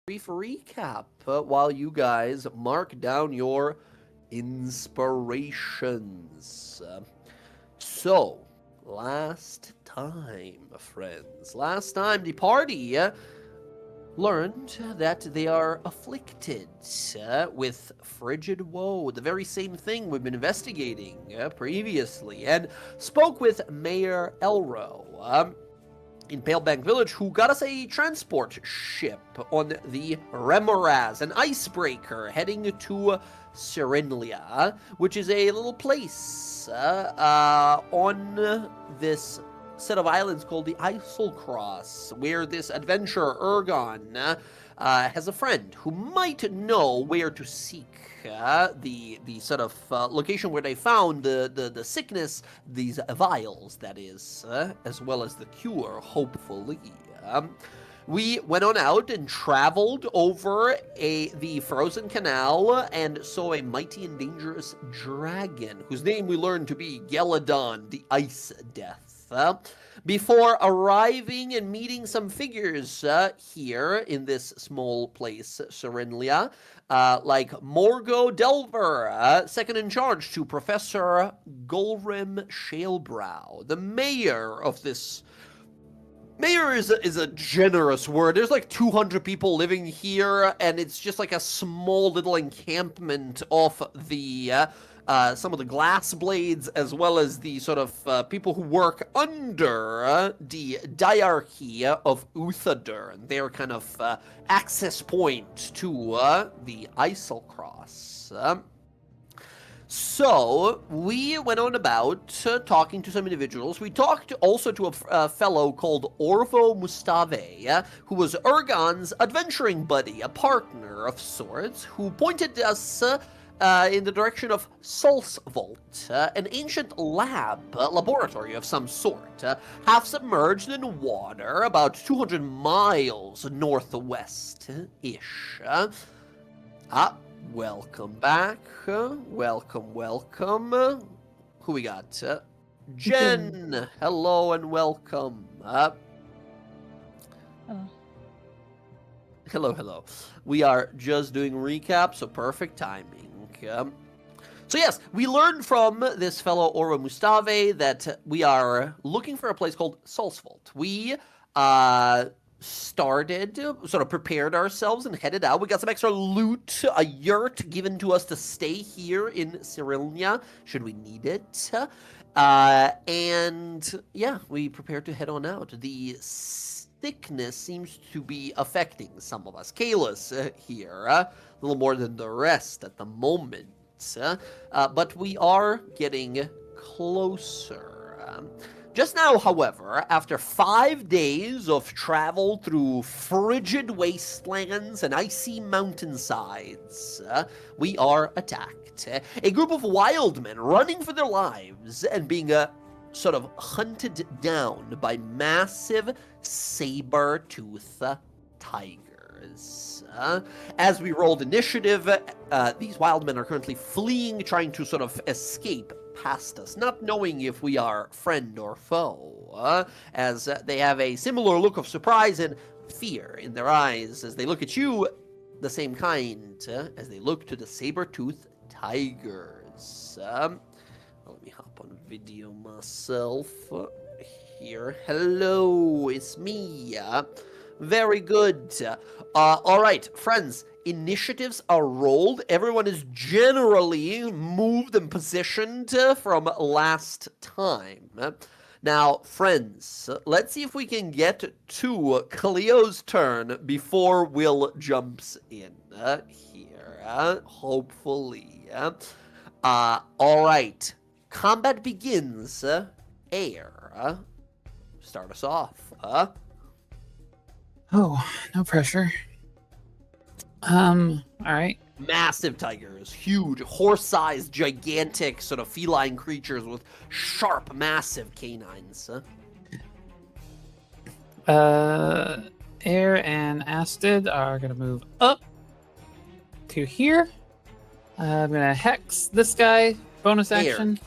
brief recap while you guys mark down your inspirations. So, last time, friends, the party learned that they are afflicted with frigid woe, the very same thing we've been investigating previously, and spoke with Mayor Elro in Palebank Village, who got us a transport ship on the Remoraz, an icebreaker heading to Serenlia, which is a little place on this set of islands called the Cross, where this adventurer Ergon has a friend who might know where to seek the sort of location where they found the sickness, these vials, that is, as well as the cure, hopefully. We went on out and traveled over the frozen canal and saw a mighty and dangerous dragon, whose name we learned to be Geladon, the Ice Death. Before arriving and meeting some figures here in this small place, Serenlia, like Morgo Delver, second in charge to Professor Golrim Shalebrow, the mayor of this. Mayor is a generous word. There's like 200 people living here, and it's just like a small little encampment off the some of the glass blades, as well as the sort of people who work under the diarchy of Uthadur, and their kind of access point to the Cross. So, we went on about talking to some individuals. We talked also to a fellow called Orvo Mustave, who was Ergon's adventuring buddy, a partner of sorts, who pointed us in the direction of Solsvault, an ancient laboratory of some sort, half submerged in water, about 200 miles northwest-ish. Welcome back. Welcome. Who we got? Jen. Hello and welcome. Hello. We are just doing recap, so perfect timing. So yes, we learned from this fellow Ora Mustave that we are looking for a place called Solsvault. We started, sort of prepared ourselves and headed out. We got some extra loot, a yurt given to us to stay here in Cyrillia, should we need it. And yeah, we prepared to head on out. The sickness seems to be affecting some of us. Kalis here, a little more than the rest at the moment. But we are getting closer. Just now, however, after 5 days of travel through frigid wastelands and icy mountainsides, we are attacked. A group of wild men running for their lives and being sort of hunted down by massive SaberTooth tigers. As we rolled initiative, these wild men are currently fleeing, trying to sort of escape past us, not knowing if we are friend or foe, as they have a similar look of surprise and fear in their eyes as they look at you, the same kind as they look to the SaberTooth tigers. Let me hop on video myself here. Hello, it's me. Very good. All right, friends. Initiatives are rolled. Everyone is generally moved and positioned from last time. Now, friends, let's see if we can get to Cleo's turn before Will jumps in here. Hopefully. All right. Combat begins. Air. Start us off. Oh, no pressure. All right. Massive tigers, huge, horse-sized, gigantic, sort of feline creatures with sharp, massive canines. Air and Astrid are gonna move up to here. I'm gonna hex this guy. Bonus action.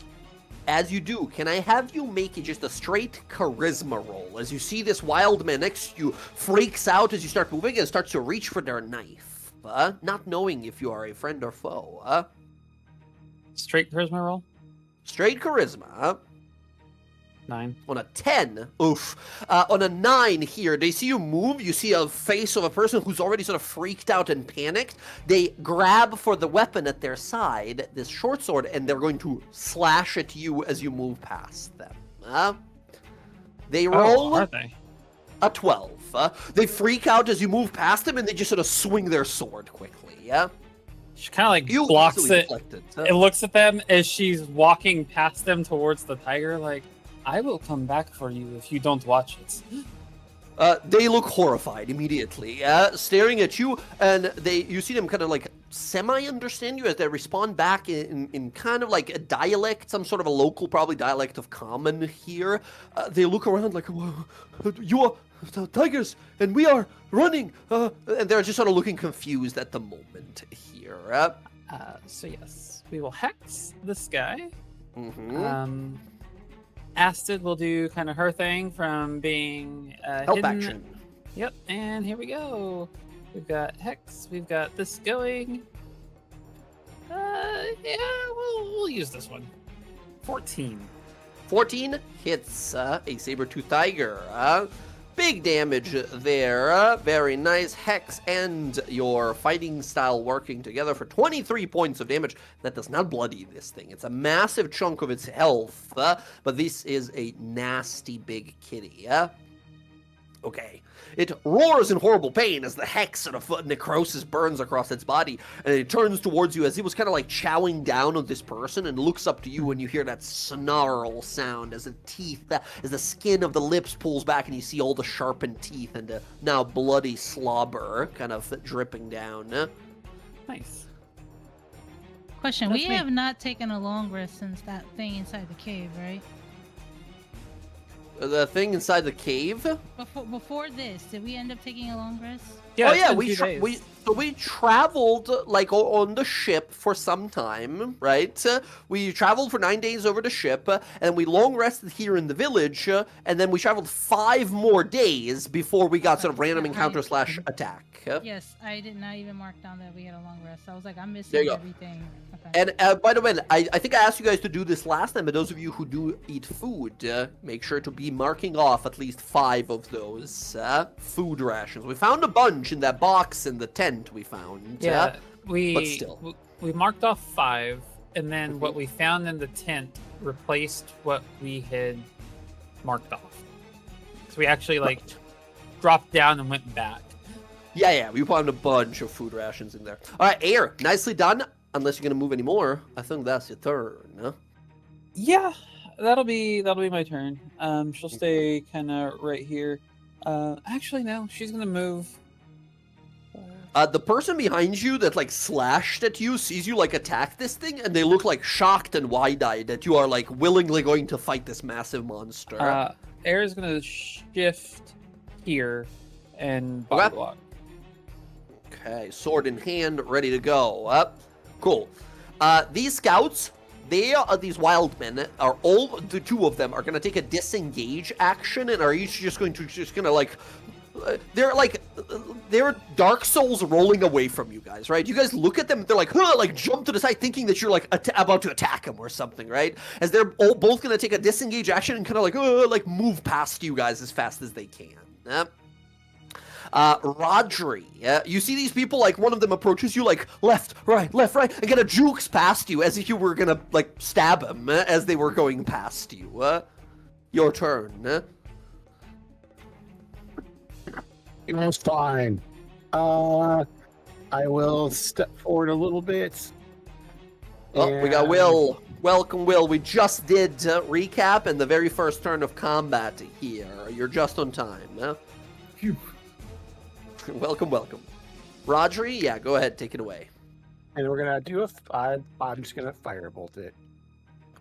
As you do, can I have you make it just a straight charisma roll as you see this wild man next to you freaks out as you start moving and starts to reach for their knife, not knowing if you are a friend or foe. Straight charisma roll. Straight charisma. 9. On a 10, oof. On a 9 here, they see you move, you see a face of a person who's already sort of freaked out and panicked. They grab for the weapon at their side, this short sword, and they're going to slash at you as you move past them. They roll Are they? a 12. They freak out as you move past them, and they just sort of swing their sword quickly, yeah? She kind of like You blocks easily it. deflect it. It looks at them as she's walking past them towards the tiger, like, I will come back for you if you don't watch it. They look horrified immediately, staring at you, and you see them kind of like semi-understand you as they respond back in kind of like a dialect, some sort of a local, probably dialect of common here. They look around like, you are the tigers, and we are running, and they're just sort of looking confused at the moment here. So yes, we will hex this guy. Mm-hmm. Astrid will do kind of her thing from being Help hidden. action. Yep, and here we go. We've got hex. We've got this going. Yeah, we'll use this one. 14. 14 hits a SaberTooth tiger. Big damage there. Very nice. Hex and your fighting style working together for 23 points of damage. That does not bloody this thing. It's a massive chunk of its health, but this is a nasty big kitty. Okay. It roars in horrible pain as the hex sort of necrosis burns across its body, and it turns towards you as it was kind of like chowing down on this person and looks up to you, and you hear that snarl sound as the skin of the lips pulls back, and you see all the sharpened teeth and the now bloody slobber kind of dripping down. Nice. Question: That's we me. have not taken a long rest since that thing inside the cave, right? The thing inside the cave? Before this, did we end up taking a long rest? Yeah, Oh it's yeah, been we 2 days. we traveled like on the ship for some time, right? We traveled for 9 days over the ship, and we long rested here in the village, and then we traveled 5 more days before we got sort of random encounter slash attack. Yes, I did not even mark down that we had a long rest. I was like, I'm There missing you go. everything. Okay. And by the way, I think I asked you guys to do this last time, but those of you who do eat food, make sure to be marking off at least 5 of those food rations. We found a bunch in that box in the tent we found. Yeah, but still. we marked off 5, and then what we found in the tent replaced what we had marked off. So we actually like dropped down and went back. Yeah, we found a bunch of food rations in there. All right, Air, nicely done. Unless you're gonna move any more, I think that's your turn. Huh? Yeah, that'll be my turn. She'll stay kind of right here. Actually, no, she's gonna move. The person behind you that like slashed at you sees you like attack this thing, and they look like shocked and wide-eyed that you are like willingly going to fight this massive monster. Air is gonna shift here and body Okay. block. Okay, sword in hand, ready to go. Cool. These scouts, these wild men are all the 2 of them are gonna take a disengage action and are each just gonna like. They're Dark Souls rolling away from you guys, right? You guys look at them, they're like, huh, like jump to the side, thinking that you're like about to attack them or something, right? As they're all both gonna take a disengage action and kind of like move past you guys as fast as they can. Rodri, you see these people, like one of them approaches you like left, right, and kind of jukes past you as if you were gonna like stab him as they were going past you. Your turn. It was fine. I will step forward a little bit. Oh, we got Will. Welcome, Will. We just did recap and the very first turn of combat here. You're just on time. Phew. Welcome. Rodri, yeah, go ahead, take it away. And we're gonna do I'm just gonna firebolt it.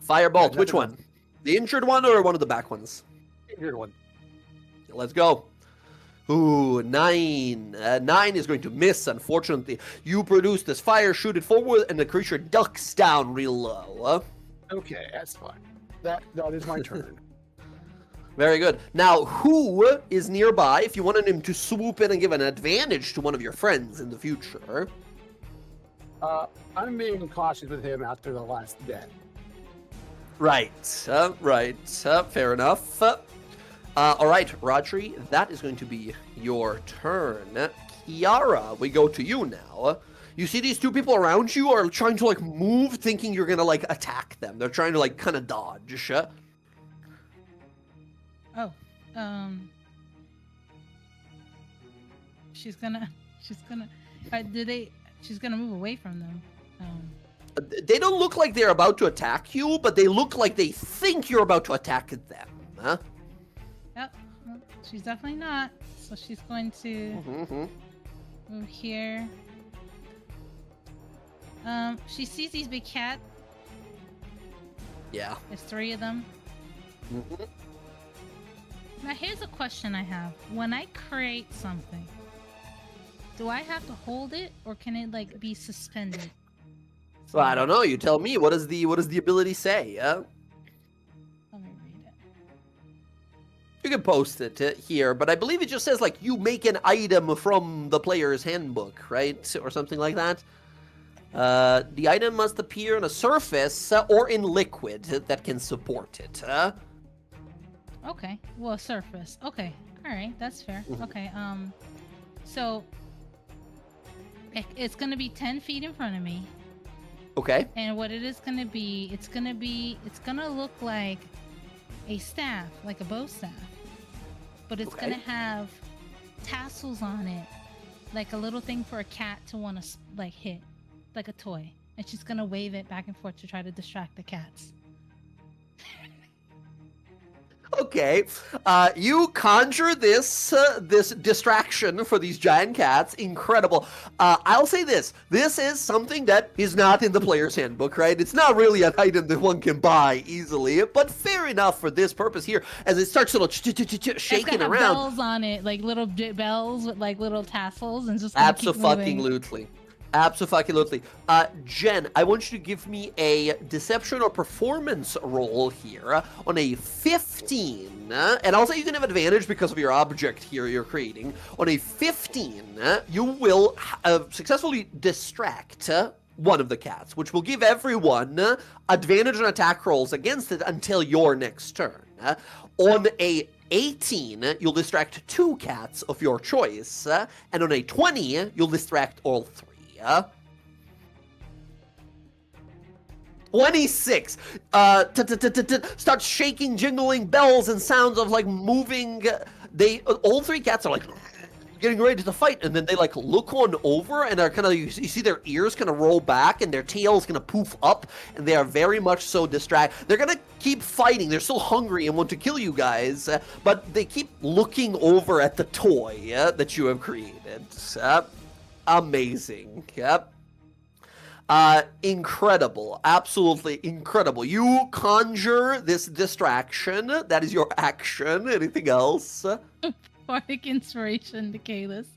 Firebolt, Yeah, which another one? The injured one or one of the back ones? Here one. Let's go. Ooh, 9. 9 is going to miss, unfortunately. You produce this fire, shoot it forward, and the creature ducks down real low. Okay, that's fine. That is my turn. Very good. Now, who is nearby if you wanted him to swoop in and give an advantage to one of your friends in the future? I'm being cautious with him after the last death. Right. Fair enough. All right, Rodri, that is going to be your turn. Kiara, we go to you now. You see these two people around you are trying to, like, move, thinking you're gonna, like, attack them. They're trying to, like, kind of dodge. Oh, she's gonna, she's gonna move away from them. They don't look like they're about to attack you, but they look like they think you're about to attack them. Huh? Yep, well, she's definitely not. So she's going to move here. She sees these big cats. Yeah. There's 3 of them. Now here's a question I have. When I create something, do I have to hold it or can it like be suspended? Well, I don't know. You tell me. What does the ability say? Let me read it. You can post it here, but I believe it just says like you make an item from the player's handbook, right, or something like that. The item must appear on a surface or in liquid that can support it. Okay. Well, surface. Okay. All right. That's fair. Okay. So it's gonna be 10 feet in front of me. Okay. And what it is gonna be, it's gonna look like a staff, like a bow staff, but it's gonna have tassels on it, like a little thing for a cat to want to like hit, like a toy, and she's gonna wave it back and forth to try to distract the cats. Okay, you conjure this distraction for these giant cats. Incredible. I'll say this: this is something that is not in the player's handbook, right? It's not really an item that one can buy easily, but fair enough for this purpose here. As it starts sort of shaking around, bells on it, like little bells with like little tassels, and just Abso-fucking-lutely. Absolutely. Jen, I want you to give me a deception or performance roll here on a 15, and I'll say you can have advantage because of your object here you're creating. On a 15, you will successfully distract one of the cats, which will give everyone advantage on attack rolls against it until your next turn. On a 18, you'll distract 2 cats of your choice, and on a 20, you'll distract all 3. 26. Starts shaking, jingling bells and sounds of like moving. All 3 cats are like getting ready to fight, and then they like look on over and are kind of, you see their ears kind of roll back and their tails kind of poof up, and they are very much so distracted. They're gonna keep fighting. They're still hungry and want to kill you guys, but they keep looking over at the toy that you have created. Amazing. Yep. Incredible. Absolutely incredible. You conjure this distraction. That is your action. Anything else? Bardic inspiration to Kalis.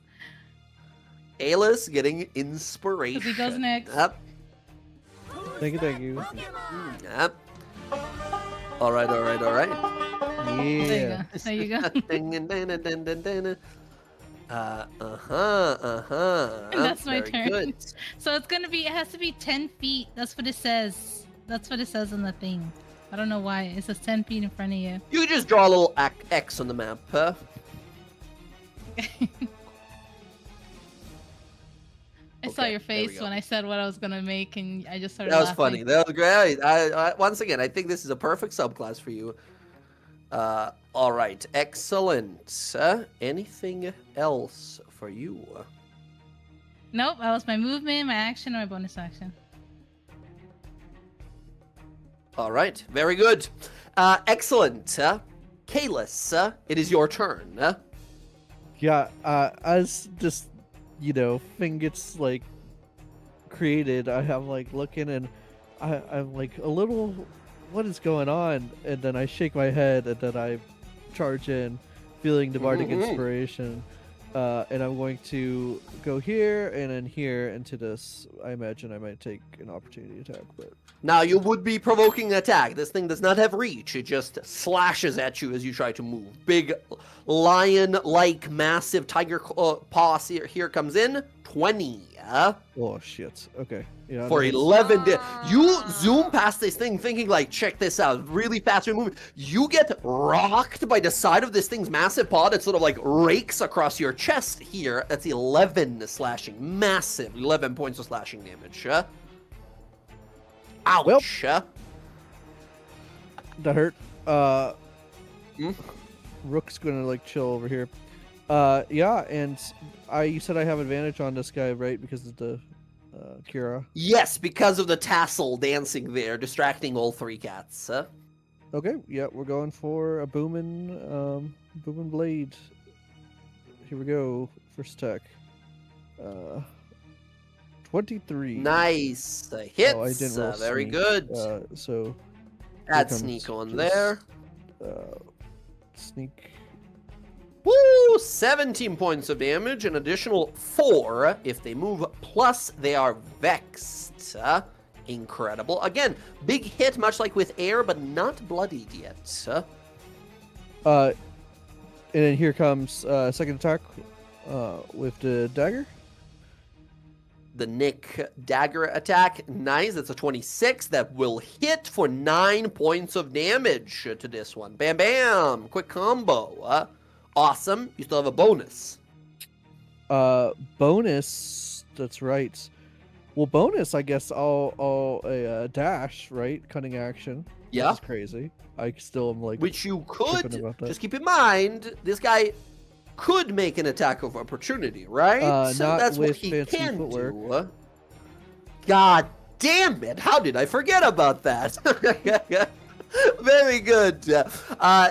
Kalis getting inspiration. Because he goes next. Yep. Thank you. Yep. All right. Yeah. There you go. That's my turn. Good. So it's gonna be, it has to be 10 feet. That's what it says. That's what it says on the thing. I don't know why. It says 10 feet in front of you. You just draw a little X on the map, huh? I saw your face when I said what I was gonna make, and I just started That was laughing. funny. That was great. Once again, I think this is a perfect subclass for you. All right, excellent. Anything else for you? Nope, that was my movement, my action, and my bonus action. All right, very good. Excellent. Kalis, it is your turn. Yeah, as this, thing gets, like, created, I am, like, looking, and I'm, like, a little, what is going on? And then I shake my head, and then I charge in, feeling the bardic inspiration. And I'm going to go here and then here into this. I imagine I might take an opportunity attack, but Now, you would be provoking an attack. This thing does not have reach. It just slashes at you as you try to move. Big lion-like massive tiger paw here comes in. 20. oh shit. Okay. Yeah. For no, 11 you zoom past this thing thinking like, check this out, really fast movement. You get rocked by the side of this thing's massive paw that sort of like rakes across your chest here. That's 11 slashing, massive 11 points of slashing damage. Ouch. that hurt. Hmm? Rook's gonna like chill over here. Yeah, and you said I have advantage on this guy, right? Because of the Kira. Yes, because of the tassel dancing there, distracting all three cats. Okay, yeah, we're going for a boomin' blade. Here we go. First attack. 23. Nice. Hits. Oh, I didn't roll Very sneak. good. So Add comes sneak on just, there. Sneak. Woo! 17 points of damage, an additional 4 if they move, plus they are vexed. Incredible. Again, big hit, much like with air, but not bloodied yet. And then here comes second attack with the dagger. The Nick dagger attack, nice. That's a 26 that will hit for 9 points of damage to this one. Bam, bam. Quick combo. Awesome. You still have a bonus. Bonus. That's right. Well, bonus. I guess I'll a dash, right? Cunning action. Yeah. Which is crazy. I still am like. Which you tripping could. about that. Just keep in mind, this guy could make an attack of opportunity, right? So not that's what with he fancy can footwork. do. God damn it! How did I forget about that? Very good.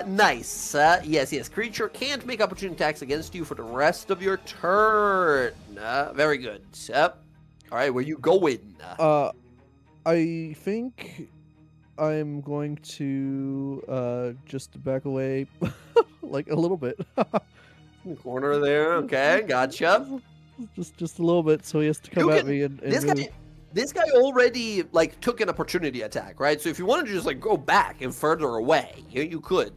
Nice. Yes. Creature can't make opportunity attacks against you for the rest of your turn. Very good. All right, where you going? I think I'm going to just back away, like a little bit. Corner there. Okay, gotcha. just a little bit, so he has to come You at can- me and move. This guy already like took an opportunity attack, right? So if you wanted to just like go back and further away, you could.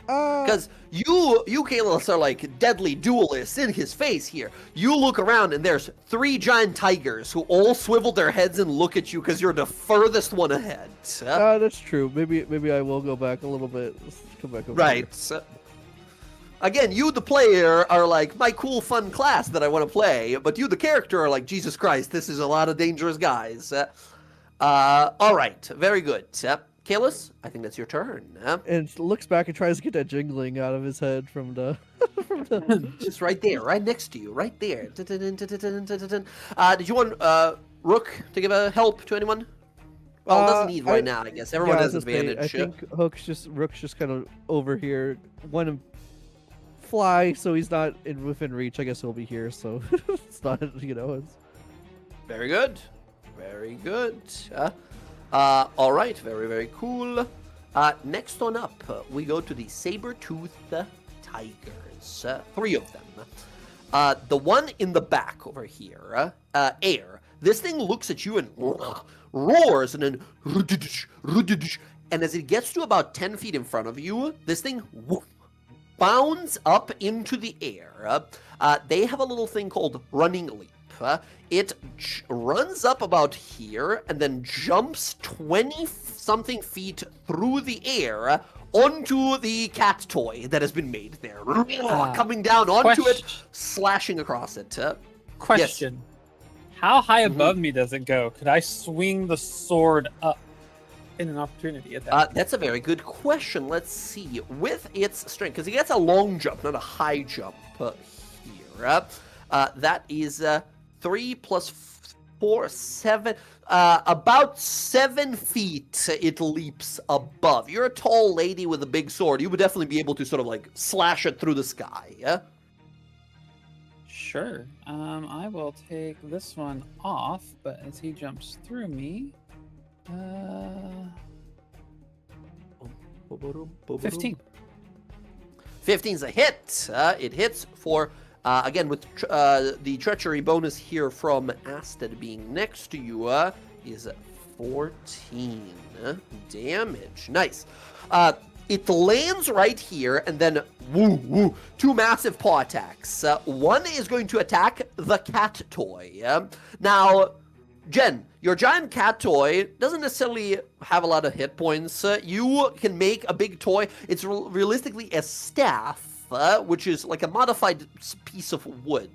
Because you Kalos are like deadly duelists in his face here. You look around and there's 3 giant tigers who all swivel their heads and look at you because you're the furthest one ahead. That's true. Maybe I will go back a little bit. Let's come back over here. Right. Again, you, the player, are like, my cool, fun class that I want to play. But you, the character, are like, Jesus Christ, this is a lot of dangerous guys. All right. Very good. Kalis, I think that's your turn. And looks back and tries to get that jingling out of his head from the. Just right there, right next to you, right there. Did you want Rook to give a help to anyone? Well, it doesn't need right now, I guess. Everyone Yeah, has I was gonna say, advantage. I think Rook's just kind of over here. Want to fly, so he's not within reach. I guess he'll be here, so it's not, It's... Very good. Very good. All right. Very, very cool. Next on up, we go to the SaberTooth tigers. 3 of them. The one in the back over here, Air. This thing looks at you and roars, and then and as it gets to about 10 feet in front of you, this thing bounds up into the air. They have a little thing called running leap. It runs up about here and then jumps 20-something feet through the air onto the cat toy that has been made there. Coming down onto it, slashing across it. Question. How high above me does it go? Could I swing the sword up in an opportunity attack? That's a very good question. Let's see. With its strength, because it gets a long jump, not a high jump here. That is 3 plus 4, 7. About 7 feet it leaps above. You're a tall lady with a big sword. You would definitely be able to sort of like slash it through the sky. Sure. I will take this one off, but as he jumps through me, 15. 15's a hit. It hits for, again, with the treachery bonus here from Asted being next to you, is 14 damage. Nice. It lands right here, and then two massive paw attacks. One is going to attack the cat toy. Now, Jen, your giant cat toy doesn't necessarily have a lot of hit points. You can make a big toy. It's realistically a staff, which is like a modified piece of wood.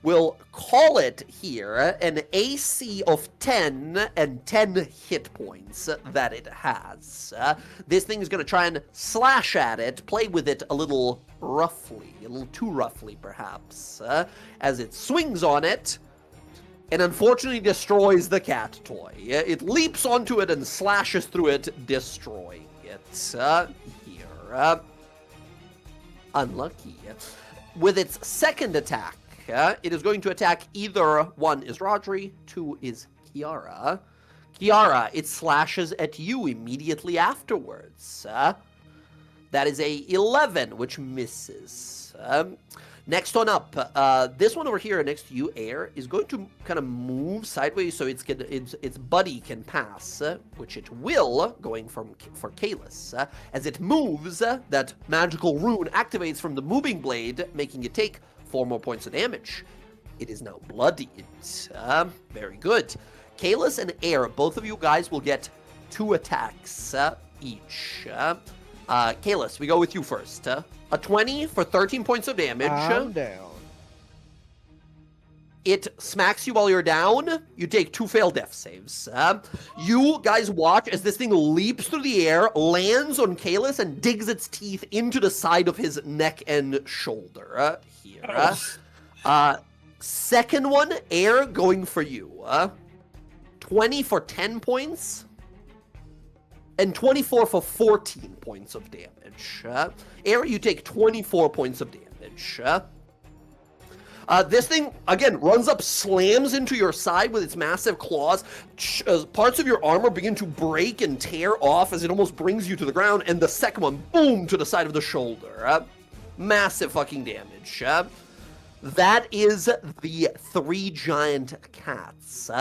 We'll call it here an AC of 10 and 10 hit points that it has. This thing is going to try and slash at it, play with it a little roughly, a little too roughly perhaps, as it swings on it and unfortunately destroys the cat toy. It leaps onto it and slashes through it, destroying it. Here. Unlucky. With its second attack, it is going to attack either one is Rodri, two is Kiara. Kiara, it slashes at you immediately afterwards. That is a 11, which misses. Next one up, this one over here next to you, Air, is going to kind of move sideways so its buddy can pass, which it will, going for Kalis. As it moves, that magical rune activates from the moving blade, making it take 4 more points of damage. It is now bloodied. Very good. Kalis and Air, both of you guys will get 2 attacks each. Kalis, we go with you first. A 20 for 13 points of damage. I'm down. It smacks you while you're down. You take 2 failed death saves. You guys watch as this thing leaps through the air, lands on Kalis, and digs its teeth into the side of his neck and shoulder. Here. Second one, Air, going for you. 20 for 10 points. And 24 for 14 points of damage. Air, you take 24 points of damage. This thing, again, runs up, slams into your side with its massive claws. Parts of your armor begin to break and tear off as it almost brings you to the ground. And the second one, boom, to the side of the shoulder. Massive fucking damage. That is the 3 giant cats.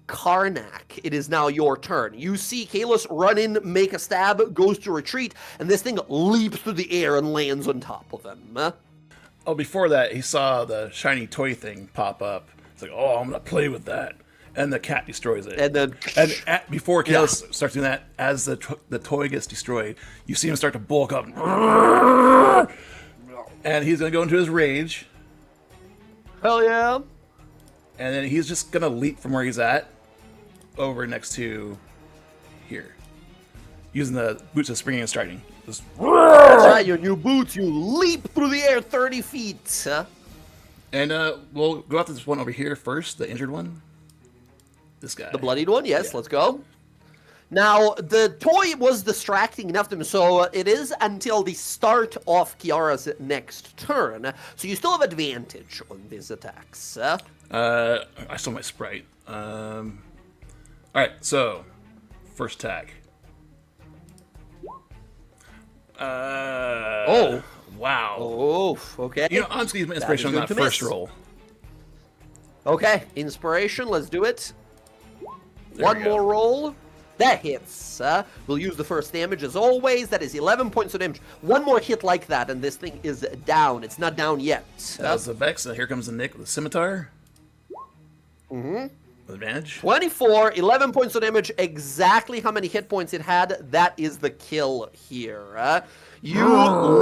Karnak, it is now your turn. You see Kalis run in, make a stab, goes to retreat, and this thing leaps through the air and lands on top of him. Oh, before that, he saw the shiny toy thing pop up. It's like, oh, I'm going to play with that. And the cat destroys it. And then... before Kalis starts doing that, as the toy gets destroyed, you see him start to bulk up. And he's going to go into his rage. Hell yeah. And then he's just going to leap from where he's at over next to here. Using the boots of springing and striding. Just... That's right, your new boots. You leap through the air 30 feet. And we'll go after this one over here first, the injured one. This guy. The bloodied one? Yes, Let's go. Now, the toy was distracting enough to him, so it is until the start of Kiara's next turn. So you still have advantage on these attacks. I stole my sprite. Alright, so first attack. Oh. Wow. Oh, okay. You know, I'm just going to use my inspiration on that first roll. Okay, inspiration, let's do it. There One we go. more roll. That hits. We'll use the first damage as always. That is 11 points of damage. One more hit like that, and this thing is down. It's not down yet. That was the Vex, and here comes the Nick with the scimitar. Mm-hmm. With advantage. 24, 11 points of damage. Exactly how many hit points it had. That is the kill here. You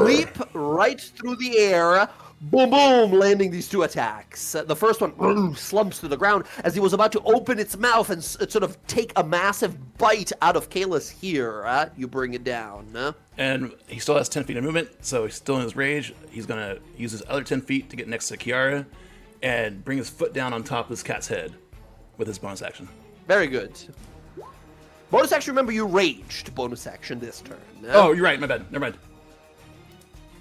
leap right through the air. Boom, boom, landing these 2 attacks. The first one slumps to the ground as he was about to open its mouth and sort of take a massive bite out of Kalis here. You bring it down. And he still has 10 feet of movement, so he's still in his rage. He's going to use his other 10 feet to get next to Kiara and bring his foot down on top of this cat's head with his bonus action. Very good. Bonus action, remember you raged bonus action this turn. Oh, you're right, my bad. Never mind.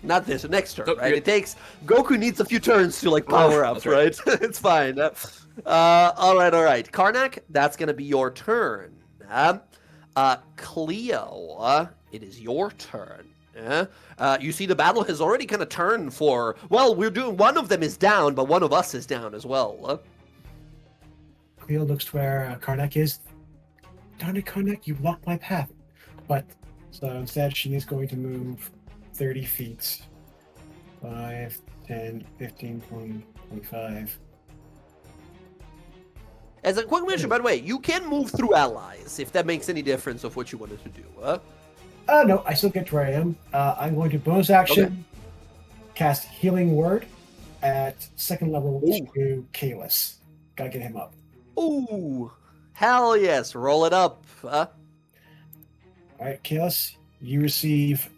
Not this, next turn, Oh, right? yeah. It takes... Goku needs a few turns to, like, power up, That's right. It's fine. All right. Karnak, that's going to be your turn. Cleo, it is your turn. You see the battle has already kind of turned for, well, one of them is down, but one of us is down as well. Cleo looks to where Karnak is. Darn it, Karnak, you blocked my path. But, so instead she is going to move 30 feet. 5, 10, 15, 20, 25. As a quick mention, by the way, you can move through allies, if that makes any difference of what you wanted to do. No, I still get to where I am. I'm going to bonus action, cast Healing Word at 2nd level to Kalis. Gotta get him up. Ooh, hell yes, roll it up. Alright, Kalis, you receive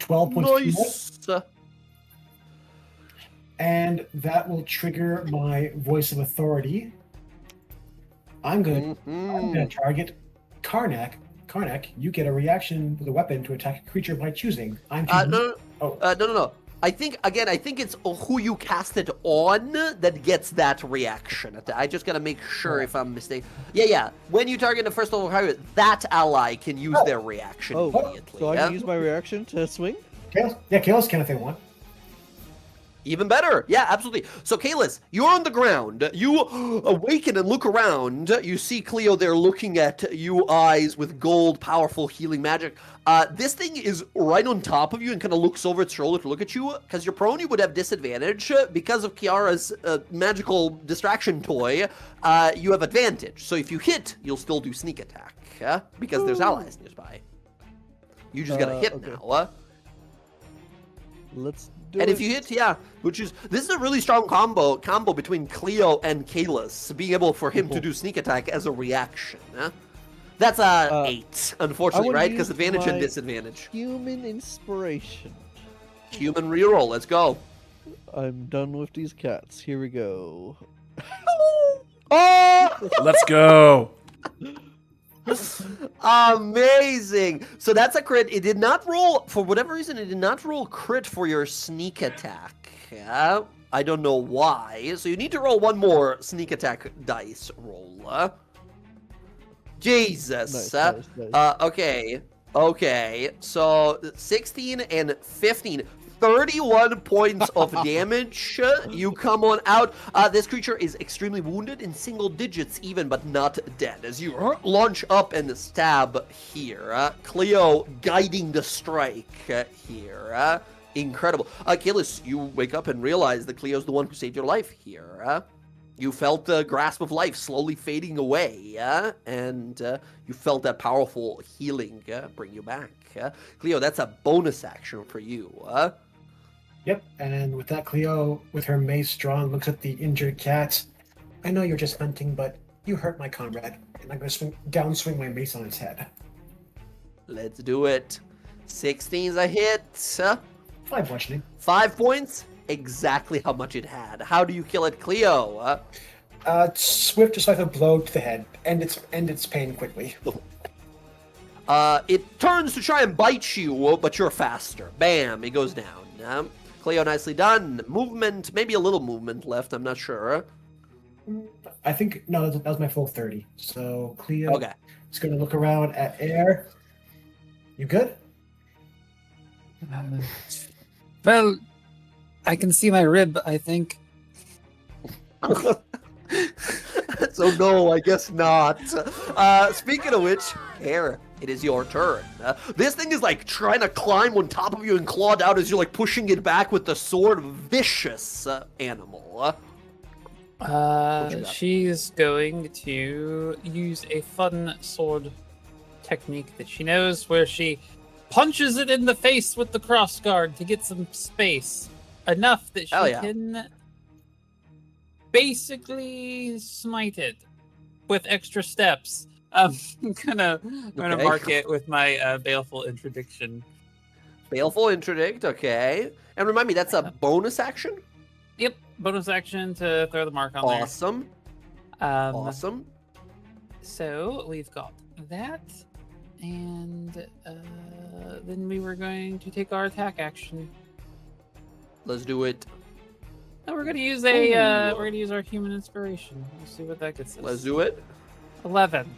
12 points of healing, Nice. and that will trigger my Voice of Authority. I'm going to target Karnak. Karnak, you get a reaction with a weapon to attack a creature by choosing. I'm choosing. No. I think it's who you cast it on that gets that reaction. I just gotta make sure if I'm mistaken. Yeah. When you target a first level target, that ally can use their reaction immediately. So I can use my reaction to swing? Kalis can if they want. Even better. Yeah, absolutely. So, Kalis, you're on the ground. You awaken and look around. You see Cleo there looking at you, eyes with gold, powerful healing magic. This thing is right on top of you and kind of looks over its shoulder to look at you. Because you're prone, you would have disadvantage. Because of Kiara's magical distraction toy, you have advantage. So if you hit, you'll still do sneak attack. Because there's allies nearby. You just gotta hit now. Let's do And it. if you hit, this is a really strong combo between Cleo and Kalis, being able for him to do sneak attack as a reaction. That's 8, unfortunately, wanna right? Because use advantage and my- disadvantage. Human inspiration. Human reroll, let's go. I'm done with these cats. Here we go. Oh! Let's go. Amazing! So that's a crit. It did not roll, for whatever reason, it did not roll crit for your sneak attack. I don't know why. So you need to roll one more sneak attack dice roll. Jesus. Nice. Okay. So 16 and 15. 31 points of damage. You come on out. This creature is extremely wounded in single digits even, but not dead. As you launch up and stab here. Cleo guiding the strike here. Incredible. Kalis, you wake up and realize that Cleo's the one who saved your life here. You felt the grasp of life slowly fading away, and you felt that powerful healing bring you back. Cleo, that's a bonus action for you. Yep, and with that, Cleo, with her mace drawn, looks at the injured cat. I know you're just hunting, but you hurt my comrade, and I'm going to downswing my mace on its head. Let's do it. 16's a hit. 5 bludgeoning. 5 points. Exactly how much it had. How do you kill it, Cleo? Swift, decisive blow to the head. End its pain quickly. It turns to try and bite you, but you're faster. Bam, it goes down. Cleo, nicely done. Movement, maybe a little movement left, I'm not sure. I think, no, that was my full 30. So Cleo Okay. is going to look around at air. You good? Well, I can see my rib, I think. So no, I guess not. Speaking of which, Air, it is your turn. This thing is like trying to climb on top of you and clawed out as you're like pushing it back with the sword. Vicious animal. She's going to use a fun sword technique that she knows, where she punches it in the face with the crossguard to get some space. Enough that she can basically smite it with extra steps. I'm gonna mark it with my baleful interdiction. Baleful interdict, okay. And remind me, that's a bonus action? Yep, bonus action to throw the mark on Awesome. there. Awesome. So we've got that, and then we were going to take our attack action. Let's do it. No, we're gonna use we're gonna use our human inspiration. We'll see what that gets us. Let's do it. 11.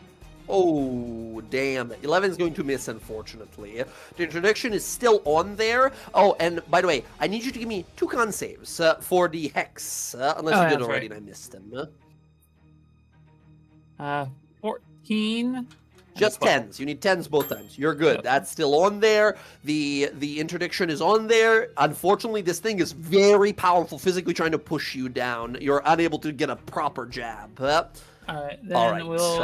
Oh, damn. 11 is going to miss, unfortunately. The interdiction is still on there. Oh, and by the way, I need you to give me 2 con saves for the Hex. Unless Oh, you did that's already right. and I missed them. 14. and Just 12. 10s. You need 10s both times. You're good. Yep. That's still on there. The interdiction is on there. Unfortunately, this thing is very powerful, physically trying to push you down. You're unable to get a proper jab. All right, then All right. we'll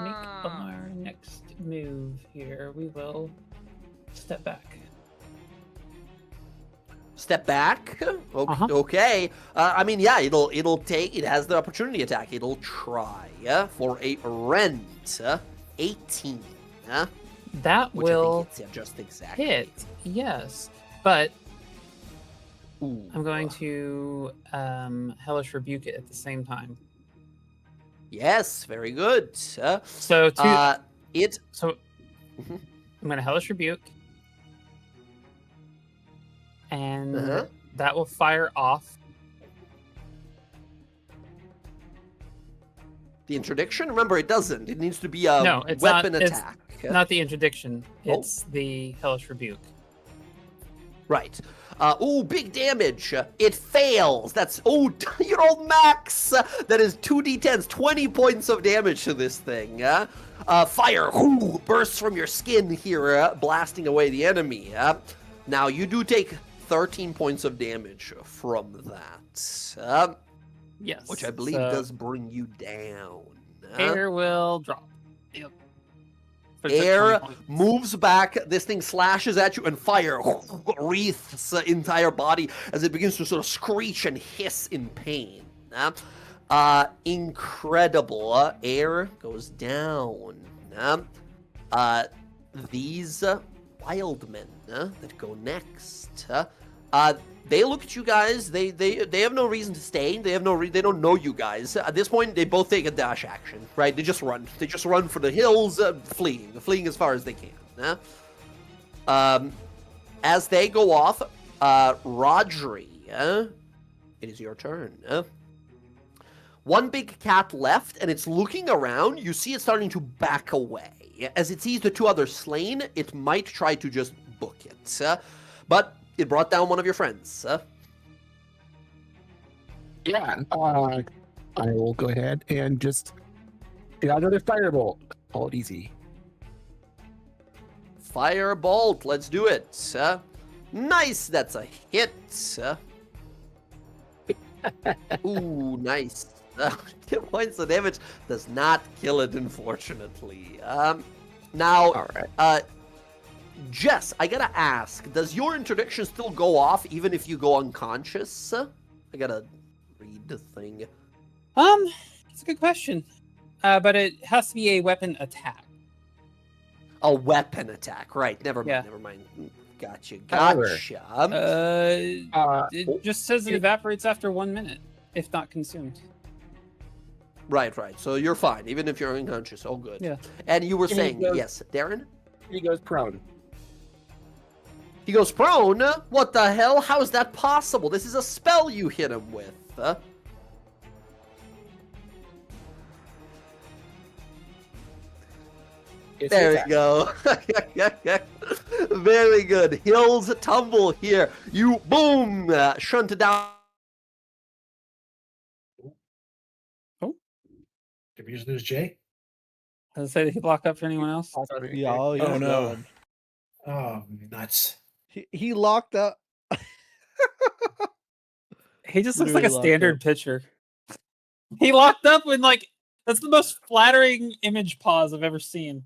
make our next move here. We will step back. Step back. Uh-huh. Okay. I mean, yeah, it'll take. It has the opportunity attack. It'll try for a rent. 18. That Which will I think hits you just exactly. hit, yes, but Ooh. I'm going to Hellish Rebuke it at the same time. Yes, very good. So So I'm Mhm. going to Hellish Rebuke, and Uh-huh. that will fire off. The interdiction? Remember, it doesn't. It needs to be a No, it's weapon not- it's attack. Not the interdiction, Oh. it's the Hellish Rebuke. Right. Ooh, big damage. It fails. That's, you're all max. That is 2d10s, 20 points of damage to this thing. Fire bursts from your skin here, blasting away the enemy. Now, you do take 13 points of damage from that, Yes. which I believe so does bring you down. Air will drop. Yep. For the Air 20 points. moves back, this thing slashes at you, and fire wreaths the entire body as it begins to sort of screech and hiss in pain. Incredible. Air goes down. These wild men that go next. They look at you guys. They have no reason to stay. They have they don't know you guys. At this point, they both take a dash action, right? They just run. They just run for the hills, fleeing as far as they can. As they go off, Rodri, it is your turn. One big cat left, and it's looking around. You see it starting to back away. As it sees the 2 others slain, it might try to just book it. But it brought down one of your friends. Yeah. I will go ahead and just get out another firebolt. Call it easy. Firebolt, let's do it. Nice, that's a hit. Ooh, nice. 2 points of damage does not kill it, unfortunately. Now, All right. Jess, I gotta ask, does your interdiction still go off even if you go unconscious? I gotta read the thing. It's a good question. But it has to be a weapon attack. A weapon attack, right? Never mind. Yeah. Never mind. Gotcha. However, Gotcha. It just says it evaporates after 1 minute, if not consumed. Right. So you're fine, even if you're unconscious. Oh, good. Yeah. And you were And he saying, goes- yes, Darren? He goes prone. He goes prone? What the hell? How is that possible? This is a spell you hit him with. There we go. Very good. Hills tumble here. You, boom, shunted down. Did we just lose Jay? Does it say that he block up for anyone else? Yeah, oh, Oh, no. God. Oh, nuts. He locked up. He just looks Literally like a locked standard up. pitcher. He locked up when, like, that's the most flattering image pause I've ever seen.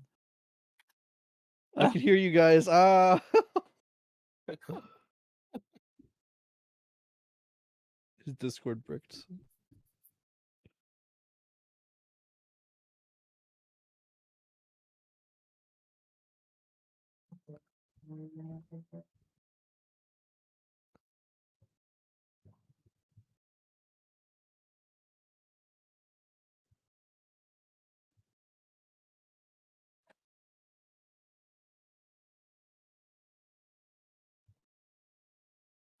I can hear you guys. His Discord bricked.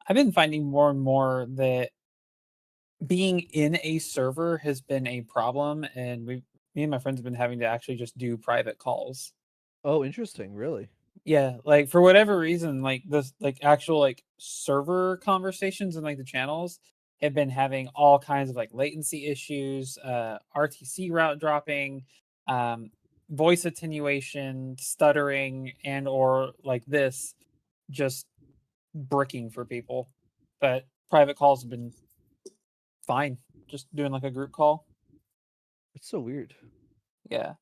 I've been finding more and more that being in a server has been a problem, and we've me and my friends have been having to actually just do private calls. Oh, interesting. Really? Yeah, like for whatever reason, like this, like actual like server conversations and like the channels have been having all kinds of like latency issues, RTC route dropping, voice attenuation, stuttering, and or like this just bricking for people. But private calls have been fine. Just doing like a group call. It's so weird. Yeah.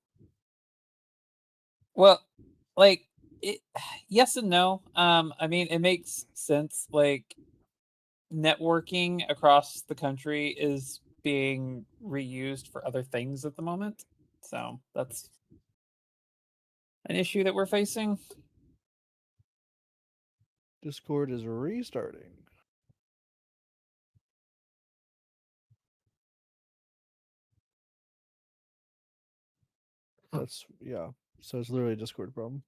Well, like it, yes and no. I mean, it makes sense. Like networking across the country is being reused for other things at the moment. So that's an issue that we're facing. Discord is restarting. That's yeah. So it's literally a Discord problem.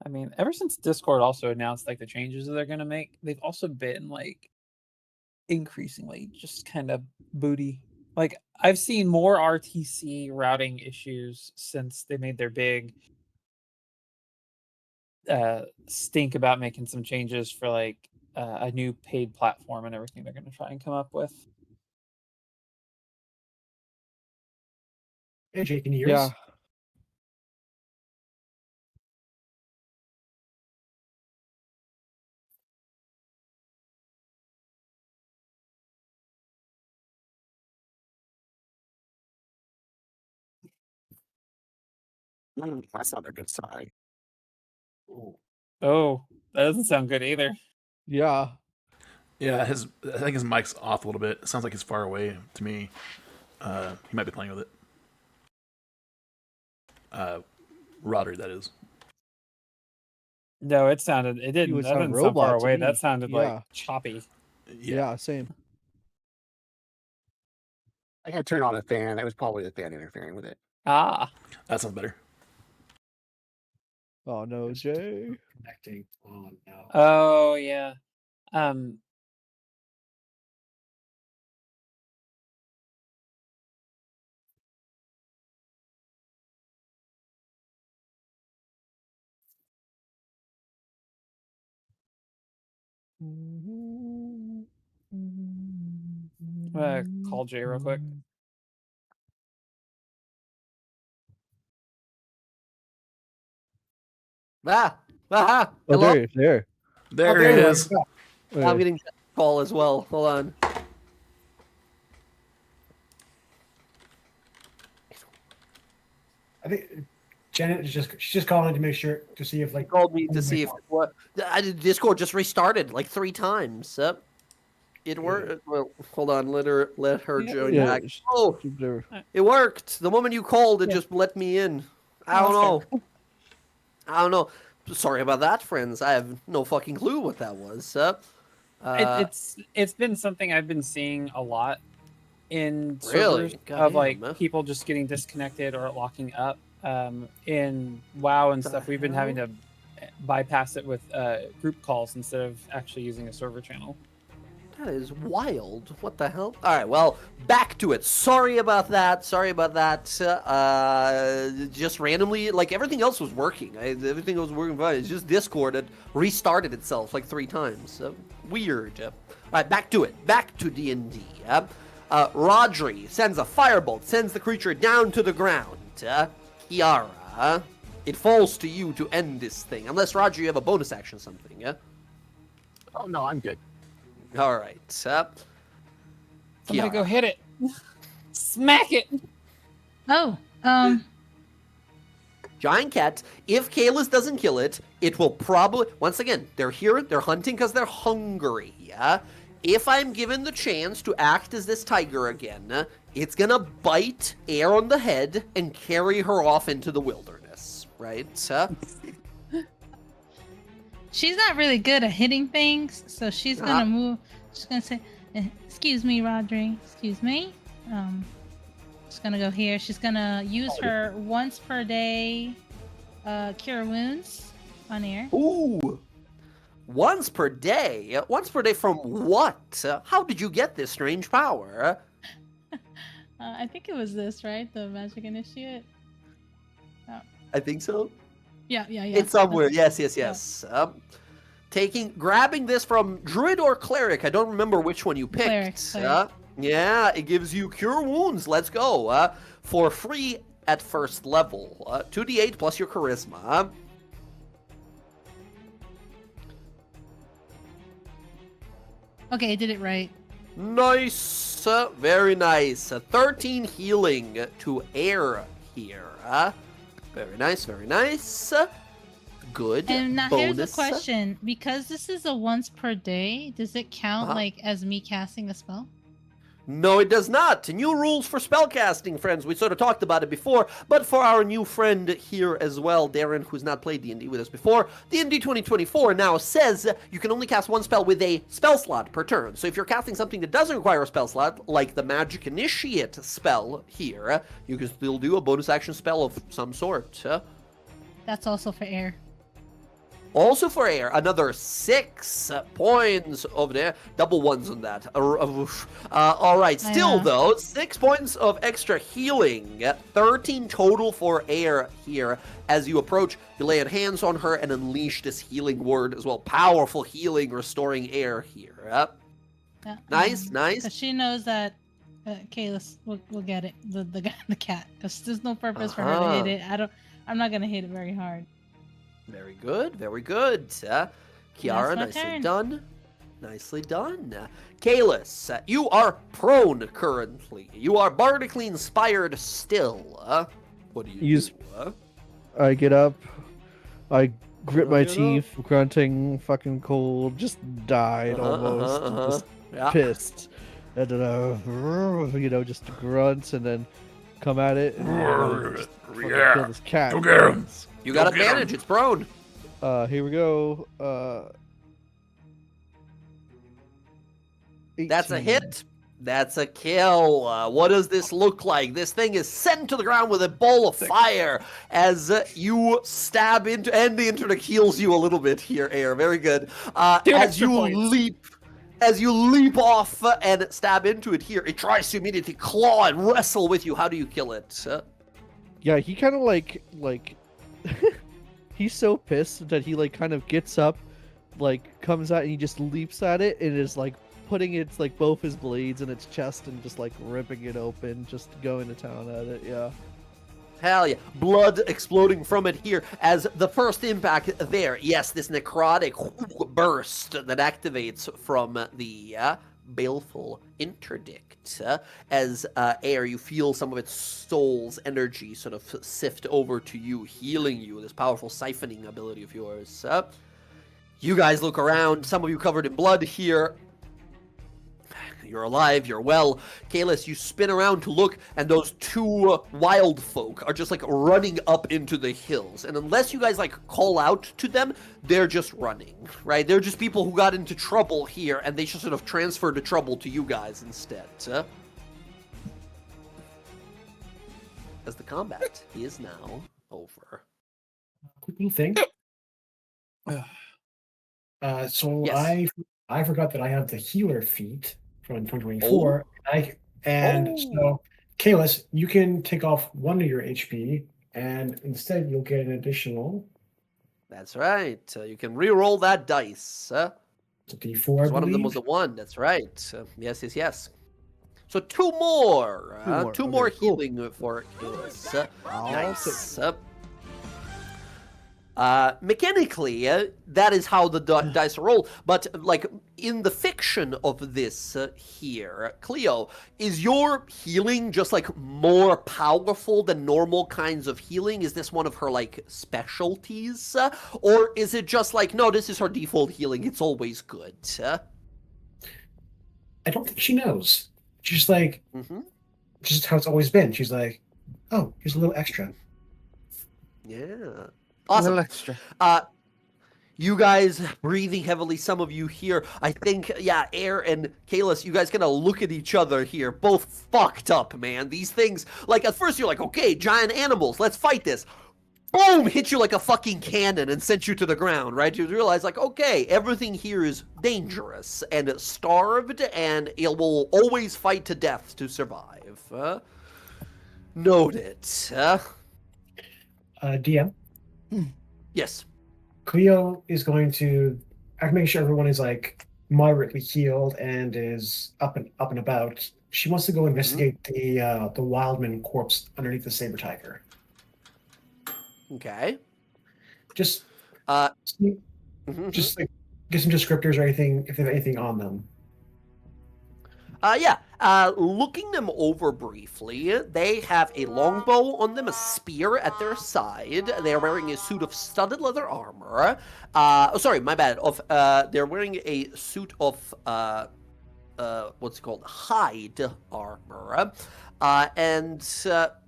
I mean, ever since Discord also announced like the changes that they're gonna make, they've also been like increasingly just kind of booty. Like I've seen more RTC routing issues since they made their big stink about making some changes for like a new paid platform and everything they're going to try and come up with. Hey, Jake, can you hear Yeah. us? That's not a good sign. Oh, that doesn't sound good either. Yeah. Yeah, I think his mic's off a little bit. It sounds like he's far away to me. He might be playing with it. Rodder, that is. No, it didn't. would That sound didn't sound far robot to away. me. That sounded Yeah. like choppy. Yeah. Same. I had turned on a fan. That was probably the fan interfering with it. Ah, That sounds better. Oh no, Jay. Connecting. Oh no. oh yeah. Um, call Jay real quick. Ah! Aha! Oh, Hello? there. There there he you is. are. I'm getting a call as well. Hold on. I think Janet is she's just calling to make sure to see if He like called me to see if what Discord just restarted like 3 times. It worked. Well, hold on. Let her join Yeah. back. Oh, it worked. The moment you called, it just let me in. I don't know. I don't know. Sorry about that, friends. I have no fucking clue what that was. It's been something I've been seeing a lot in Really? servers Goddamn, of like man. people just getting disconnected or locking up. In WoW and The stuff, we've been having to bypass it with group calls instead of actually using a server channel. That is wild. What the hell? All right, well, back to it. Sorry about that. Just randomly, like everything else was working. Everything was working fine. It's just Discord had restarted itself like 3 times. Weird. All right, back to it. Back to D&D. Rodri sends a firebolt, sends the creature down to the ground. Kiara, it falls to you to end this thing. Unless, Rodri, you have a bonus action or something, yeah? Oh no, I'm good. All right. Somebody Kiara. go hit it. Smack it. Oh, Giant cat, if Kalis doesn't kill it, it will probably... Once again, they're here, they're hunting because they're hungry, yeah? If I'm given the chance to act as this tiger again, it's gonna bite Air on the head and carry her off into the wilderness, right? she's not really good at hitting things, so she's gonna move. She's gonna say, "Excuse me, Rodri. Excuse me." She's gonna go here. She's gonna use her once per day cure wounds on air. Ooh! Once per day? Once per day from what? How did you get this strange power? I think it was this, right? The magic initiate. I think so. Yeah. It's somewhere. Yes. Yeah. Grabbing this from druid or cleric. I don't remember which one you picked. Cleric. Yeah, it gives you cure wounds. Let's go. For free at first level. 2d8 plus your charisma. Okay, I did it right. Nice. Very nice. 13 healing to air here. Very nice, very nice. Good. And now bonus. here's a question: because this is a once per day, does it count Uh-huh. like as me casting a spell? No, it does not. New rules for spellcasting, friends. We sort of talked about it before, but for our new friend here as well, Darren, who's not played D&D with us before, D&D 2024 now says you can only cast one spell with a spell slot per turn. So if you're casting something that doesn't require a spell slot, like the Magic Initiate spell here, you can still do a bonus action spell of some sort. That's also for air. Also for air, another 6 points of there. Double ones on that. All right, still though, 6 points of extra healing. 13 total for air here. As you approach, you lay hands on her and unleash this healing word as well. Powerful healing, restoring air here. Yeah. Nice. Because she knows that. Okay, we'll get it. The cat. Because there's no purpose for her to hit it. I'm not gonna hit it very hard. Very good, very good. Kiara, my nicely turn. done. Nicely done. Kalis, you are prone currently. You are bardically inspired still. What do you Use- do? I get up. I grit my Get up. teeth, grunting, fucking cold, just died almost. Just Yeah. pissed. And then, just grunt and then come at it. And just fucking kill this cat. Go get him. You got Go get advantage, it's prone. Here we go. That's a 18. hit. That's a kill. What does this look like? This thing is sent to the ground with a ball of fire as you stab into, and the internet heals you a little bit here, Air. Very good. Two As extra you points. leap off and stab into it here, it tries to immediately claw and wrestle with you. How do you kill it? Yeah, he kind of like he's so pissed that he kind of gets up, comes out and he just leaps at it and is putting its both his blades in its chest and just ripping it open, just going to town at it. Yeah. Hell yeah. Blood exploding from it here as the first impact there. Yes, this necrotic burst that activates from the baleful interdict. As air, you feel some of its soul's energy sort of sift over to you, healing you, this powerful siphoning ability of yours. You guys look around, some of you covered in blood here. You're alive, you're well. Kalis, you spin around to look, and those two wild folk are just running up into the hills. And unless you guys call out to them, they're just running, right? They're just people who got into trouble here, and they just sort of transferred the trouble to you guys instead. As the combat is now over. Quick little thing. So Yes. I forgot that I have the healer feat from 2024. So Kalis, you can take off one of your HP, and instead you'll get an additional. That's right. You can re-roll that dice. It's a D4. I One of them believe. was a 1. That's right. Yes. So two more. Two more Okay, cool. healing for Kalis. I'll Nice. Mechanically, that is how the dice roll. But in the fiction of this here, Cleo, is your healing just more powerful than normal kinds of healing? Is this one of her specialties, or is it just no? This is her default healing. It's always good. I don't think she knows. She's Mm-hmm. just how it's always been. She's like, oh, here's a little extra. Yeah. A Awesome. little extra. You guys breathing heavily, some of you here. I think, Air and Kalis, you guys gonna look at each other here. Both fucked up, man. These things, at first you're okay, giant animals, let's fight this. boom, hit you like a fucking cannon and sent you to the ground, right? You realize, like, okay, everything here is dangerous and starved, and it will always fight to death to survive. Noted. DM, Yes. Cleo is going to make sure everyone is like moderately healed and is up and about. She wants to go investigate the Wildman corpse underneath the saber tiger. Okay. Just Mhm. just like get some descriptors or anything if they have anything on them. Yeah. Looking them over briefly, they have a longbow on them, a spear at their side. They are wearing a suit of studded leather armor. Sorry, my bad. They're wearing a suit of what's it called? Hide armor. And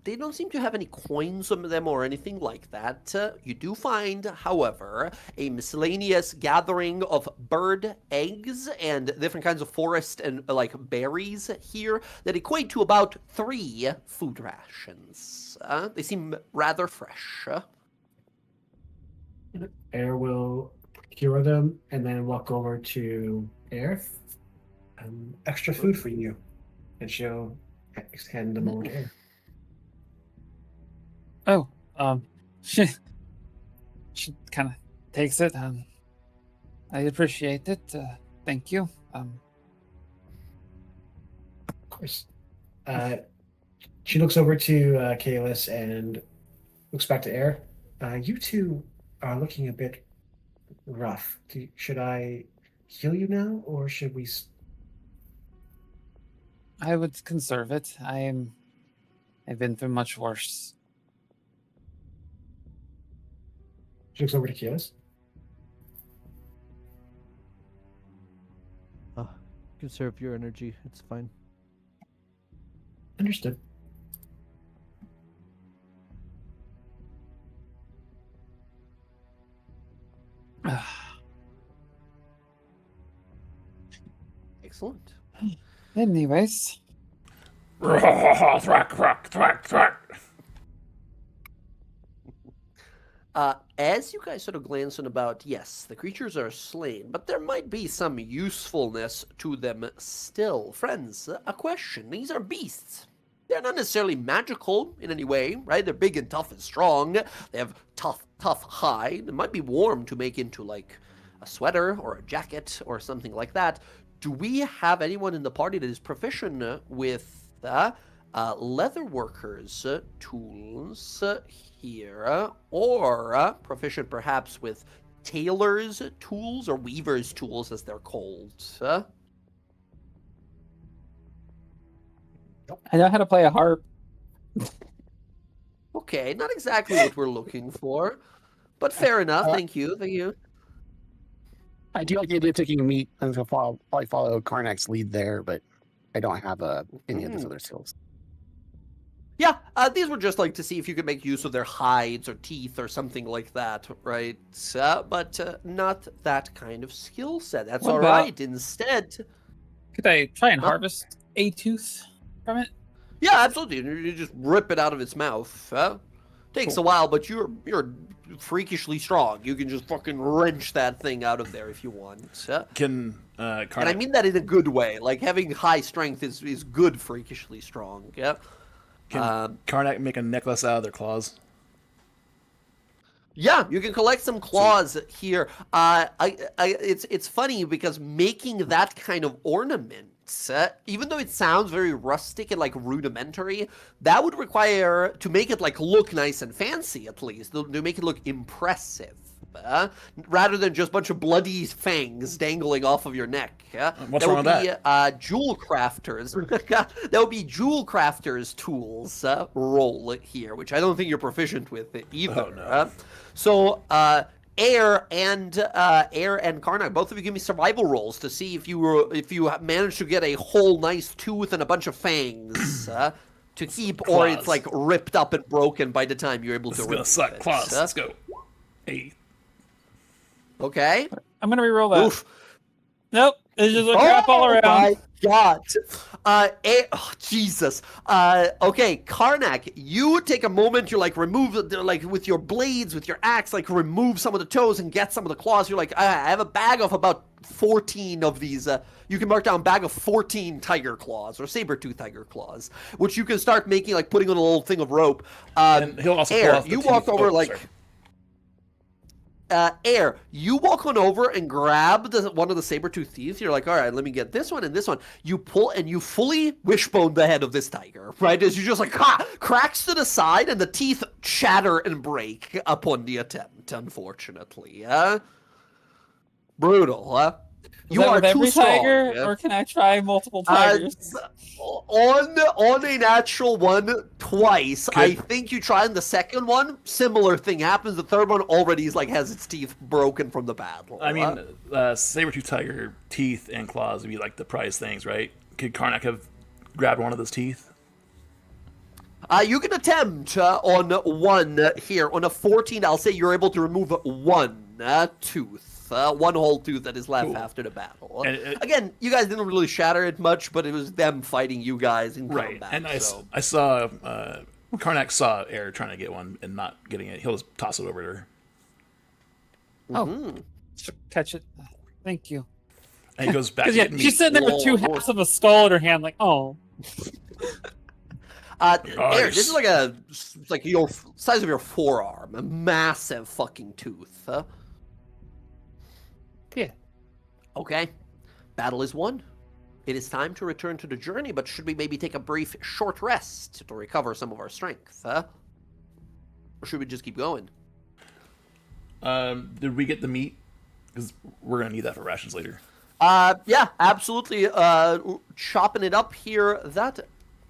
they don't seem to have any coins on them or anything like that. You do find, however, a miscellaneous gathering of bird eggs and different kinds of forest and like berries here that equate to about 3 food rations. They seem rather fresh. Air will cure them and then walk over to Air. Extra food for you, and she'll hand them over to Air. Oh, she kind of takes it. I appreciate it. Thank you. Of course. She looks over to Kalis and looks back to Air. You two are looking a bit rough. Should I heal you now, or should we? I would conserve it. I've been through much worse. She looks over to Kalis. Conserve your energy. It's fine. Understood. Excellent. Anyways. Thwack, thwack, thwack, thwack. As you guys sort of glance on about, yes, the creatures are slain, but there might be some usefulness to them still. Friends, a question. These are beasts. They're not necessarily magical in any way, right? They're big and tough and strong. They have tough hide. It might be warm to make into, like, a sweater or a jacket or something like that. Do we have anyone in the party that is proficient with leatherworkers' tools here, or proficient perhaps with tailors' tools or weavers' tools, as they're called? I know how to play a harp. Okay, not exactly what we're looking for, but fair enough. Thank you. Thank you. I do like the idea of taking a meet and probably follow Karnak's lead there, but I don't have any of those other skills. Yeah, these were just like to see if you could make use of their hides or teeth or something like that, right? But not that kind of skill set. That's What all about- right. Instead, Could I try and Huh? harvest a tooth from it? yeah, absolutely. You just rip it out of its mouth. Takes a while, but you're freakishly strong. You can just fucking wrench that thing out of there if you want. Can And I Karnak, mean that in a good way. Like having high strength is good freakishly strong. Yeah. can Karnak make a necklace out of their claws? Yeah, you can collect some claws here. It's funny because making that kind of ornament, even though it sounds very rustic and like rudimentary, that would require to make it like look nice and fancy, at least to make it look impressive, rather than just a bunch of bloody fangs dangling off of your neck. What's wrong with that? Jewel crafters. That would be jewel crafters' tools roll here, which I don't think you're proficient with either. Oh, no. So, Air and Karnak, both of you give me survival rolls to see if you manage to get a whole nice tooth and a bunch of fangs to keep, or it's Claws. like ripped up and broken by the time you're able This to. is gonna remove suck. it. Claws. Let's go. Hey. Okay. I'm gonna re-roll that. Oof. Nope. It's just a crap all around. my god. Jesus. Okay, Karnak, you take a moment, you like remove like with your blades, with your axe, like remove some of the toes and get some of the claws. You're like, I have a bag of about 14 of these. You can mark down bag of 14 tiger claws or SaberTooth tiger claws, which you can start making, like putting on a little thing of rope. And he'll also pull Air, off the you teeth. walk over Oh, like. sorry. Air, you walk on over and grab one of the SaberTooth teeth. You're like, all right, let me get this one and this one. You pull and you fully wishbone the head of this tiger, right? As you just like, cracks to the side and the teeth shatter and break upon the attempt, unfortunately. Brutal, huh? Is that with every strong, tiger, yeah? or can I try multiple tigers? On a natural one twice. Good. I think you try on the second one. Similar thing happens. The third one already is like has its teeth broken from the battle. I mean, Sabertooth tiger teeth and claws would be like the prize things, right? Could Karnak have grabbed one of those teeth? You can attempt on one here. On a 14, I'll say you're able to remove one tooth. One whole tooth that is left Cool. after the battle. And Again, you guys didn't really shatter it much, but it was them fighting you guys in Right, combat. and so. I saw Karnak saw Air trying to get one and not getting it. He'll just toss it over to her, Oh, catch it. Thank you. and he goes back. Because to yeah, getting she's meat. sitting there with two Whoa. halves of a skull in her hand, like, oh. Air, this is like it's like your size of your forearm, a massive fucking tooth. Yeah. Okay, battle is won. It is time to return to the journey, but should we maybe take a brief short rest to recover some of our strength? Or should we just keep going? Did we get the meat? Because we're gonna need that for rations later. Yeah, absolutely. Chopping it up here. That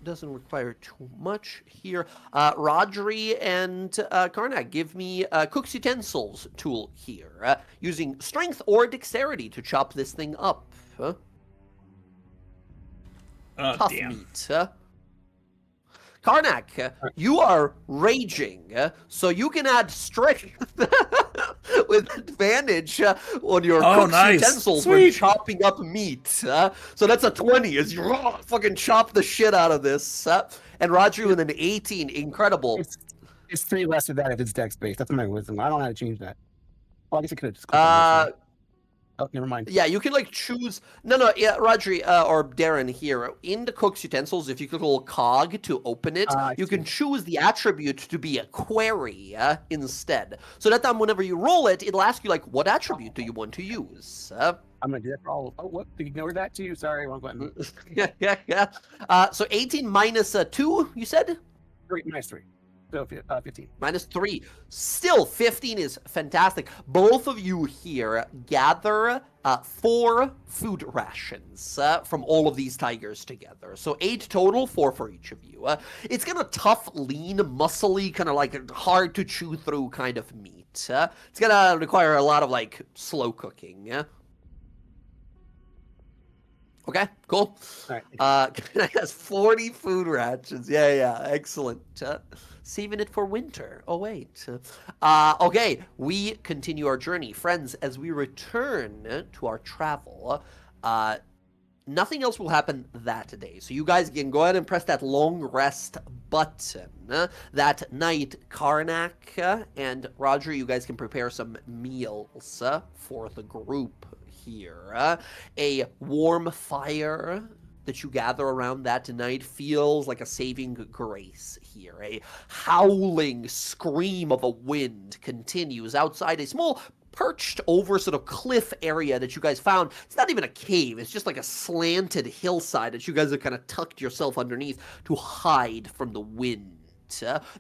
doesn't require too much here. Rodri and Karnak, give me cook's utensils tool here. Using strength or dexterity to chop this thing up. Tough Damn. meat. Karnak, you are raging, so you can add strength with advantage on your cook's nice. utensils when Sweet. chopping up meat. So that's a 20 as you fucking chop the shit out of this. And Roger with an 18, incredible. It's 3 less of that if it's dex based. That's my wisdom. I don't know how to change that. Well, I guess I could have just. Oh, never mind. Yeah, you can like choose. No, yeah, Rodri or Darren here in the cook's utensils. If you click a little cog to open it, I you can see. choose the attribute to be a query instead. So that time, whenever you roll it, it'll ask you like, what attribute do you want to use? I'm gonna do that for all. Oh, what? Ignore that too. Sorry, wrong button. yeah. So 18 minus 2, you said? 3 minus 3. So 15. Minus 3. Still, 15 is fantastic. Both of you here gather 4 food rations from all of these tigers together. So 8 total, 4 for each of you. It's kind of tough, lean, muscly, kind of like hard to chew through kind of meat. It's gonna require a lot of like slow cooking. Okay, cool. All right. That's 40 food rations. Yeah, excellent. Saving it for winter. Oh, wait. Okay, we continue our journey. Friends, as we return to our travel, nothing else will happen that day. So you guys can go ahead and press that long rest button. That night, Karnak and Roger, you guys can prepare some meals for the group here. A warm fire that you gather around that night feels like a saving grace here. A howling scream of a wind continues outside a small perched over sort of cliff area that you guys found. It's not even a cave. It's just like a slanted hillside that you guys have kind of tucked yourself underneath to hide from the wind.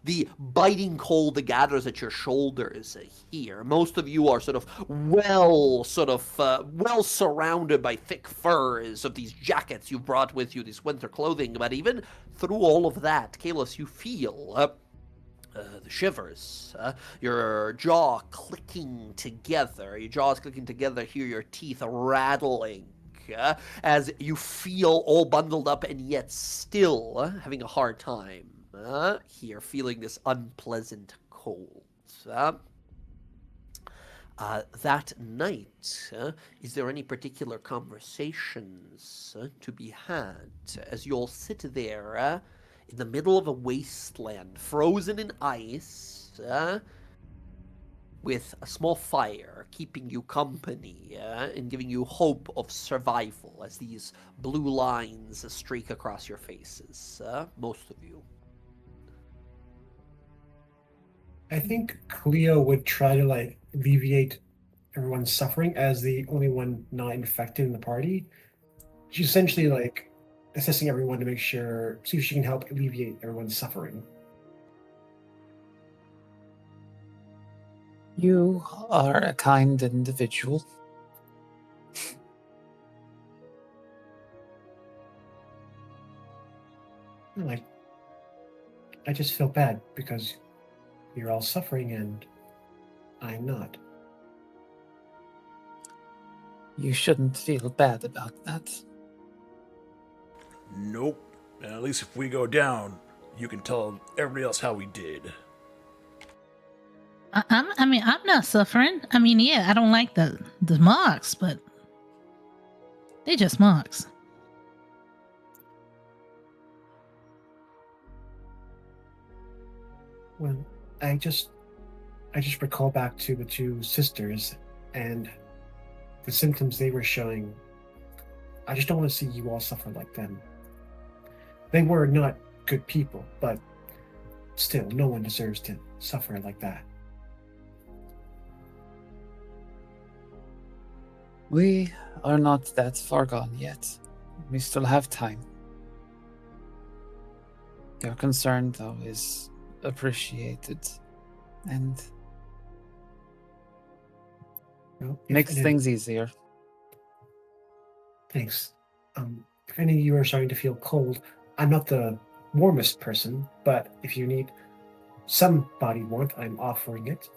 The biting cold that gathers at your shoulders here. Most of you are sort of well surrounded by thick furs of these jackets you've brought with you, this winter clothing. But even through all of that, Kalos, you feel the shivers, your jaw clicking together. Your jaw is clicking together, hear your teeth rattling. As you feel all bundled up and yet still having a hard time here, feeling this unpleasant cold. That night, is there any particular conversations to be had as you all sit there in the middle of a wasteland, frozen in ice, with a small fire keeping you company and giving you hope of survival as these blue lines streak across your faces, most of you? I think Cleo would try to like alleviate everyone's suffering as the only one not infected in the party. She's essentially like assessing everyone to make sure, see if she can help alleviate everyone's suffering. You are a kind individual. Like, I just feel bad because you're all suffering and I'm not. You shouldn't feel bad about that. Nope. And at least if we go down, you can tell everybody else how we did. I'm not suffering. I mean, yeah, I don't like the marks, but they're just marks. Well, I just recall back to the two sisters and the symptoms they were showing. I just don't want to see you all suffer like them. They were not good people, but still, no one deserves to suffer like that. We are not that far gone yet. We still have time. Your concern, though, is appreciated and Well, if makes any- things easier. Thanks. If any of you are starting to feel cold, I'm not the warmest person, but if you need some body warmth, I'm offering it.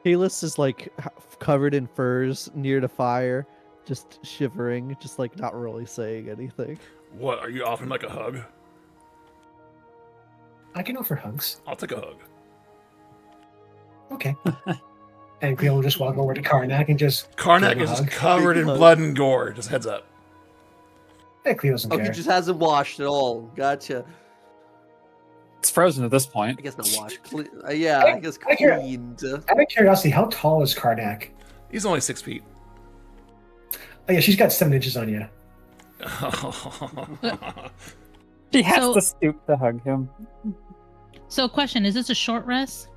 Kalis is like covered in furs near the fire, just shivering, just like not really saying anything. What, are you offering like a hug? I can offer hugs. I'll take a hug. Okay. And Cleo will just walk over to Karnak and just Karnak give him is a just hug. covered in Hug. blood and gore. Just heads up. Hey, Cleo doesn't Oh, care. he just hasn't washed at all. Gotcha. It's frozen at this point. I guess not washed. Yeah, I guess I hear- cleaned. Out of curiosity, how tall is Karnak? He's only 6 feet. Oh yeah, she's got 7 inches on you. She has So- to stoop to hug him. So, question: is this a short rest?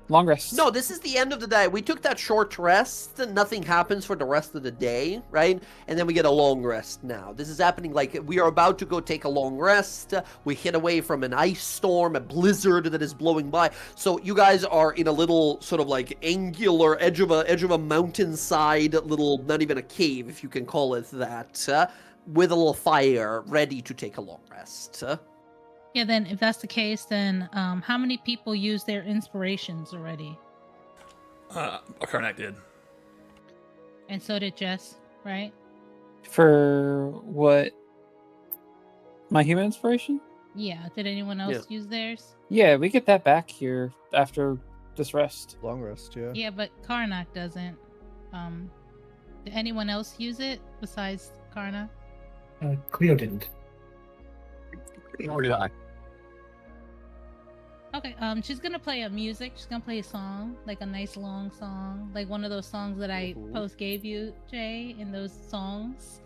Long rest. No, this is the end of the day. We took that short rest. Nothing happens for the rest of the day, right? And then we get a long rest now. This is happening like we are about to go take a long rest. We hit away from an ice storm, a blizzard that is blowing by. So you guys are in a little sort of like angular edge of a mountainside, little, not even a cave, if you can call it that, with a little fire, ready to take a long rest. Yeah. Then, if that's the case, then how many people use their inspirations already? Karnak did. And so did Jess, right? For what? My human inspiration? Yeah. Did anyone else use theirs? Yeah, we get that back here after this rest. Long rest, yeah. Yeah, but Karnak doesn't. Did anyone else use it besides Karnak? Cleo didn't. Nor did I. Okay, she's gonna play a music. She's gonna play a song, like a nice long song, like one of those songs that I post gave you, Jay, in those songs.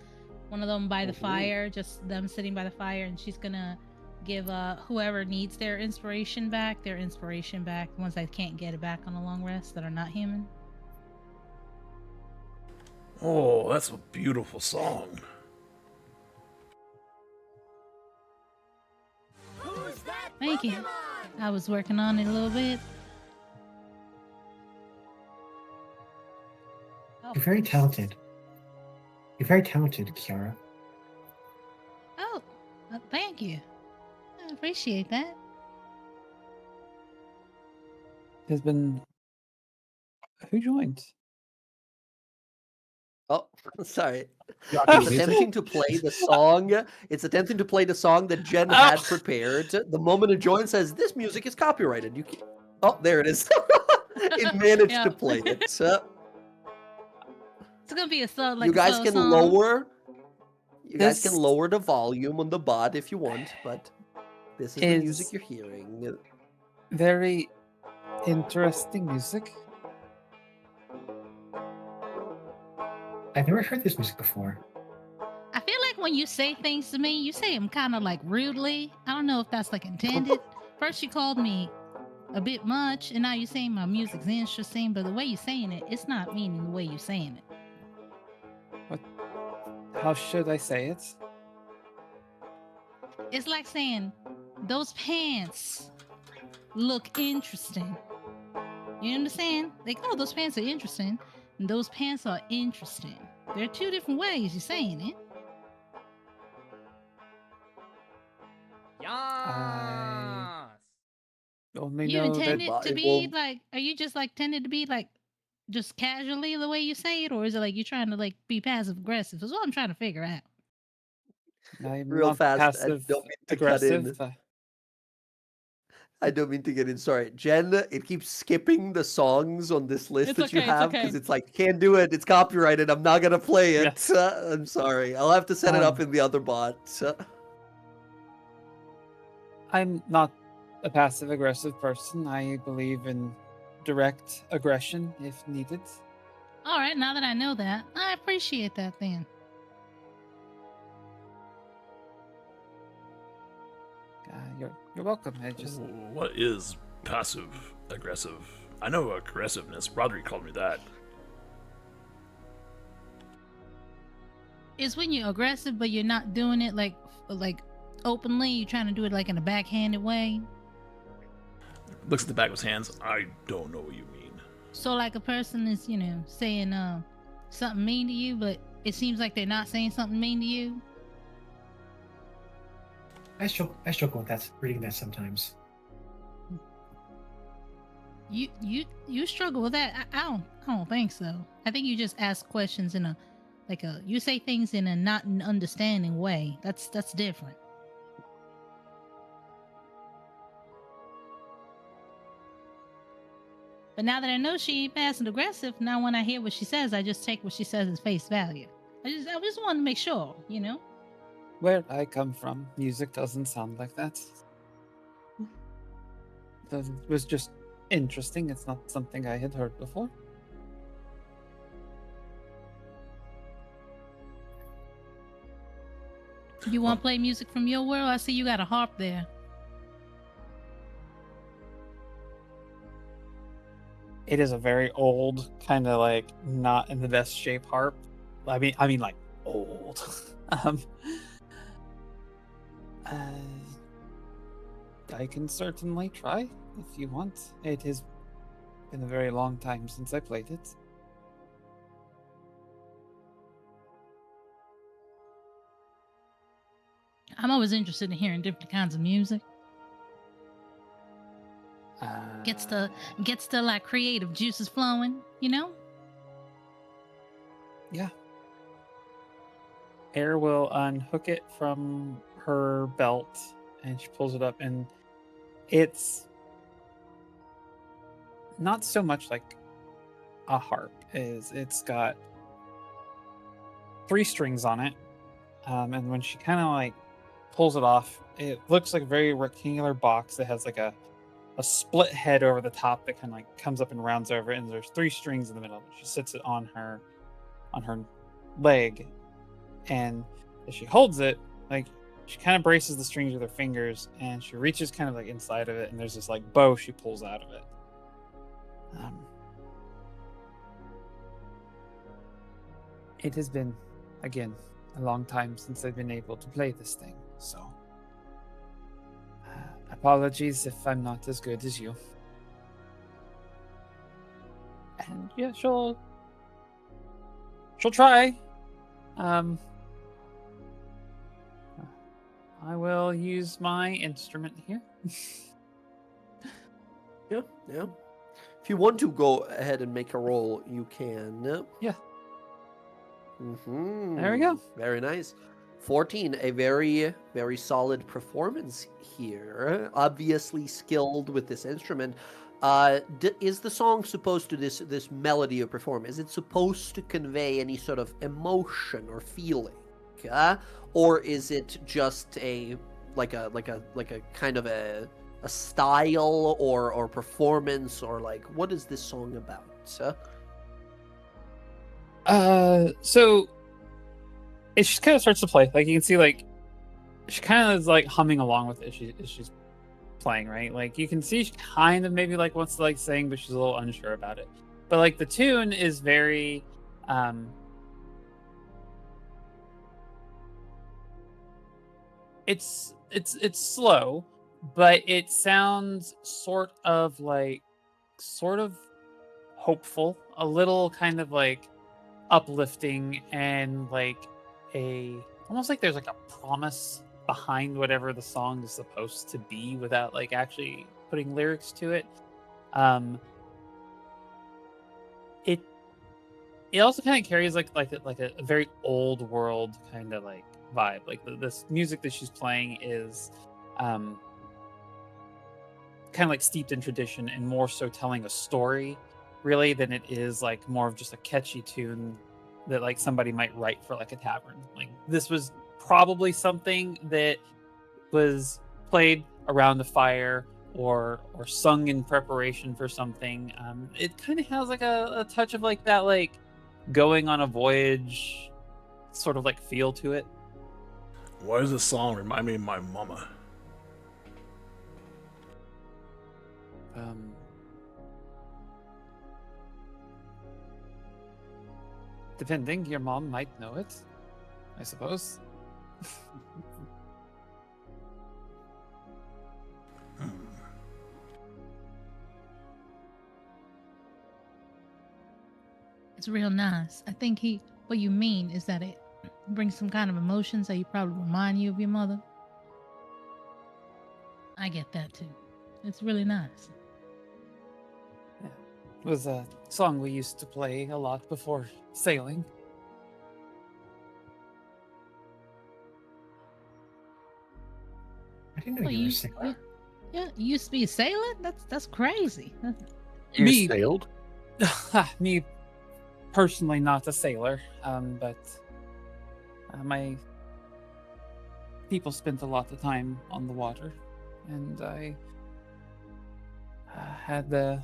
One of them by the fire, just them sitting by the fire, and she's gonna give whoever needs their inspiration back, the ones that can't get it back on a long rest that are not human. Oh, that's a beautiful song. Thank you. I was working on it a little bit. You're very talented. You're very talented, Kiara. Oh, thank you. I appreciate that. Has been. Who joined? Oh, sorry. Got It's music? attempting to play the song. It's attempting to play the song that Jen had prepared. The moment it joins, says this music is copyrighted. You can't. Oh, there it is. It managed Yeah. to play it. It's gonna be a slow, like You a guys slow can song. lower. You guys can This lower the volume on the bot if you want, but this is the music is you're hearing. very interesting music. I've never heard this music before. I feel like when you say things to me, you say them kind of like rudely. I don't know if that's like intended. First you called me a bit much, and now you're saying my music's interesting, but the way you're saying it, it's not meaning the way you're saying it. How should I say it? It's like saying, those pants look interesting. You understand? Like, oh, those pants are interesting. And those pants are interesting. There are two different ways you're saying it. I only You know that intend it but to it be won't- like, are you just like tended to be like, just casually the way you say it? Or is it like you're trying to like be passive aggressive? That's what I'm trying to figure out. I'm Real not fast, I passive don't mean to cut in. aggressive. I don't mean to get in. Sorry, Jen. It keeps skipping the songs on this list It's that you okay, it's have okay. because it's like can't do it. It's copyrighted. I'm not gonna play it. Yes. I'm sorry. I'll have to set it up in the other bot. I'm not a passive aggressive person. I believe in direct aggression if needed. All right, now that I know that, I appreciate that then. You're welcome. I just What is passive aggressive? I know aggressiveness. Roderick called me that. It's when you're aggressive, but you're not doing it like openly. You're trying to do it like in a backhanded way. Looks at the back of his hands. I don't know what you mean. So like a person is, saying something mean to you, but it seems like they're not saying something mean to you. I struggle with that, reading that sometimes. You struggle with that? I don't think so. I think you just ask questions in you say things in a not an understanding way. That's different. But now that I know she ain't passive aggressive, now when I hear what she says, I just take what she says as face value. I just want to make sure, where I come from, music doesn't sound like that. It was just interesting. It's not something I had heard before. You want to play music from your world? I see you got a harp there. It is a very old, kind of like not in the best shape harp. I mean like old. I can certainly try if you want. It has been a very long time since I played it. I'm always interested in hearing different kinds of music. Gets the like creative juices flowing, Yeah. Air will unhook it from her belt and she pulls it up, and it's not so much like a harp. It's got 3 strings on it, and when she kind of like pulls it off, it looks like a very rectangular box that has like a split head over the top that kind of like comes up and rounds over it, and there's 3 strings in the middle. She sits it on her leg, and as she holds it, like she kind of braces the strings with her fingers, and she reaches kind of like inside of it, and there's this like bow she pulls out of it. It has been, again, a long time since I've been able to play this thing, so apologies if I'm not as good as you. And yeah, she'll try. I will use my instrument here. Yeah. If you want to go ahead and make a roll, you can. Yeah. Mm-hmm. There we go. Very nice. 14, a very, very solid performance here. Obviously skilled with this instrument. Is the song supposed to this melody you perform? Is it supposed to convey any sort of emotion or feeling, or is it just a kind of a style or performance, or like what is this song about? So it just kind of starts to play. Like you can see, like she kind of is like humming along with it as she's playing, right? Like you can see she kind of maybe like wants to like sing, but she's a little unsure about it. But like the tune is very it's slow, but it sounds sort of hopeful, a little kind of like uplifting, and like almost like there's like a promise behind whatever the song is supposed to be without like actually putting lyrics to it. It also kind of carries like a very old world kind of like vibe. Like this music that she's playing is kind of like steeped in tradition and more so telling a story really than it is like more of just a catchy tune that like somebody might write for like a tavern. Like this was probably something that was played around the fire or sung in preparation for something. It kind of has like a touch of like that like going on a voyage sort of like feel to it. Why does this song remind me of my mama? Depending, your mom might know it, I suppose. It's real nice. I think what you mean is that it brings some kind of emotions that you probably remind you of your mother. I get that too. It's really nice. Yeah. It was a song we used to play a lot before sailing. I didn't know you were a sailor. Yeah, you used to be a sailor? That's crazy. You Me- sailed? Me personally not a sailor, but my people spent a lot of time on the water, and I had the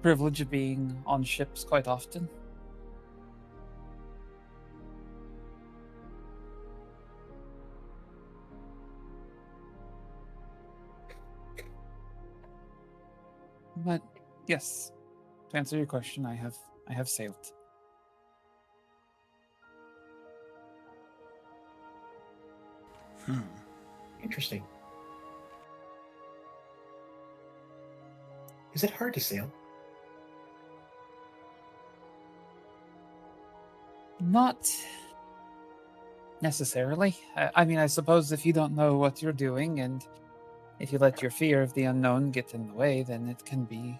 privilege of being on ships quite often. But yes, to answer your question, I have sailed. Interesting. Is it hard to sail? Not necessarily. I mean, I suppose if you don't know what you're doing and if you let your fear of the unknown get in the way, then it can be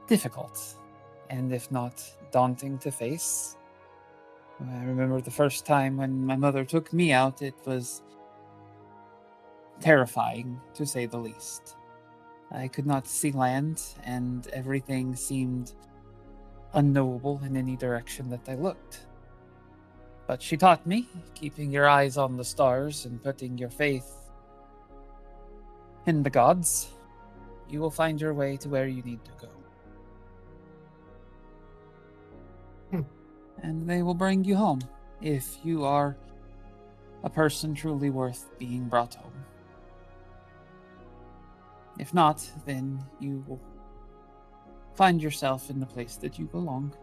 difficult, and if not daunting to face. I remember the first time when my mother took me out, it was terrifying, to say the least. I could not see land, and everything seemed unknowable in any direction that I looked. But she taught me, keeping your eyes on the stars and putting your faith in the gods, you will find your way to where you need to go. And they will bring you home if you are a person truly worth being brought home. If not, then you will find yourself in the place that you belong.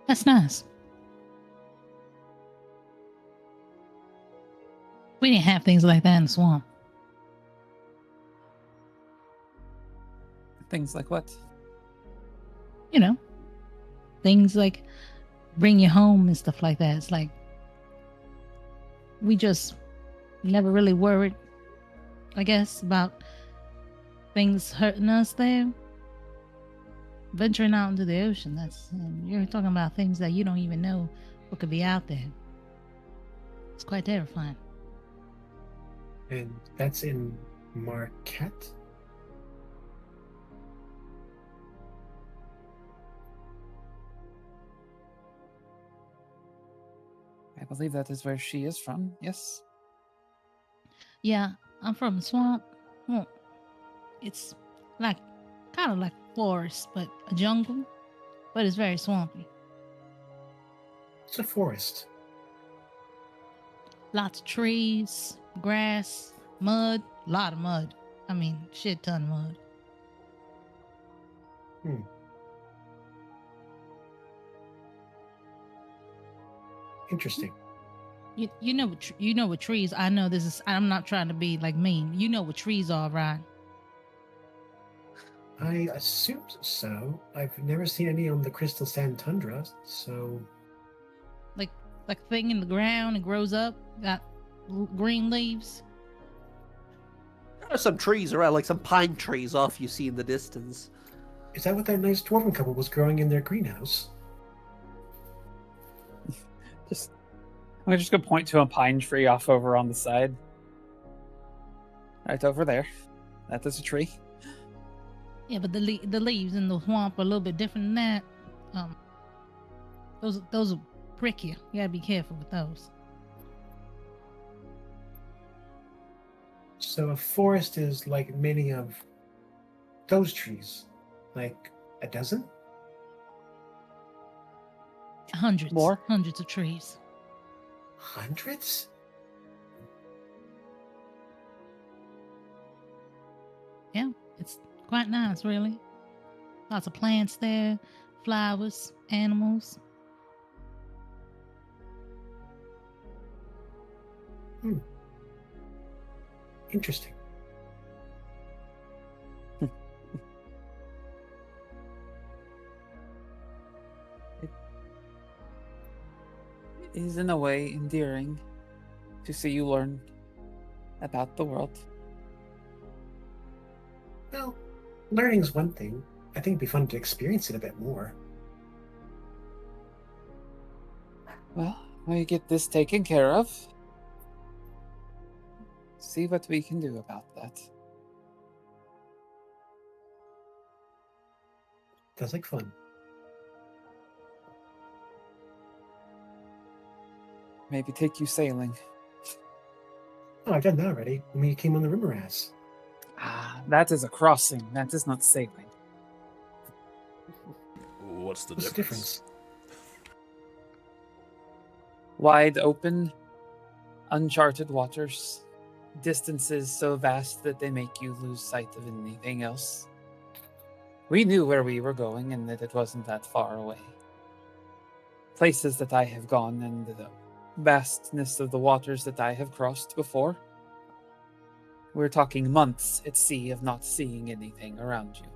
That's nice. We didn't have things like that in the swamp. Things like what? You know, things like bring you home and stuff like that. It's like we just never really worried, I guess, about things hurting us there. Venturing out into the ocean, you're talking about things that you don't even know what could be out there. It's quite terrifying. And that's in Marquette? I believe that is where she is from. Yes. Yeah, I'm from the swamp. Well, it's like kind of like forest, but a jungle, but it's very swampy. It's a forest. Lots of trees, grass, mud, a lot of mud. I mean, shit ton of mud. Interesting. You know what trees. I know this is. I'm not trying to be like mean. You know what trees are, right? I assume so. I've never seen any on the crystal sand tundra, so Like thing in the ground and grows up, got green leaves. There are some trees around, like some pine trees off you see in the distance. is that what that nice dwarven couple was growing in their greenhouse? I'm just gonna point to a pine tree off over on the side. Right over there. That is a tree. Yeah, but the leaves in the swamp are a little bit different than that. Those are prickier. You gotta be careful with those. So a forest is like many of those trees, like a dozen? Hundreds of trees. Hundreds? Yeah, it's quite nice, really. Lots of plants there, flowers, animals. Interesting. It is in a way endearing to see you learn about the world. Well, learning's one thing. I think it'd be fun to experience it a bit more. Well, we get this taken care of. See what we can do about that. Sounds like fun. Maybe take you sailing. Oh, I've done that already when we came on the river ass. Ah, that is a crossing. That is not sailing. What's the What's the difference? Wide open, uncharted waters. Distances so vast that they make you lose sight of anything else. We knew where we were going and that it wasn't that far away. Places that I have gone and the vastness of the waters that I have crossed before. We're talking months at sea of not seeing anything around you.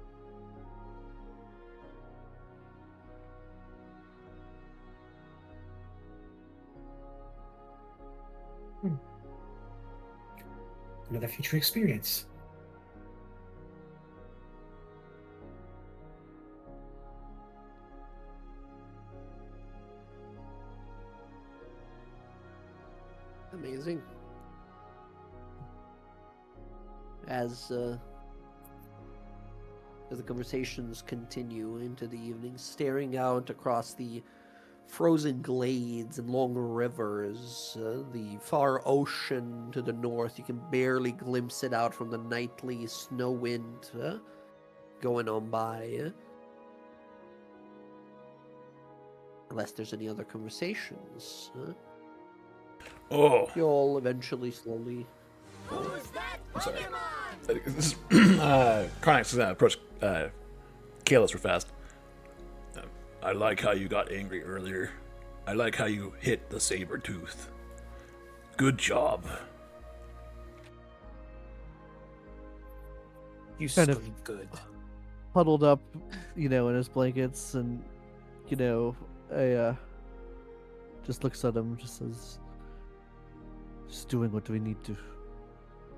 Another future experience. Amazing. As the conversations continue into the evening, staring out across the frozen glades and long rivers, the far ocean to the north, you can barely glimpse it out from the nightly snow wind going on by. Unless there's any other conversations. Oh, You'll eventually slowly... I'm sorry. This is, Chronix is going to approach Kalis real fast. I like how you got angry earlier. I like how you hit the SaberTooth. Good job. You Kind of- screamed good. Huddled up, in his blankets, and I just looks at him, just says, "Just doing what we need to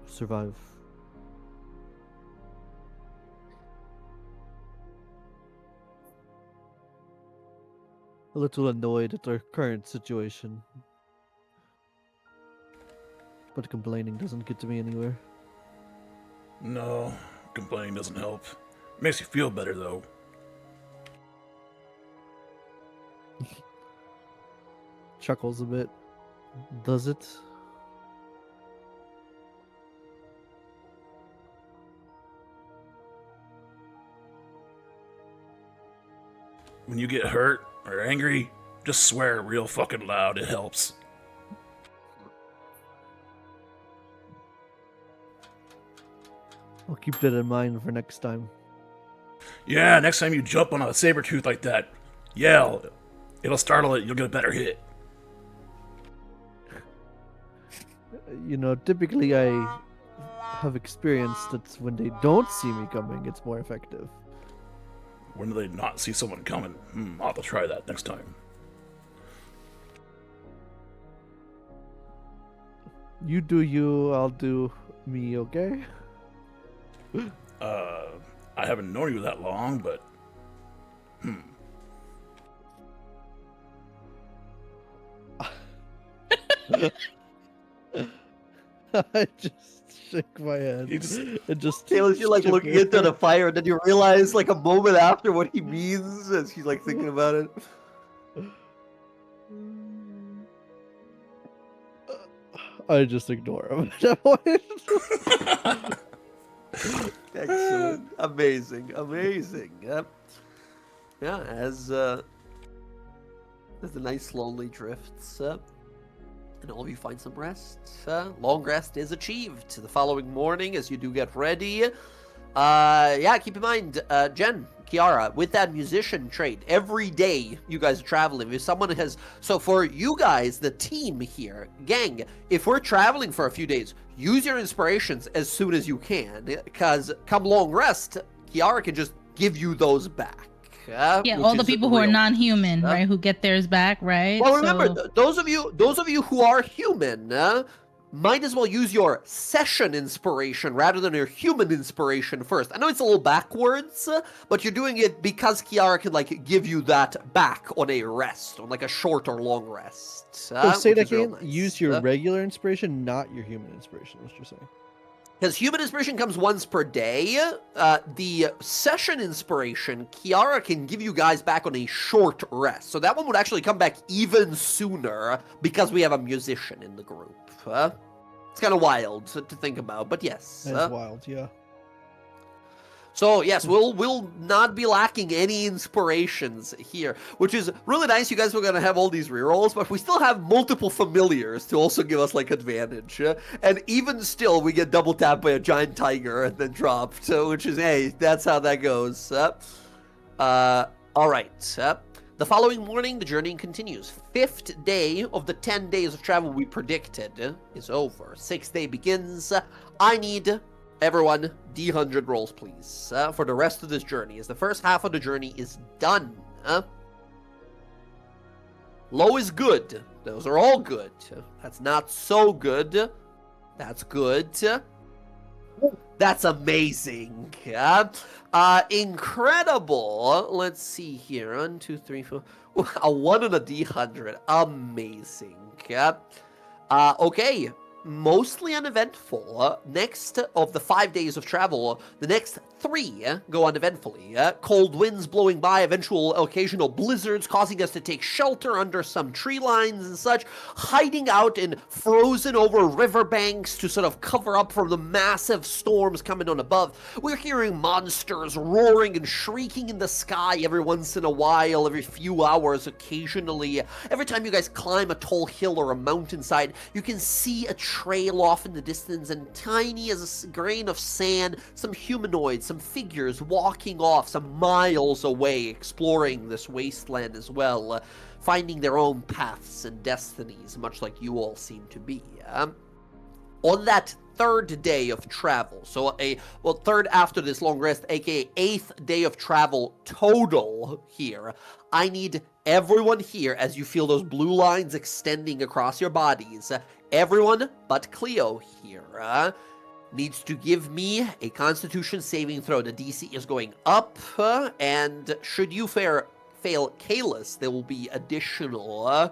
survive." a little annoyed at our current situation. But complaining doesn't get to me anywhere. No, complaining doesn't help. Makes you feel better, though. Chuckles a bit. Does it? When you get hurt or angry, just swear real fucking loud. It helps. I'll keep that in mind for next time. Yeah, next time you jump on a SaberTooth like that, yell. It'll startle it, you'll get a better hit. You know, typically I have experienced that when they don't see me coming, it's more effective. When do they not see someone coming? I'll have to try that next time. You do you, I'll do me, okay? I haven't known you that long, but... I just shake my head and just Taylor's you're like chip looking it. into the fire, and then you realize like a moment after what he means as she's like thinking about it. I just ignore him at that point. Excellent, amazing. Yep. Yeah, as the night slowly drifts, and all of you find some rest. Long rest is achieved. The following morning, as you do get ready, yeah, keep in mind, Jen, Kiara, with that musician trait, every day you guys are traveling, if someone has, so for you guys, the team here, gang, if we're traveling for a few days, use your inspirations as soon as you can, because come long rest, Kiara can just give you those back. Yeah, which all the is people who are real. non-human, right, who get theirs back, right? Well, remember, So- those of you who are human, might as well use your session inspiration rather than your human inspiration first. I know it's a little backwards, but you're doing it because Kiara can like give you that back on a rest, on like a short or long rest. So say which that is real again. nice. Use your regular inspiration, not your human inspiration. What you're saying? Because human inspiration comes once per day, the session inspiration, Kiara can give you guys back on a short rest. So that one would actually come back even sooner because we have a musician in the group. It's kind of wild to think about, but yes. That's wild, yeah. So yes, we'll not be lacking any inspirations here, which is really nice. You guys are gonna have all these rerolls, but we still have multiple familiars to also give us like advantage. And even still, we get double tapped by a giant tiger and then dropped, which is hey, that's how that goes. All right. The following morning, the journey continues. 5th day of the 10 days of travel we predicted is over. 6th day begins. I need everyone D100 rolls, please, for the rest of this journey, as the first half of the journey is done. Low is good. Those are all good. That's not so good. That's good. That's amazing. Incredible. Let's see here. 1, 2, 3, 4. A 1 and a D100. Amazing. Okay. Mostly uneventful. Next of the 5 days of travel, the next 3 go uneventfully. Cold winds blowing by, eventual occasional blizzards causing us to take shelter under some tree lines and such, hiding out in frozen over riverbanks to sort of cover up from the massive storms coming on above. We're hearing monsters roaring and shrieking in the sky every once in a while, every few hours occasionally. Every time you guys climb a tall hill or a mountainside, you can see a trail off in the distance, and tiny as a grain of sand, some humanoids, some figures walking off some miles away, exploring this wasteland as well, finding their own paths and destinies, much like you all seem to be. On that 3rd day of travel, so third after this long rest, aka 8th day of travel total here, I need everyone here, as you feel those blue lines extending across your bodies, everyone but Cleo here needs to give me a Constitution saving throw. The DC is going up, and should you fail Kalis, there will be additional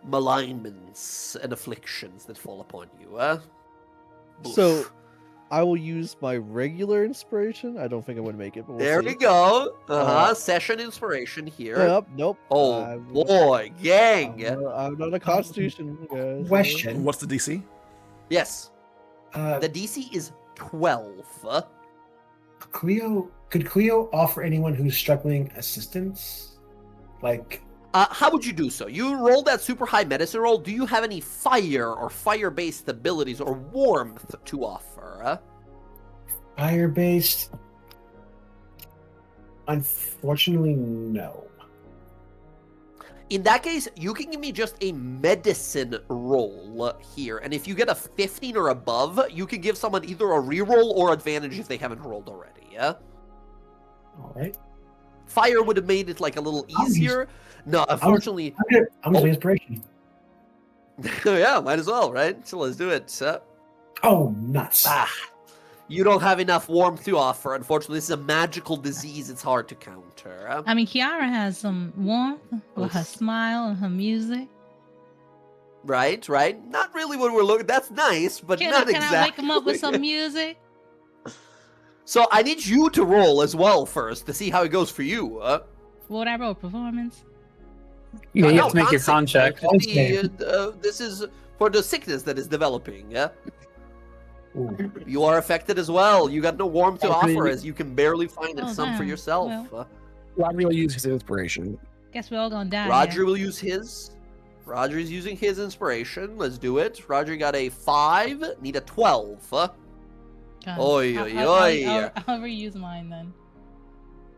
malignments and afflictions that fall upon you. So I will use my regular inspiration. I don't think I'm going to make it, but we'll there see. we go. Session inspiration here. Yep, nope. Oh I'm boy, gang. I'm not a Constitution guy. Question. What's the DC? Yes, Uh, the DC is 12. Could Cleo offer anyone who's struggling assistance? Like, How would you do so? You rolled that super high medicine roll. Do you have any fire or fire-based abilities or warmth to offer? fire-based? Unfortunately, no. In that case, you can give me just a medicine roll here, and if you get a 15 or above, you can give someone either a reroll or advantage if they haven't rolled already. Yeah. All right. Fire would have made it like a little I'll use- easier. No, unfortunately. I'm Oh. using inspiration. Yeah, might as well, right? So let's do it. Oh, nuts. You don't have enough warmth to offer. Unfortunately, this is a magical disease. It's hard to counter. I mean, Kiara has some warmth with her Oof. smile and her music. Right. Not really what we're looking. That's nice, but Can, not can exactly. I wake him up with some music? So I need you to roll as well first to see how it goes for you. What would I roll? Performance? Yeah, you No, have to make your con check. This is for the sickness that is developing. Yeah. Ooh. You are affected as well. You got no warmth to Okay. offer as you can barely find Oh, some for damn. yourself. Well. Rodri will use his inspiration. Guess we're all gonna die. Roger will use his. Roger's using his inspiration. Let's do it. Roger got a 5. Need a 12. Oi, oi, oi. I'll reuse mine then.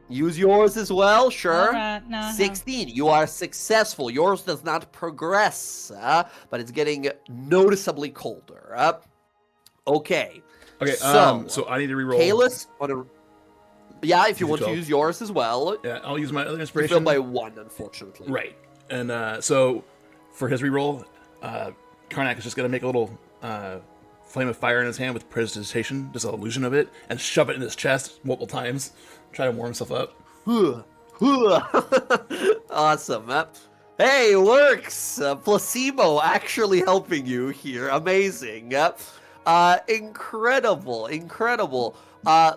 Use yours as well. Sure. All right, now I have- 16. You are successful. Yours does not progress, but it's getting noticeably colder. Okay. Okay, So, so I need to reroll. Kalis, yeah, if you Use want to 12. use yours as well. Yeah, I'll use my other You inspiration. failed by 1, unfortunately. Right. And so for his reroll, Karnak is just going to make a little flame of fire in his hand with prestidigitation, just an illusion of it, and shove it in his chest multiple times, try to warm himself up. Awesome. Hey, works. Placebo actually helping you here. Amazing. Incredible.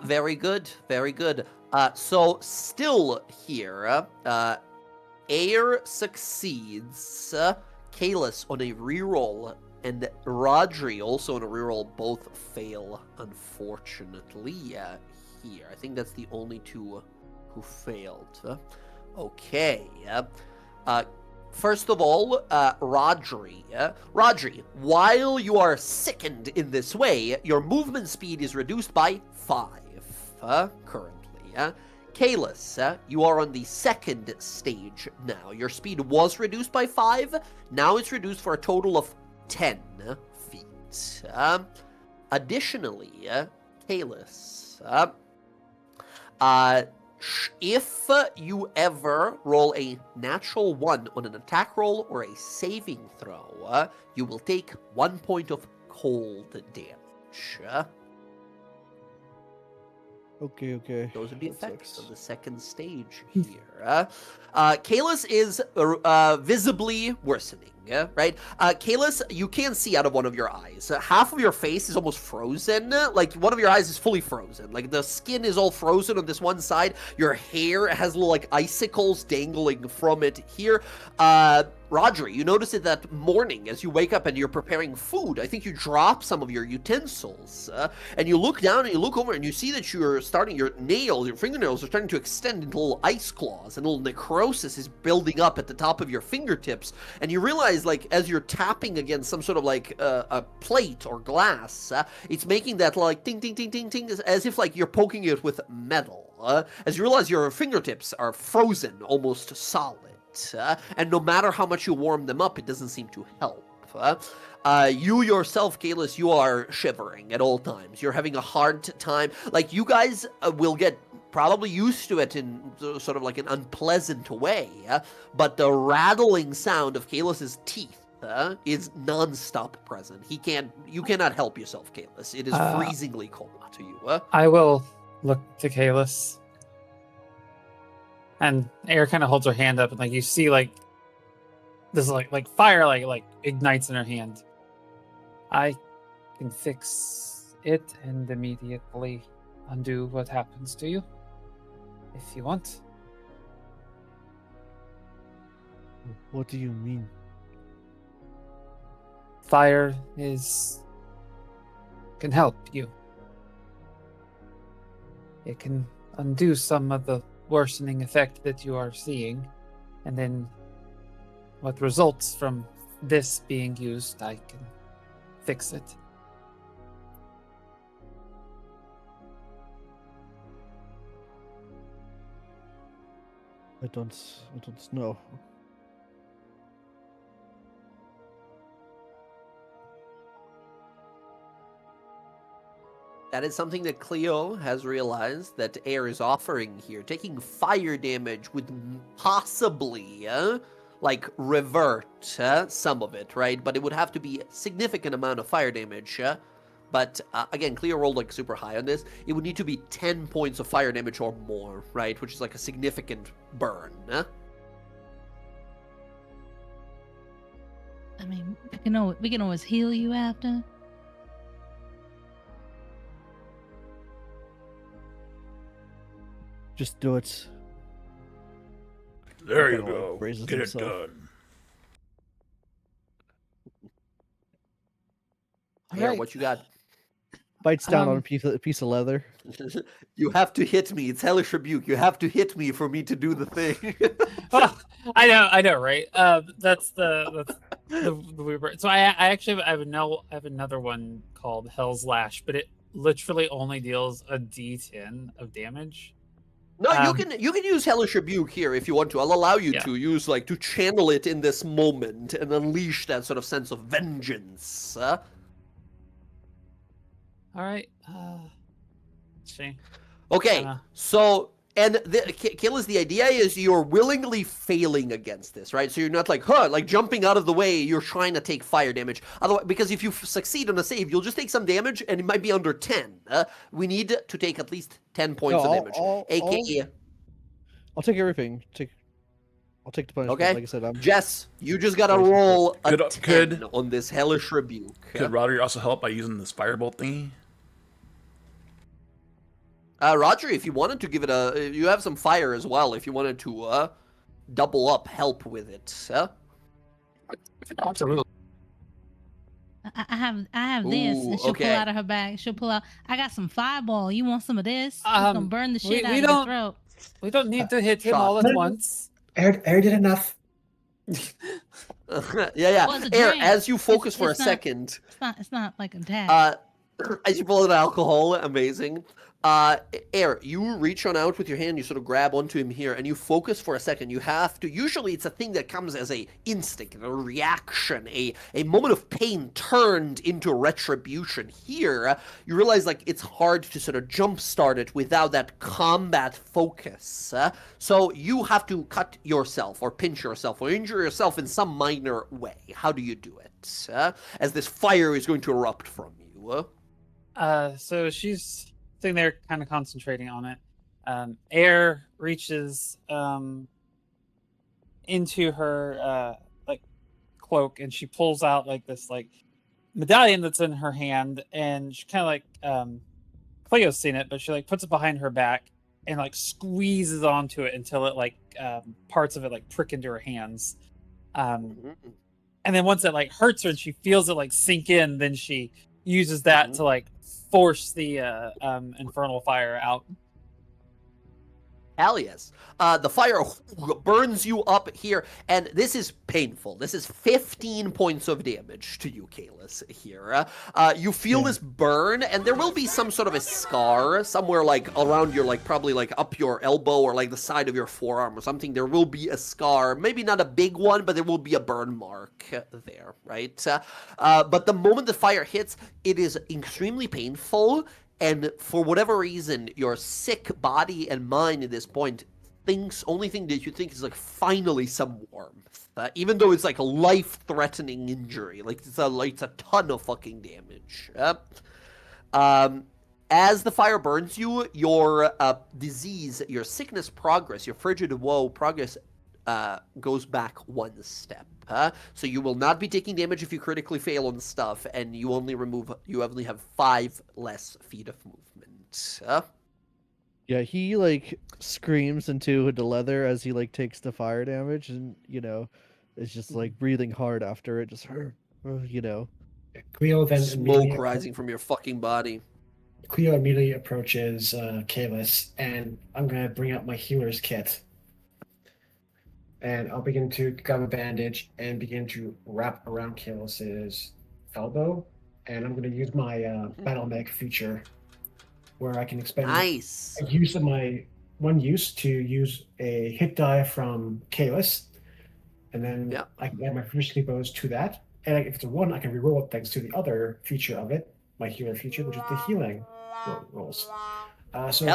Very good. So still here, Air succeeds. Kalis on a reroll, and Rodri also on a reroll. Both fail, unfortunately. Here, I think that's the only two who failed. Okay. First of all, Rodri. Rodri, while you are sickened in this way, your movement speed is reduced by 5 currently. Kalis, you are on the second stage now. Your speed was reduced by 5. Now it's reduced for a total of 10 feet. Additionally, Kalis, if you ever roll a natural 1 on an attack roll or a saving throw, you will take 1 point of cold damage. Okay. Those are the That effects sucks. of the second stage here. Kalis is visibly worsening, right? Kalis, you can't see out of one of your eyes. Half of your face is almost frozen. Like, one of your eyes is fully frozen. Like, the skin is all frozen on this one side. Your hair has little, like, icicles dangling from it here. Rodri, you notice it that morning as you wake up and you're preparing food. I think you drop some of your utensils. And you look down and you look over and you see that your fingernails are starting to extend into little ice claws, and little necrosis is building up at the top of your fingertips. And you realize, like, as you're tapping against some sort of, like, a plate or glass, it's making that, like, ting, ting, ting, ting, ting, as if, like, you're poking it with metal. As you realize your fingertips are frozen, almost solid. And no matter how much you warm them up, it doesn't seem to help. You yourself, Kalis, you are shivering at all times. You're having a hard time. Like, you guys will get probably used to it in sort of like an unpleasant way, but the rattling sound of Kalis's teeth is non-stop present. You cannot help yourself, Kalis. It is freezingly cold to you. I will look to Kalis. And Air kind of holds her hand up, and like you see, like this like fire like ignites in her hand. I can fix it and immediately undo what happens to you, if you want. What do you mean? Fire can help you. It can undo some of the worsening effect that you are seeing, and then what results from this being used, I can fix it. I don't know. That is something that Cleo has realized that Air is offering here. Taking fire damage would possibly, like, revert some of it, right? But it would have to be a significant amount of fire damage. But, again, Cleo rolled, like, super high on this. It would need to be 10 points of fire damage or more, right? Which is, like, a significant burn. I mean, we can always heal you after. Just do it. There you Kinda like go. raises Get himself. it done. Air, Alright. what you got? Bites down on Um, a piece of leather. You have to hit me. It's Hellish Rebuke. You have to hit me for me to do the thing. Well, I know, right? That's the weird part. So I actually have another one called Hell's Lash, but it literally only deals a D10 of damage. No, you can use Hellish Rebuke here if you want to. I'll allow you Yeah. to use to channel it in this moment and unleash that sort of sense of vengeance. All right. Let's see. Okay, Uh. so and Killis, the idea is you're willingly failing against this, right? So you're not like jumping out of the way. You're trying to take fire damage. Otherwise, because if you succeed on a save, you'll just take some damage, and it might be under 10. We need to take at least 10 points of damage, aka. I'll take everything. I'll take the punishment. Okay. Like I said, I'm Jess, you just gotta Crazy. roll a Could- 10 on this Hellish Rebuke. Could Rodri also help by using this firebolt thingy? Roger, if you wanted to give it you have some fire as well. If you wanted to double up help with it. Absolutely. I have this, Ooh, and she'll okay. pull out of her bag. She'll pull out. I got some fireball. You want some of this? It's gonna burn the shit out we of your don't- throat. We don't need to hit him Shot. all at once. Air did enough. yeah. Well, it's a Air, drink. as you focus for a it's not- second, It's not like a dad. as you pull out alcohol, amazing. Air, you reach on out with your hand, you sort of grab onto him here, and you focus for a second. You have to, usually it's a thing that comes as a instinct, a reaction, a moment of pain turned into retribution. Here, you realize it's hard to sort of jumpstart it without that combat focus. So you have to cut yourself, or pinch yourself, or injure yourself in some minor way. How do you do it? As this fire is going to erupt from you. So she's sitting there kind of concentrating on it. Air reaches into her cloak, and she pulls out this medallion that's in her hand, and she kind of Cleo's seen it, but she puts it behind her back and squeezes onto it until it parts of it prick into her hands. And then once it hurts her and she feels it sink in, then she uses that to force the infernal fire out. Hell yes. The fire burns you up here, and this is painful. This is 15 points of damage to you, Kalis, here. You feel this burn, and there will be some sort of a scar somewhere around your, probably up your elbow or the side of your forearm or something. There will be a scar. Maybe not a big one, but there will be a burn mark there, right? But the moment the fire hits, it is extremely painful. And for whatever reason, your sick body and mind at this point only thing that you think is finally some warmth. Even though it's a life-threatening injury. It's a ton of fucking damage. as the fire burns you, your disease, your sickness progress, your frigid woe progress goes back one step. So you will not be taking damage if you critically fail on stuff, and you only have 5 less feet of movement. Yeah, he like screams into the leather as he like takes the fire damage, and is just like breathing hard after it. Just Cleo then Smoke rising from your fucking body. Cleo immediately approaches Kalis, and I'm gonna bring out my healer's kit. And I'll begin to grab a bandage and begin to wrap around Kalis's elbow. And I'm going to use my Battle Meg feature, where I can expend Nice. a use of my one use to use a hit die from Kalis. And then I can add my proficiency bonus to that. And if it's a 1, I can reroll it thanks to the other feature of it, my healer feature, which is the healing rolls. So,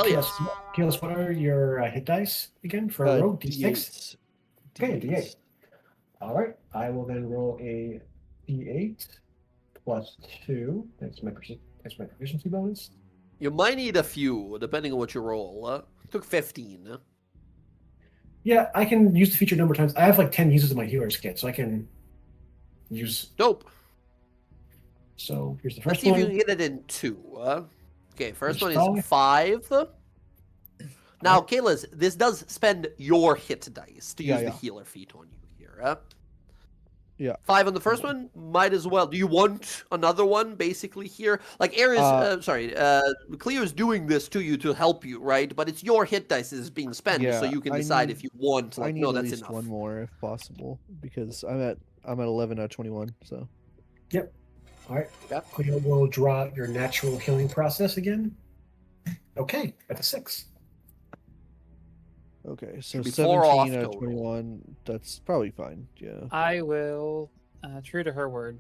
Kalis, what are your hit dice again for a roll? D6? Okay, D8. All right. I will then roll a D8 plus 2. That's my proficiency bonus. You might need a few, depending on what you roll. Took 15. Yeah, I can use the feature a number of times. I have like 10 uses of my healer's kit, so I can use. Dope. So here's the Let's first see one. if you can get it in 2. Okay, first Which one is 5. Now, Kalis, this does spend your hit dice to use the healer feat on you here. Yeah. 5 on the first one, might as well. Do you want another one, basically, here? Like, Cleo's doing this to you to help you, right? But it's your hit dice that is being spent, so you can decide if you want. Like, I need no, at that's least enough. one more if possible, because I'm at 11 out of 21. So. Yep. All right. Cleo will draw your natural healing process again. Okay, that's a 6. Okay, so Should be 4 off 17 out of total. 21. That's probably fine. Yeah. I will, true to her word,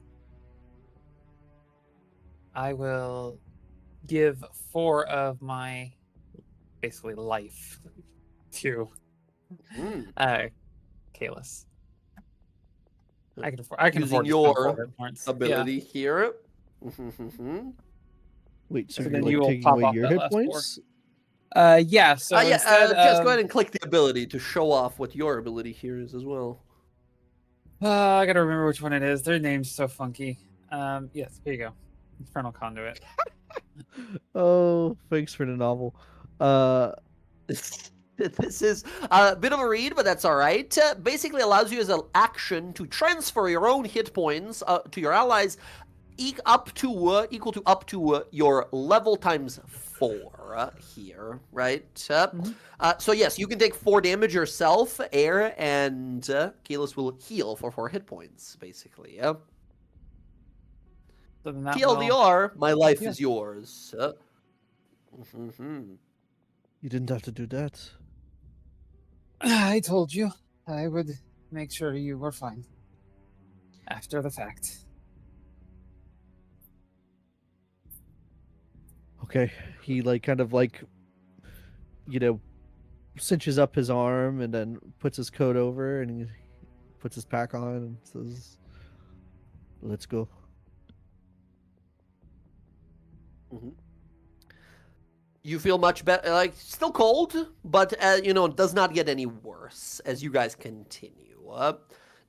I will give 4 of my basically life to Kalis. I can afford. I can Using afford to your spend 4 hit points. ability here. Wait, so So you're then like you will taking pop away off your that hit last 4. points? Yeah. So instead just of, go ahead and click the ability to show off what your ability here is as well. I gotta remember which one it is. Their name's so funky. Yes, here you go. Infernal Conduit. Oh, thanks for the novel. This is a bit of a read, but that's all right. Basically allows you as an action to transfer your own hit points to your allies equal to up to your level times 4 here, right? So yes, you can take 4 damage yourself, and Kalis will heal for 4 hit points, basically. So then that TLDR, my life is yours. You didn't have to do that. I told you I would make sure you were fine after the fact. Okay, he kind of cinches up his arm and then puts his coat over and he puts his pack on and says, "Let's go." You feel much better, like still cold, but it does not get any worse as you guys continue.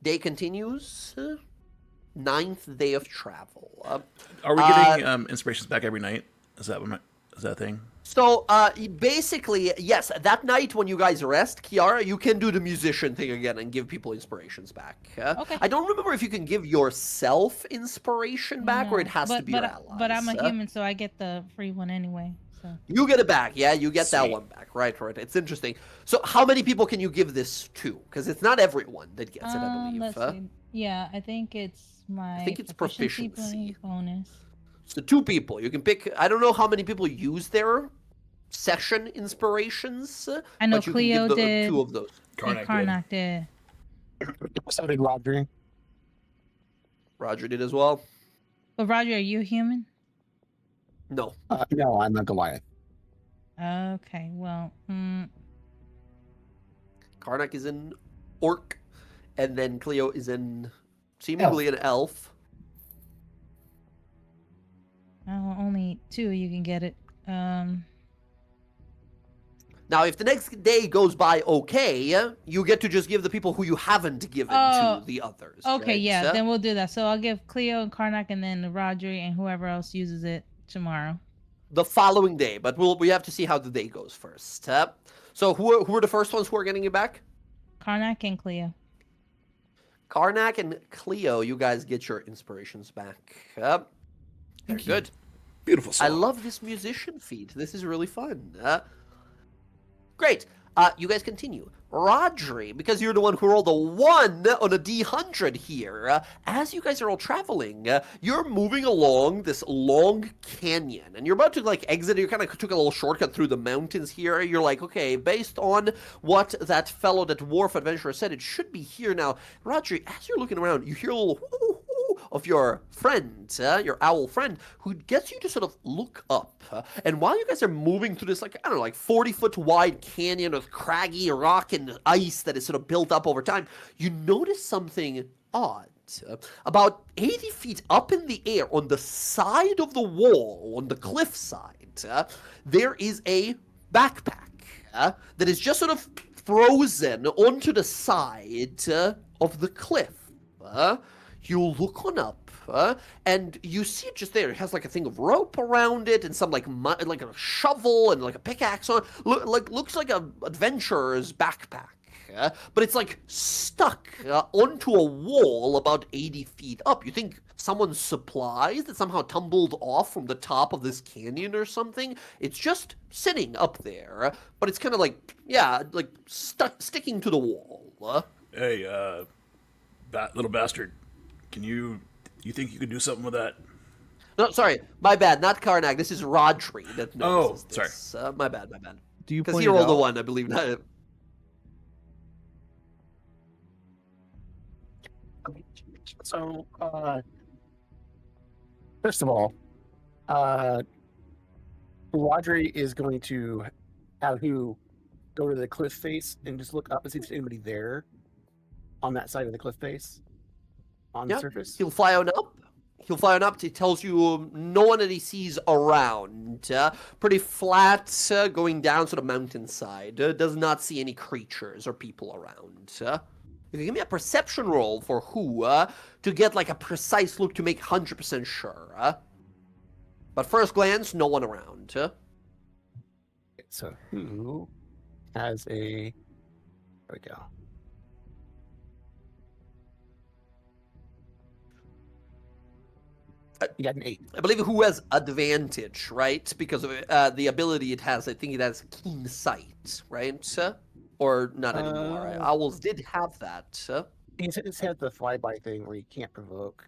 Day continues. 9th day of travel. Are we getting inspirations back every night? Is that a thing? So basically, yes. That night when you guys rest, Kiara, you can do the musician thing again and give people inspirations back. Okay. I don't remember if you can give yourself inspiration back or it has to be your allies. But I'm a human, so I get the free one anyway. So. You get it back, yeah. You get that one back, right? It's interesting. So, how many people can you give this to? Because it's not everyone that gets it, I believe. Let's see. Yeah, I think it's proficiency bonus. So 2 people. You can pick. I don't know how many people use their session inspirations. I know but you Cleo can give did. 2 of those. Karnak did. So did Roger. Roger did as well. But Roger, are you human? No. No, I'm not Goliath. Okay, well. Karnak is an orc, and then Cleo is seemingly an elf. Oh, only 2 you can get it. Now, if the next day goes by okay, you get to just give the people who you haven't given Oh, to the others. Okay, right? yeah, then we'll do that. So I'll give Cleo and Karnak and then Rodri and whoever else uses it tomorrow. The following day, but we have to see how the day goes first. So who are the first ones who are getting it back? Karnak and Cleo. Karnak and Cleo, you guys get your inspirations back. Very Thank you. good. Beautiful song. I love this musician feat. This is really fun. Great. You guys continue. Rodri, because you're the one who rolled a 1 on a D100 here, as you guys are all traveling, you're moving along this long canyon, and you're about to, like, exit. You kind of took a little shortcut through the mountains here. You're like, okay, based on what that fellow, that dwarf adventurer said, it should be here now. Rodri, as you're looking around, you hear a little of your friend, your owl friend, who gets you to sort of look up. And while you guys are moving through this, like, I don't know, like 40-foot wide canyon with craggy rock and ice that is sort of built up over time, you notice something odd. About 80 feet up in the air, on the side of the wall, on the cliff side, there is a backpack that is just sort of frozen onto the side of the cliff. You look on up, and you see it just there. It has like a thing of rope around it, and some like like a shovel and like a pickaxe on. Looks like a adventurer's backpack, but it's like stuck onto a wall about 80 feet up. You think someone's supplies that somehow tumbled off from the top of this canyon or something? It's just sitting up there, but it's kind of like, yeah, like sticking to the wall. Hey, little bastard. You think you could do something with that? No, sorry, my bad. Not Karnak. This is Rodri that notices sorry. this. My bad. Do you Because point he it rolled a out? 1, I believe. So, first of all, Rodri is going to have who go to the cliff face and just look up and see if there's anybody there on that side of the cliff face on the Yeah, surface. He'll fly on up. He tells you no one that he sees around. Pretty flat, going down sort of mountainside. Does not see any creatures or people around. You can give me a perception roll for who, to get like a precise look to make 100% sure. But first glance, no one around. So who has a? There we go. You got an 8. I believe who has advantage, right? Because of the ability it has. I think it has keen sight, right? Or not anymore. Right? Owls did have that. He's had the flyby thing where you can't provoke.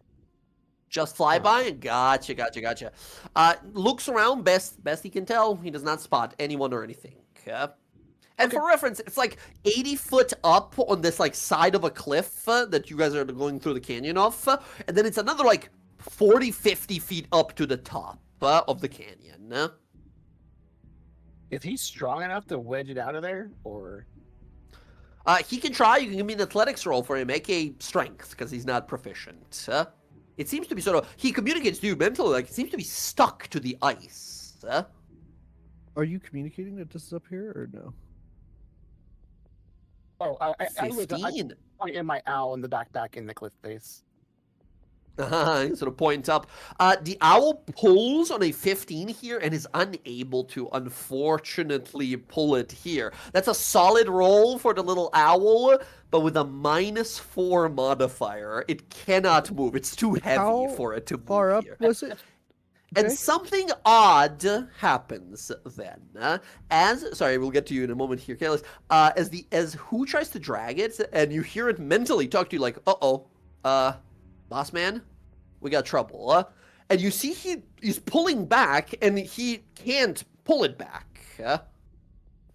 Just flyby? Gotcha. Looks around, best he can tell. He does not spot anyone or anything. And for reference, it's like 80 foot up on this like side of a cliff that you guys are going through the canyon of. And then it's another like 40, 50 feet up to the top of the canyon. Is he strong enough to wedge it out of there, or? He can try. You can give me an athletics roll for him, aka strength, because he's not proficient. It seems to be sort of, he communicates to you mentally, like it seems to be stuck to the ice. Are you communicating that this is up here or no? Oh, I 15. point in my owl in the backpack in the cliff face. He sort of points up. The owl pulls on a 15 here and is unable to, unfortunately, pull it here. That's a solid roll for the little owl, but with a -4 modifier, it cannot move. It's too heavy How for it to far move up here. was it? And Okay. something odd happens then. Sorry, we'll get to you in a moment here, Kalis. As who tries to drag it, and you hear it mentally talk to you like, boss man, we got trouble. And you see he's pulling back, and he can't pull it back.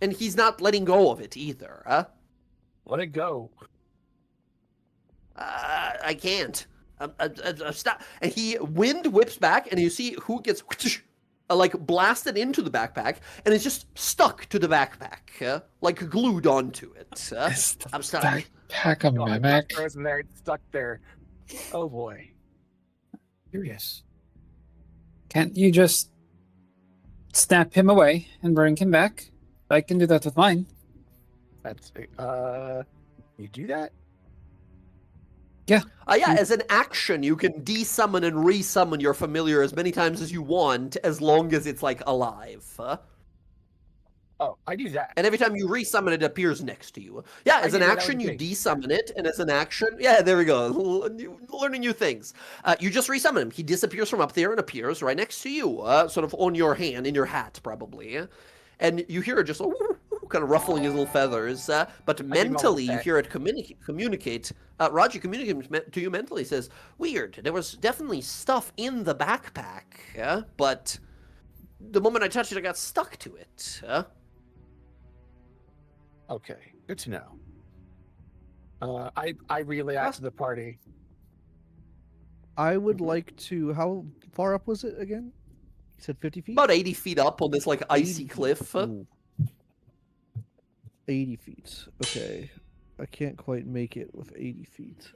And he's not letting go of it either. Let it go. I can't. Stop. And he wind whips back, and you see who gets like blasted into the backpack, and it's just stuck to the backpack, like glued onto it. I'm stuck. Backpack a mimic. Frozen there, it's stuck there. Oh boy. Curious. Can't you just snap him away and bring him back. I can do that with mine. That's you do that? Yeah, as an action, you can desummon and resummon your familiar as many times as you want, as long as it's, like, alive. Oh, I do that. And every time you resummon it, appears next to you. Yeah, as an do that action, with you me. desummon it, and as an action... Yeah, there we go. Learning new things. You just resummon him. He disappears from up there and appears right next to you, sort of on your hand, in your hat, probably. And you hear it just kind of ruffling his little feathers. But mentally, you hear it communicate. Raji communicates to you mentally. Says, weird. There was definitely stuff in the backpack, but the moment I touched it, I got stuck to it. Okay, good to know. I relay out to the party. I would like to. How far up was it again? You said 50 feet? About 80 feet up on this, like, icy 80 cliff. Ooh. 80 feet. Okay. I can't quite make it with 80 feet.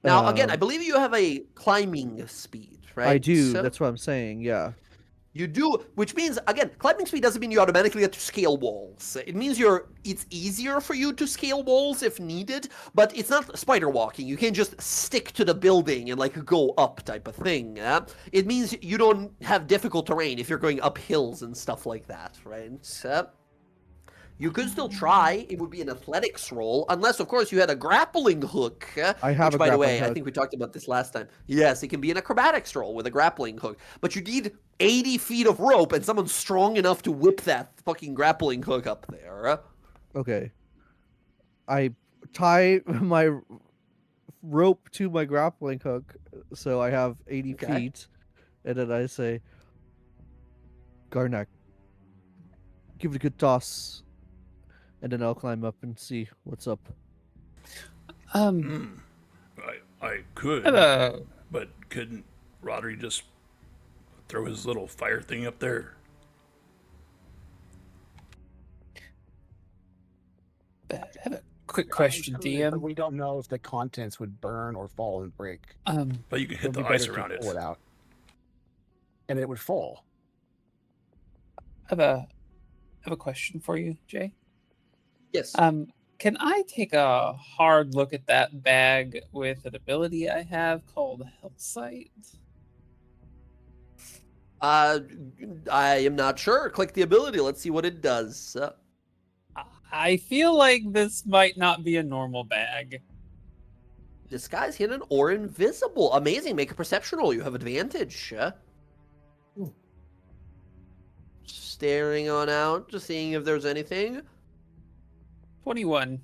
Now, again, I believe you have a climbing speed, right? I do. That's what I'm saying. Yeah. You do, which means, again, climbing speed doesn't mean you automatically get to scale walls. It means it's easier for you to scale walls if needed, but it's not spider walking. You can't just stick to the building and, like, go up type of thing. It means you don't have difficult terrain if you're going up hills and stuff like that, right? You could still try. It would be an athletics roll, unless, of course, you had a grappling hook. I have which, a by the way, grappling I hook. think we talked about this last time. Yes, it can be an acrobatics roll with a grappling hook, but you need 80 feet of rope and someone strong enough to whip that fucking grappling hook up there. Okay. I tie my rope to my grappling hook, so I have 80 Okay. feet, and then I say, Garnak, give it a good toss, and then I'll climb up and see what's up. I could, Hello. but couldn't Rodri just throw his little fire thing up there? I have a quick question, But DM. we don't know if the contents would burn or fall and break. But you can hit It'd be the ice better to around it. pull out. And it would fall. I have a question for you, Jay. Yes. Can I take a hard look at that bag with an ability I have called Hellsight? I am not sure. Click the ability. Let's see what it does. I feel like this might not be a normal bag. Disguise, hidden, or invisible. Amazing. Make a perception roll. You have advantage. Staring on out, just seeing if there's anything. 21.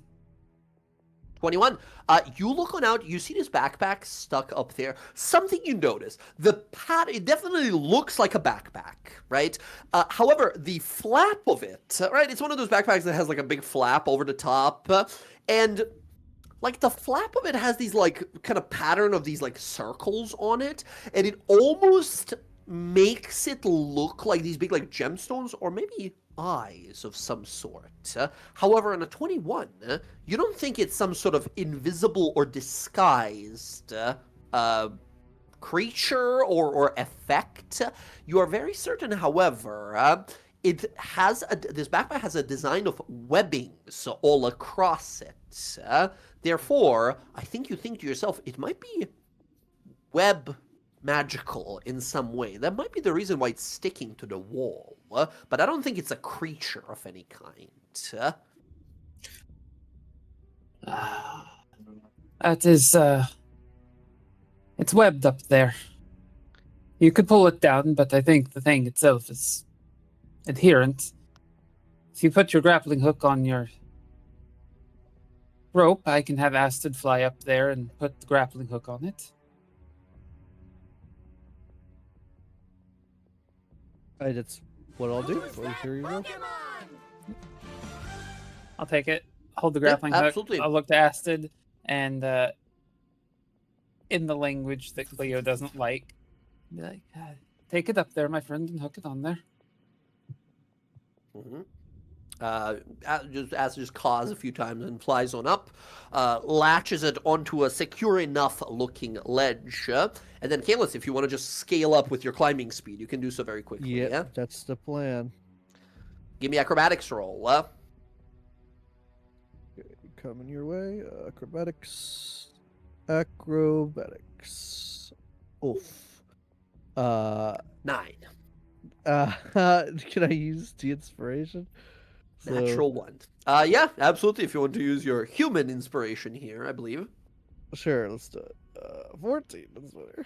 21. You look on out, you see this backpack stuck up there. Something you notice. It definitely looks like a backpack, right? However, the flap of it, right? It's one of those backpacks that has like a big flap over the top. And like the flap of it has these like kind of pattern of these like circles on it. And it almost makes it look like these big like gemstones or maybe eyes of some sort. However, on a 21, you don't think it's some sort of invisible or disguised creature or effect. You are very certain, however, this backpack has a design of webbings all across it. Therefore, I think you think to yourself, it might be web magical in some way. That might be the reason why it's sticking to the wall. But I don't think it's a creature of any kind. That is, it's webbed up there. You could pull it down, but I think the thing itself is adherent. If you put your grappling hook on your rope, I can have Astrid fly up there and put the grappling hook on it. That's what I'll do. Here you go. I'll take it. Hold the Yeah, grappling hook. absolutely. I'll look to Astrid, and in the language that Cleo doesn't like, be like, take it up there, my friend, and hook it on there. Mhm. Just caws a few times and flies on up, latches it onto a secure enough looking ledge. And then, Kalis, if you want to just scale up with your climbing speed, you can do so very quickly. Yep, Yeah. that's the plan. Give me acrobatics roll. Coming your way. Acrobatics. Oof. 9. Can I use the inspiration? Natural 1. Yeah, absolutely. If you want to use your human inspiration here, I believe. Sure, let's do it. 14. That's better.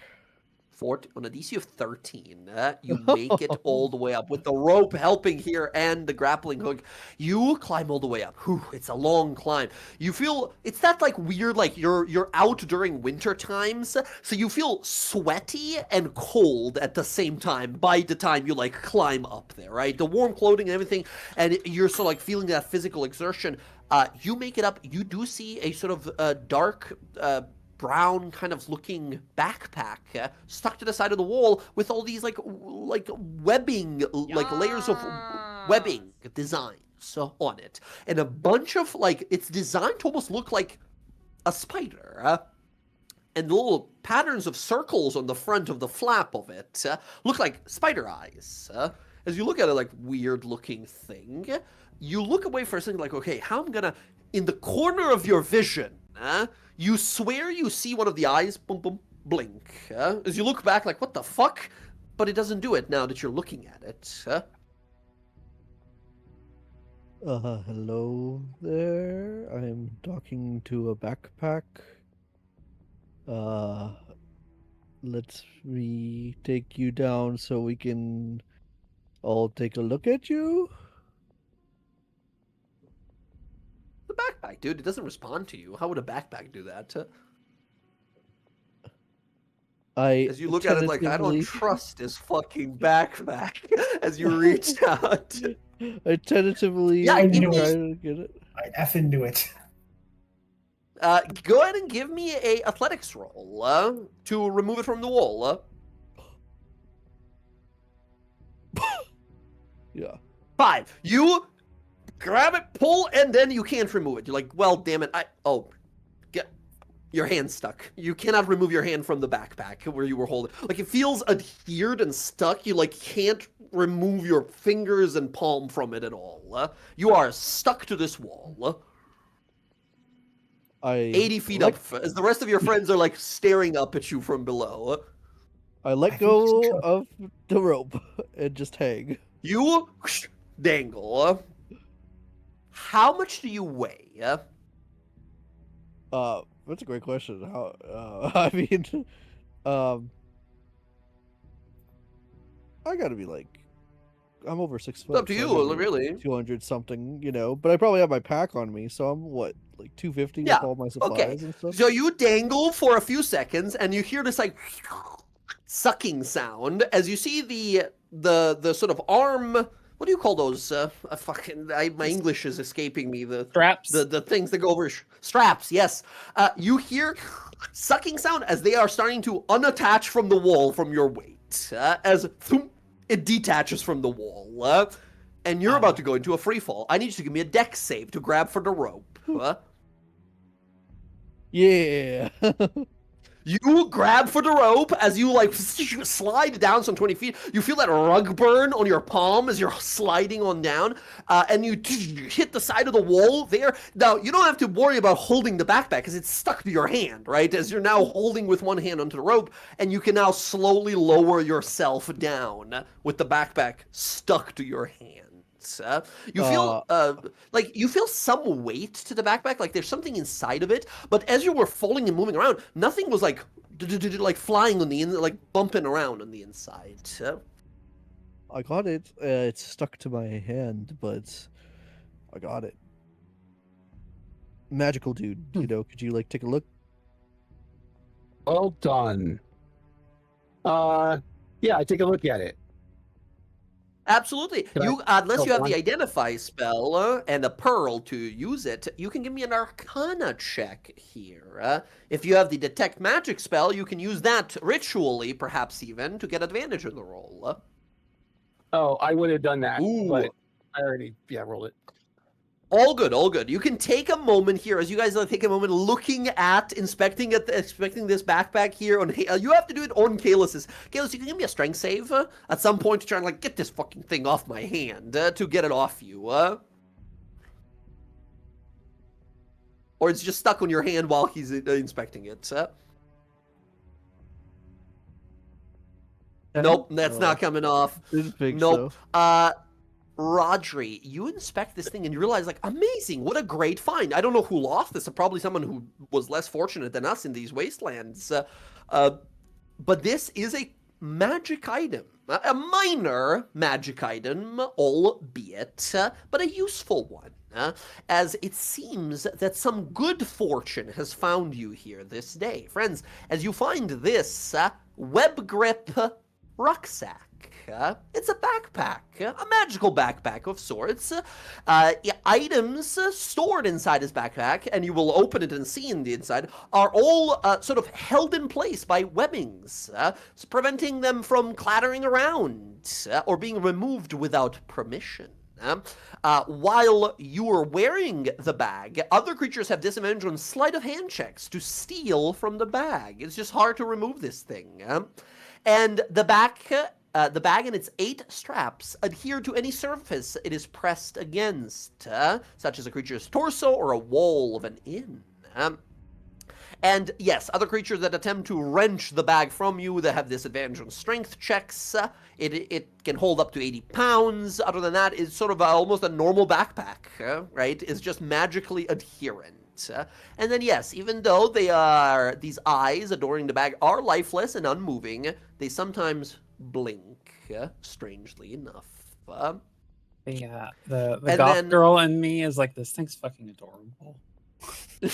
On a DC of 13, you make it all the way up with the rope helping here and the grappling hook. You climb all the way up. Whew, it's a long climb. You feel it's that like weird like you're out during winter times, so you feel sweaty and cold at the same time by the time you like climb up there, right? The warm clothing and everything, and you're sort of like feeling that physical exertion. You make it up. You do see a sort of dark brown kind of looking backpack stuck to the side of the wall with all these like webbing, like layers of webbing designs on it, and a bunch of like it's designed to almost look like a spider. And the little patterns of circles on the front of the flap of it look like spider eyes. As you look at a like weird looking thing, you look away for a second like, okay, how I'm gonna, in the corner of your vision, you swear you see one of the eyes, boom, boom, blink. As you look back like, what the fuck? But it doesn't do it now that you're looking at it. Hello there. I'm docking to a backpack. Let me take you down so we can all take a look at you. The backpack, dude, it doesn't respond to you. How would a backpack do that? As you look at it like, I don't trust this fucking backpack. As you reach out. I tentatively Yeah, I try knew it. to get it. I effing knew it. Go ahead and give me a athletics roll to remove it from the wall. Yeah. 5. You grab it, pull, and then you can't remove it. You're like, well, damn it. Get your hand stuck. You cannot remove your hand from the backpack where you were holding. Like, it feels adhered and stuck. You, like, can't remove your fingers and palm from it at all. You are stuck to this wall. 80 feet up, as the rest of your friends are, like, staring up at you from below. I let go of the rope and just hang. You dangle. How much do you weigh? That's a great question. How? I mean, I gotta be like, I'm over 6 foot. It's up to you, really. 200 something, you know. But I probably have my pack on me, so I'm what, like 250 Yeah, with all my supplies and stuff. So you dangle for a few seconds, and you hear this like sucking sound as you see the sort of arm. What do you call those? My English is escaping me. The Straps. The things that go over straps. Yes. You hear sucking sound as they are starting to unattach from the wall from your weight. As it detaches from the wall, and you're about to go into a free fall. I need you to give me a dex save to grab for the rope. Yeah. You grab for the rope as you like slide down some 20 feet. You feel that rug burn on your palm as you're sliding on down, and you hit the side of the wall there. Now, you don't have to worry about holding the backpack because it's stuck to your hand, right? As you're now holding with one hand onto the rope, and you can now slowly lower yourself down with the backpack stuck to your hand. You feel like you feel some weight to the backpack, like there's something inside of it. But as you were falling and moving around, nothing was like flying on the like bumping around on the inside. I got it. It's stuck to my hand, but I got it. Magical dude, you know, could you like take a look? Well done. Yeah, I take a look at it. Absolutely. Can You I unless you have one? the identify spell and a pearl to use it, you can give me an Arcana check here. If you have the detect magic spell, you can use that ritually, perhaps even, to get advantage in the roll. Oh, I would have done that, Ooh. but I already rolled it. All good, all good. You can take a moment here, as you guys take a moment looking at, inspecting this backpack here. You have to do it on Kaelus's. Kaelus, you can give me a strength save at some point to try and like get this fucking thing off my hand to get it off you. Or it's just stuck on your hand while he's inspecting it. Nope, that's not coming off. Didn't think Nope. so. Rodri, you inspect this thing and you realize, like, amazing, what a great find. I don't know who lost this, probably someone who was less fortunate than us in these wastelands. But this is a magic item, a minor magic item, albeit, but a useful one. As it seems that some good fortune has found you here this day. Friends, as you find this web grip rucksack. It's a backpack, a magical backpack of sorts. Items stored inside his backpack, and you will open it and see in the inside, are all sort of held in place by webbings, preventing them from clattering around or being removed without permission. While you are wearing the bag, other creatures have disadvantage on sleight of hand checks to steal from the bag. It's just hard to remove this thing. And the bag and its 8 straps adhere to any surface it is pressed against, such as a creature's torso or a wall of an inn. And yes, other creatures that attempt to wrench the bag from you that have disadvantage on strength checks, it can hold up to 80 pounds. Other than that, it's sort of almost a normal backpack, right? It's just magically adherent. And then yes, even though these eyes adoring the bag are lifeless and unmoving, they sometimes blink, strangely enough. The goth girl in me is like, this thing's fucking adorable.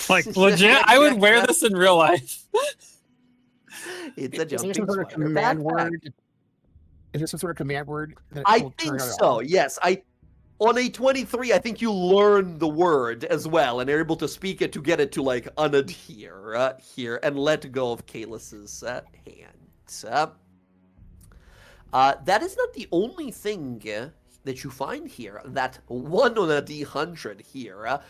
Like, legit, I would wear this in real life. It's a jumping some sort of spider command backpack. word? Is there some sort of command word? That I will turn think it so, on? yes. On a 23, I think you learn the word as well, and are able to speak it to get it to, like, unadhere here, and let go of Kaelus's hand. That is not the only thing that you find here. That 1 on a D100 here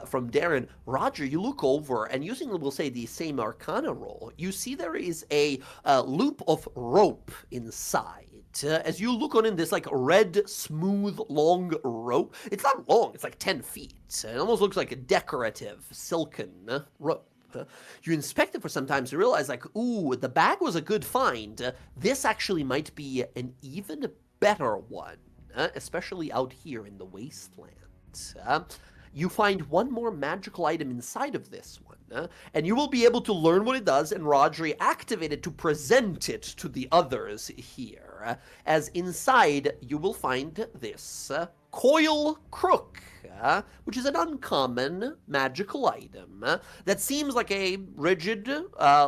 from Darren. Roger, you look over, and using, we'll say, the same Arcana roll, you see there is a loop of rope inside. As you look on in this, like, red, smooth, long rope, it's not long, it's like 10 feet. It almost looks like a decorative, silken rope. You inspect it for some time to realize, like, ooh, the bag was a good find. This actually might be an even better one, especially out here in the wasteland. You find one more magical item inside of this one, and you will be able to learn what it does, and Rodri activate it to present it to the others here. As inside, you will find this coil crook, which is an uncommon magical item that seems like a rigid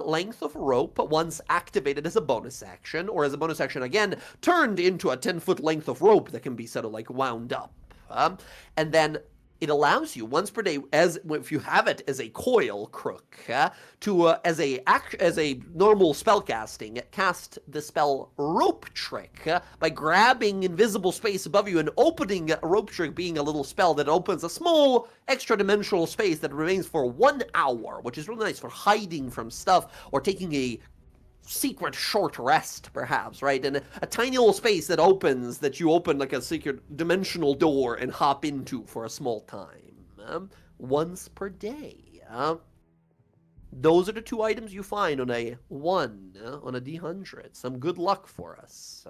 length of rope once activated as a bonus action, or as a bonus action again, turned into a 10-foot length of rope that can be sort of like wound up. And then it allows you once per day, if you have it as a coil crook, to as a normal spellcasting, cast the spell Rope Trick by grabbing invisible space above you and opening Rope Trick, being a little spell that opens a small extra-dimensional space that remains for 1 hour, which is really nice for hiding from stuff or taking a secret short rest, perhaps, right? And a tiny little space that opens, that you open like a secret dimensional door and hop into for a small time, once per day. Those are the 2 items you find on a 1 on a D100. Some good luck for us.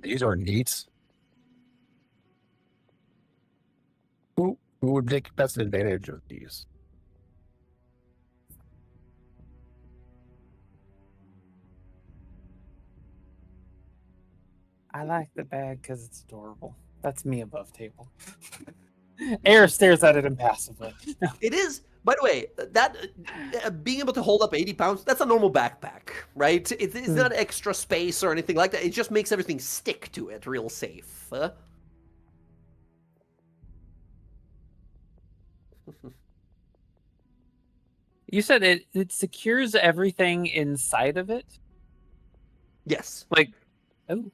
These are neat. Who would take best advantage of these? I like the bag because it's adorable. That's me above table. Air stares at it impassively. It is, by the way, that being able to hold up 80 pounds, that's a normal backpack, right? It's not extra space or anything like that. It just makes everything stick to it real safe. You said it secures everything inside of it? Yes. Like, oh.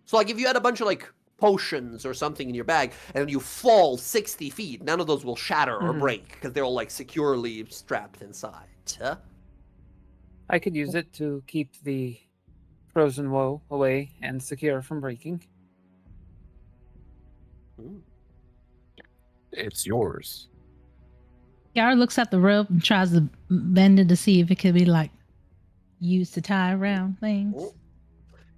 So like if you had a bunch of like potions or something in your bag and you fall 60 feet, none of those will shatter or break because they're all like securely strapped inside. Huh? I could use it to keep the frozen woe away and secure from breaking. It's yours. Yara looks at the rope and tries to bend it to see if it could be like used to tie around things.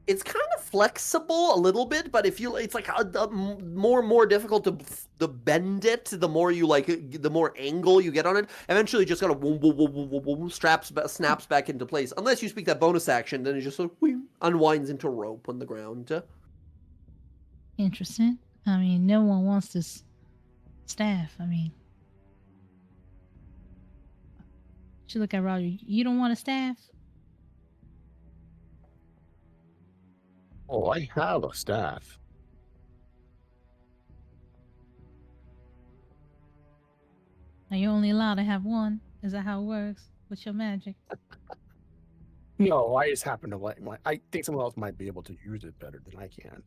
It's kind of flexible a little bit, but if you, it's like more and more difficult to bend it. The more you the more angle you get on it. Eventually, just kind of snaps back into place. Unless you speak that bonus action, then it just sort of unwinds into rope on the ground. Interesting. I mean, no one wants this staff. I mean, she look at Roger. You don't want a staff? Oh, I have a staff. Are you only allowed to have one? Is that how it works with your magic? No, I just happen to like my. I think someone else might be able to use it better than I can.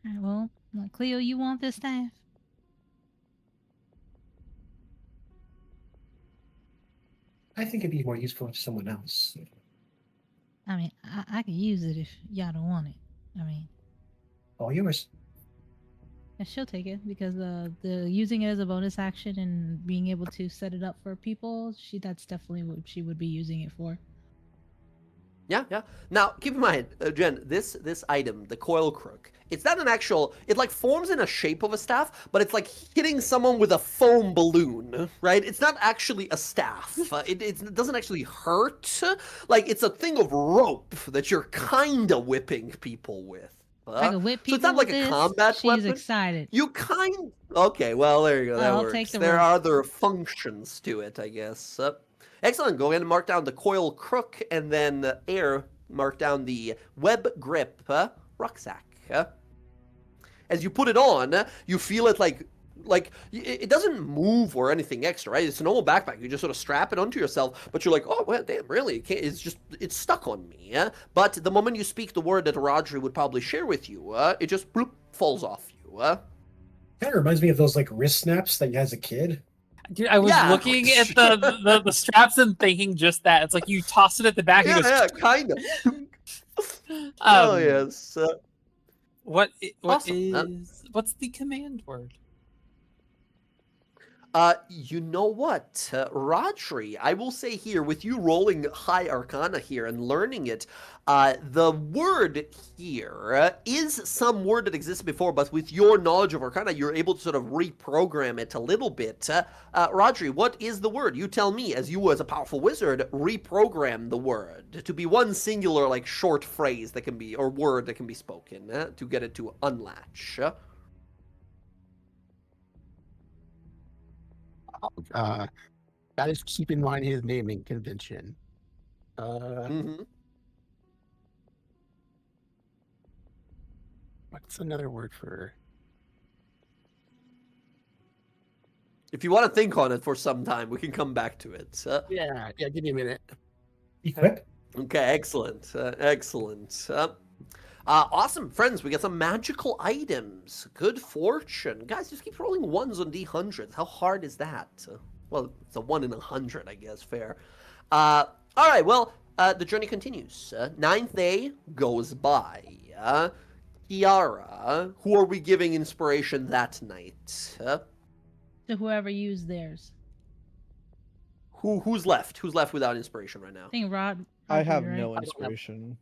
All right, well, Cleo, you want this staff? I think it'd be more useful to someone else. I mean, I could use it if y'all don't want it. I mean, All yours. yeah, she'll take it because the using it as a bonus action and being able to set it up for people, that's definitely what she would be using it for. Yeah, yeah. Now, keep in mind, Jen, this item, the coil crook, it's not an actual, it like forms in a shape of a staff, but it's like hitting someone with a foam balloon, right? It's not actually a staff. It doesn't actually hurt. Like, it's a thing of rope that you're kind of whipping people with. I can whip people so it's not like with a this. combat She's weapon. excited. You kind. Okay, well there you go. That I'll works. take the There rope. are other functions to it, I guess. Excellent. Go ahead and mark down the coil crook, and then Air mark down the web grip rucksack. As you put it on, you feel it like it doesn't move or anything extra, right? It's a normal backpack. You just sort of strap it onto yourself, but you're like, oh well, damn, really? It's stuck on me. Yeah? But the moment you speak the word that Rodri would probably share with you, it just bloop, falls off you. Kind of reminds me of those like wrist snaps that you had as a kid. Dude, I was looking at the straps and thinking just that. It's like you toss it at the back. Yeah, and yeah, kind of. Oh yes. What's Awesome. what's the command word? You know what, Rodri, I will say here, with you rolling high arcana here and learning it, the word here is some word that existed before, but with your knowledge of arcana, you're able to sort of reprogram it a little bit. Rodri, what is the word? You tell me, as you as a powerful wizard, reprogram the word to be one singular, like, short phrase that can be, or word that can be spoken, to get it to unlatch. That is keep in mind his naming convention. What's another word for? If you want to think on it for some time, we can come back to it. Yeah, give me a minute. Equip. Okay, excellent, excellent. Awesome, friends, we got some magical items. Good fortune. Guys, just keep rolling ones on D100s. How hard is that? Well, it's a 1 in 100, I guess, fair. All right, well, the journey continues. Ninth day goes by. Kiara, who are we giving inspiration that night? To whoever used theirs. Who's left? Who's left without inspiration right now? I think Rod. I Rodri, have right? no inspiration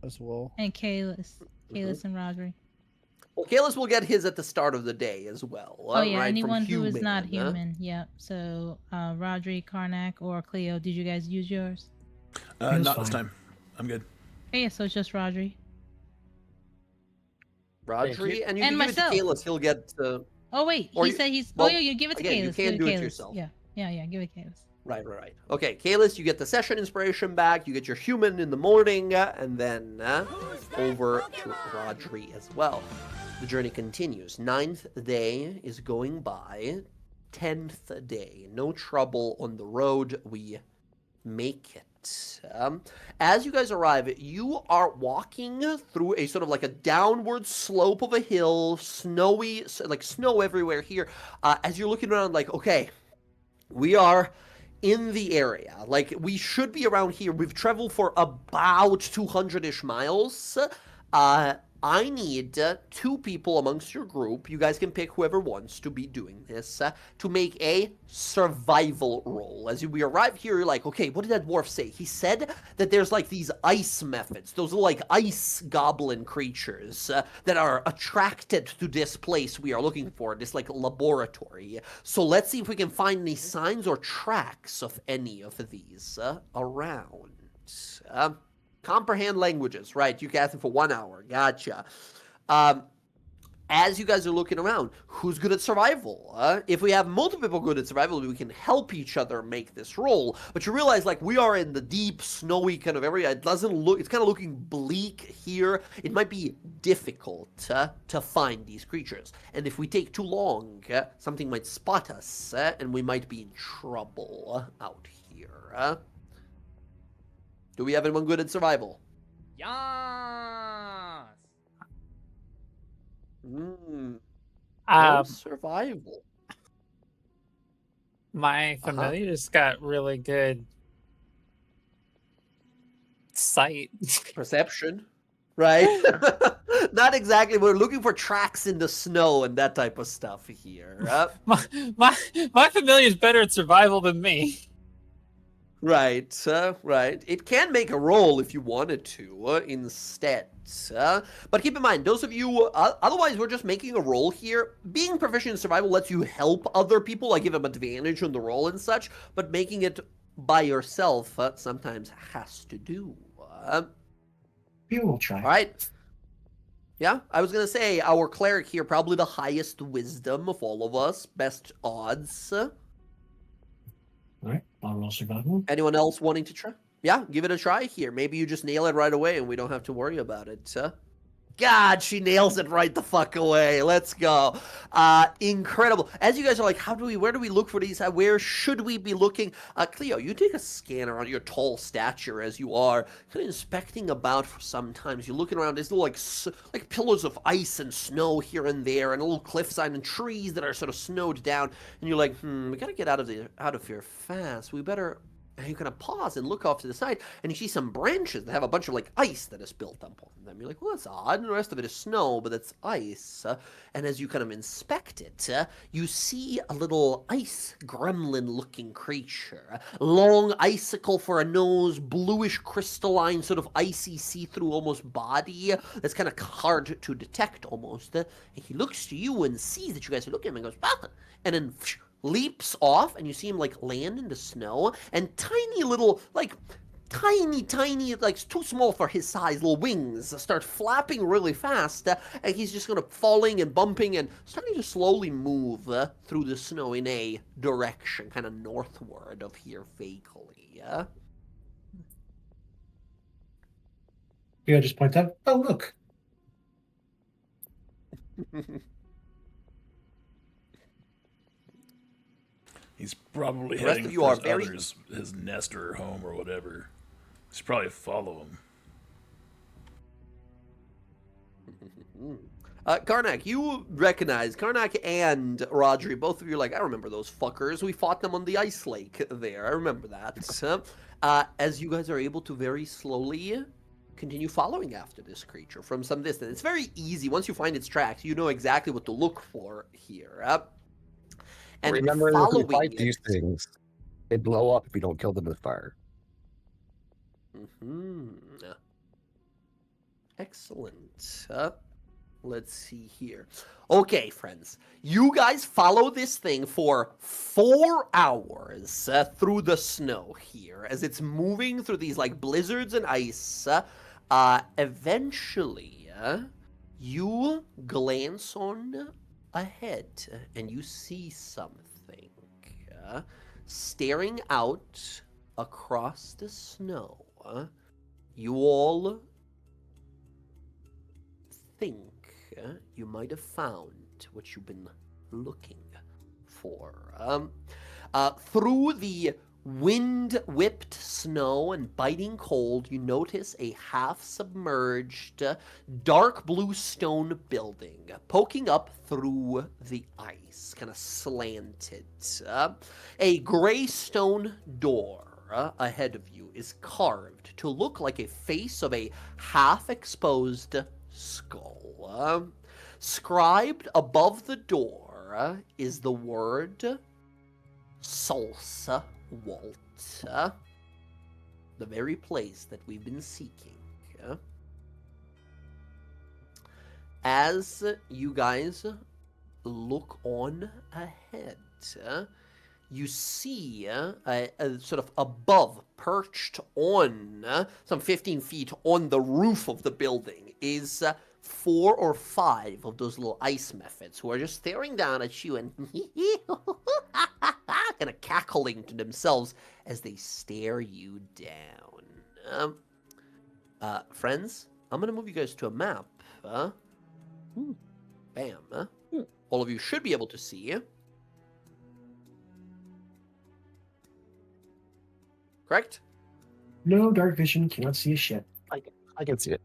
as well. And Kalis. Kalis and Rodri. Well, Kalis will get his at the start of the day as well. Oh yeah, right? anyone From who is not human, human. Yep. So Rodri, Karnak, or Cleo, did you guys use yours? Not fine. this time. I'm good. Okay, so it's just Rodri. Rodri, and you And can give it to myself. Kalis. He'll get. Oh wait, Or he you- said he's. well, oh yeah, you give it to again, you Kalis. can Give do it Kalis. yourself. Yeah, give it Kalis. Right. Okay, Kalis, you get the session inspiration back. You get your human in the morning, and then over to Rodri as well. The journey continues. 9th day is going by. 10th day. No trouble on the road. We make it. As you guys arrive, you are walking through a sort of like a downward slope of a hill, snowy, like snow everywhere here. As you're looking around, like, okay, we are in the area. Like, we should be around here. We've traveled for about 200-ish miles. I need 2 people amongst your group. You guys can pick whoever wants to be doing this to make a survival roll. As we arrive here, you're like, okay, what did that dwarf say? He said that there's like these ice methods. Those are like ice goblin creatures that are attracted to this place we are looking for, this like laboratory. So let's see if we can find any signs or tracks of any of these around. Comprehend languages, right? You cast them for 1 hour. Gotcha. As you guys are looking around, who's good at survival? If we have multiple people good at survival, we can help each other make this roll. But you realize, like, we are in the deep, snowy kind of area. It doesn't look, it's kind of looking bleak here. It might be difficult to find these creatures. And if we take too long, something might spot us, and we might be in trouble out here. Do we have anyone good at survival? Yes. Survival. My familiar's got really good sight. Perception, right? Not exactly. We're looking for tracks in the snow and that type of stuff here. My familiar's better at survival than me. Right, right. It can make a roll if you wanted to instead. But keep in mind, those of you, otherwise we're just making a roll here. Being proficient in survival lets you help other people, like give them advantage on the roll and such, but making it by yourself sometimes has to do. We will try. All right. Yeah, I was going to say, our cleric here, probably the highest wisdom of all of us, best odds. Alright, I'll roll survival. Anyone else wanting to try? Yeah, give it a try here. Maybe you just nail it right away and we don't have to worry about it. God, she nails it right the fuck away. Let's go. Incredible. As you guys are like, where do we look for these? Where should we be looking? Cleo, you take a scan around your tall stature as you are, kind of inspecting about for some times. You're looking around, there's little like pillars of ice and snow here and there, and a little cliffside and trees that are sort of snowed down. And you're like, we gotta get out of here fast. We better. And you kind of pause and look off to the side, and you see some branches that have a bunch of like ice that is built up on them. You're like, well, that's odd. And the rest of it is snow, but it's ice. And as you kind of inspect it, you see a little ice gremlin-looking creature. Long icicle for a nose, bluish crystalline, sort of icy, see-through almost body. That's kind of hard to detect almost. And he looks to you and sees that you guys are looking at him and goes, ah! And then leaps off, and you see him like land in the snow, and tiny, like too small for his size, little wings start flapping really fast, and he's just kind of falling and bumping and starting to slowly move through the snow in a direction, kind of northward of here vaguely. Yeah, just point out, oh, look. He's probably The rest heading of you for are his nest or home or whatever. Should probably follow him. Karnak, you recognize Karnak and Rodri, both of you are like, I remember those fuckers. We fought them on the ice lake there. I remember that. As you guys are able to very slowly continue following after this creature from some distance. It's very easy. Once you find its tracks, you know exactly what to look for here. And remember, if following we fight these it, things, they blow up if we don't kill them with fire. Excellent. Let's see here. Okay, friends. You guys follow this thing for 4 hours through the snow here as it's moving through these like blizzards and ice. Eventually, you glance on ahead and you see something staring out across the snow. You all think you might have found what you've been looking for. Through the wind-whipped snow and biting cold, you notice a half-submerged, dark blue stone building poking up through the ice, kind of slanted. A gray stone door ahead of you is carved to look like a face of a half-exposed skull. Scribed above the door is the word Salsa Waltz, the very place that we've been seeking. As you guys look on ahead, you see sort of above, perched on some 15 feet on the roof of the building, is 4 or 5 of those little ice methods who are just staring down at you and kind of cackling to themselves as they stare you down. Friends, I'm going to move you guys to a map. Bam. All of you should be able to see. Correct? No dark vision, cannot see a shit. I can see it.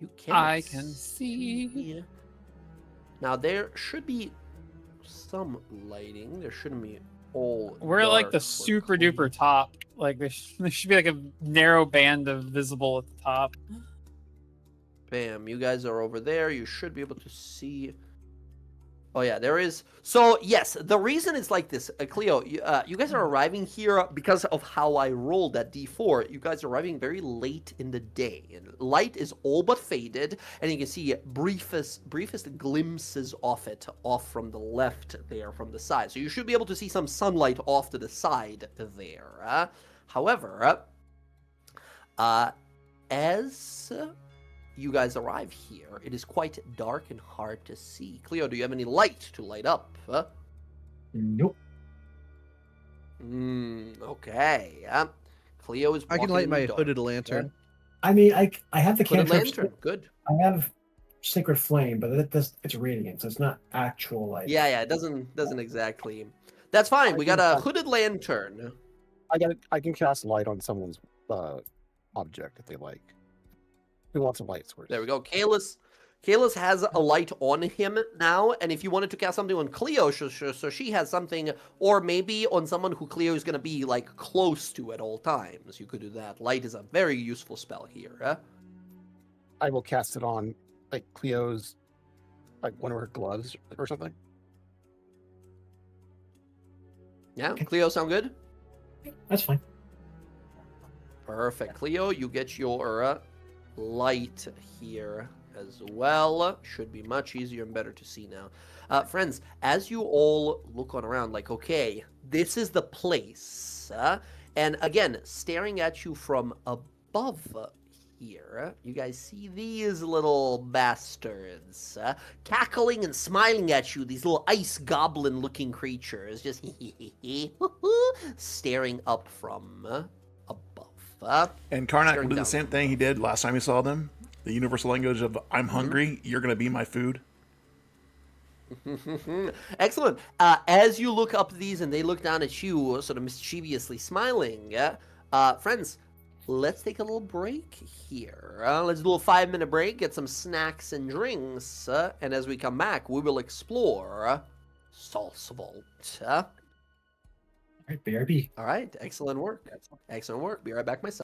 You cannot I can see. Now, there should be some lighting. There shouldn't be all We're at like dark the or super clean. duper top. Like there should be like a narrow band of visible at the top. Bam, you guys are over there. You should be able to see. Oh, yeah, there is. So, yes, the reason it's like this, Cleo, you guys are arriving here because of how I rolled that D4. You guys are arriving very late in the day. And light is all but faded, and you can see briefest glimpses of it off from the left there from the side. So you should be able to see some sunlight off to the side there. However, as you guys arrive here, it is quite dark and hard to see. Cleo, do you have any light to light up? Nope. Okay. Cleo is I can walking light in my the dark. hooded lantern. I mean, I have the Hooded cantrip. lantern, good. I have Sacred Flame, but it's radiant, so it's not actual light. Yeah, it doesn't exactly. That's fine. We got a hooded lantern. I can cast light on someone's object if they like. Who wants a light source? There we go. Kalis has a light on him now, and if you wanted to cast something on Cleo, so she has something, or maybe on someone who Cleo is going to be like close to at all times, you could do that. Light is a very useful spell here. I will cast it on like Cleo's, like one of her gloves or something. Yeah, Cleo, sound good? That's fine. Perfect. Cleo, you get your light here as well. Should be much easier and better to see now. Friends, as you all look on around, like, okay, this is the place. And again, staring at you from above here, you guys see these little bastards cackling and smiling at you, these little ice goblin looking creatures, just staring up from above. And Karnak Staring will do the down. same thing he did last time we saw them. The universal language of I'm hungry, you're going to be my food. Excellent. As you look up these and they look down at you, sort of mischievously smiling, friends, let's take a little break here. Let's do a 5-minute break, get some snacks and drinks, and as we come back, we will explore Salsa Vault. All right, BRB. All right, excellent work. Excellent work. Be right back myself.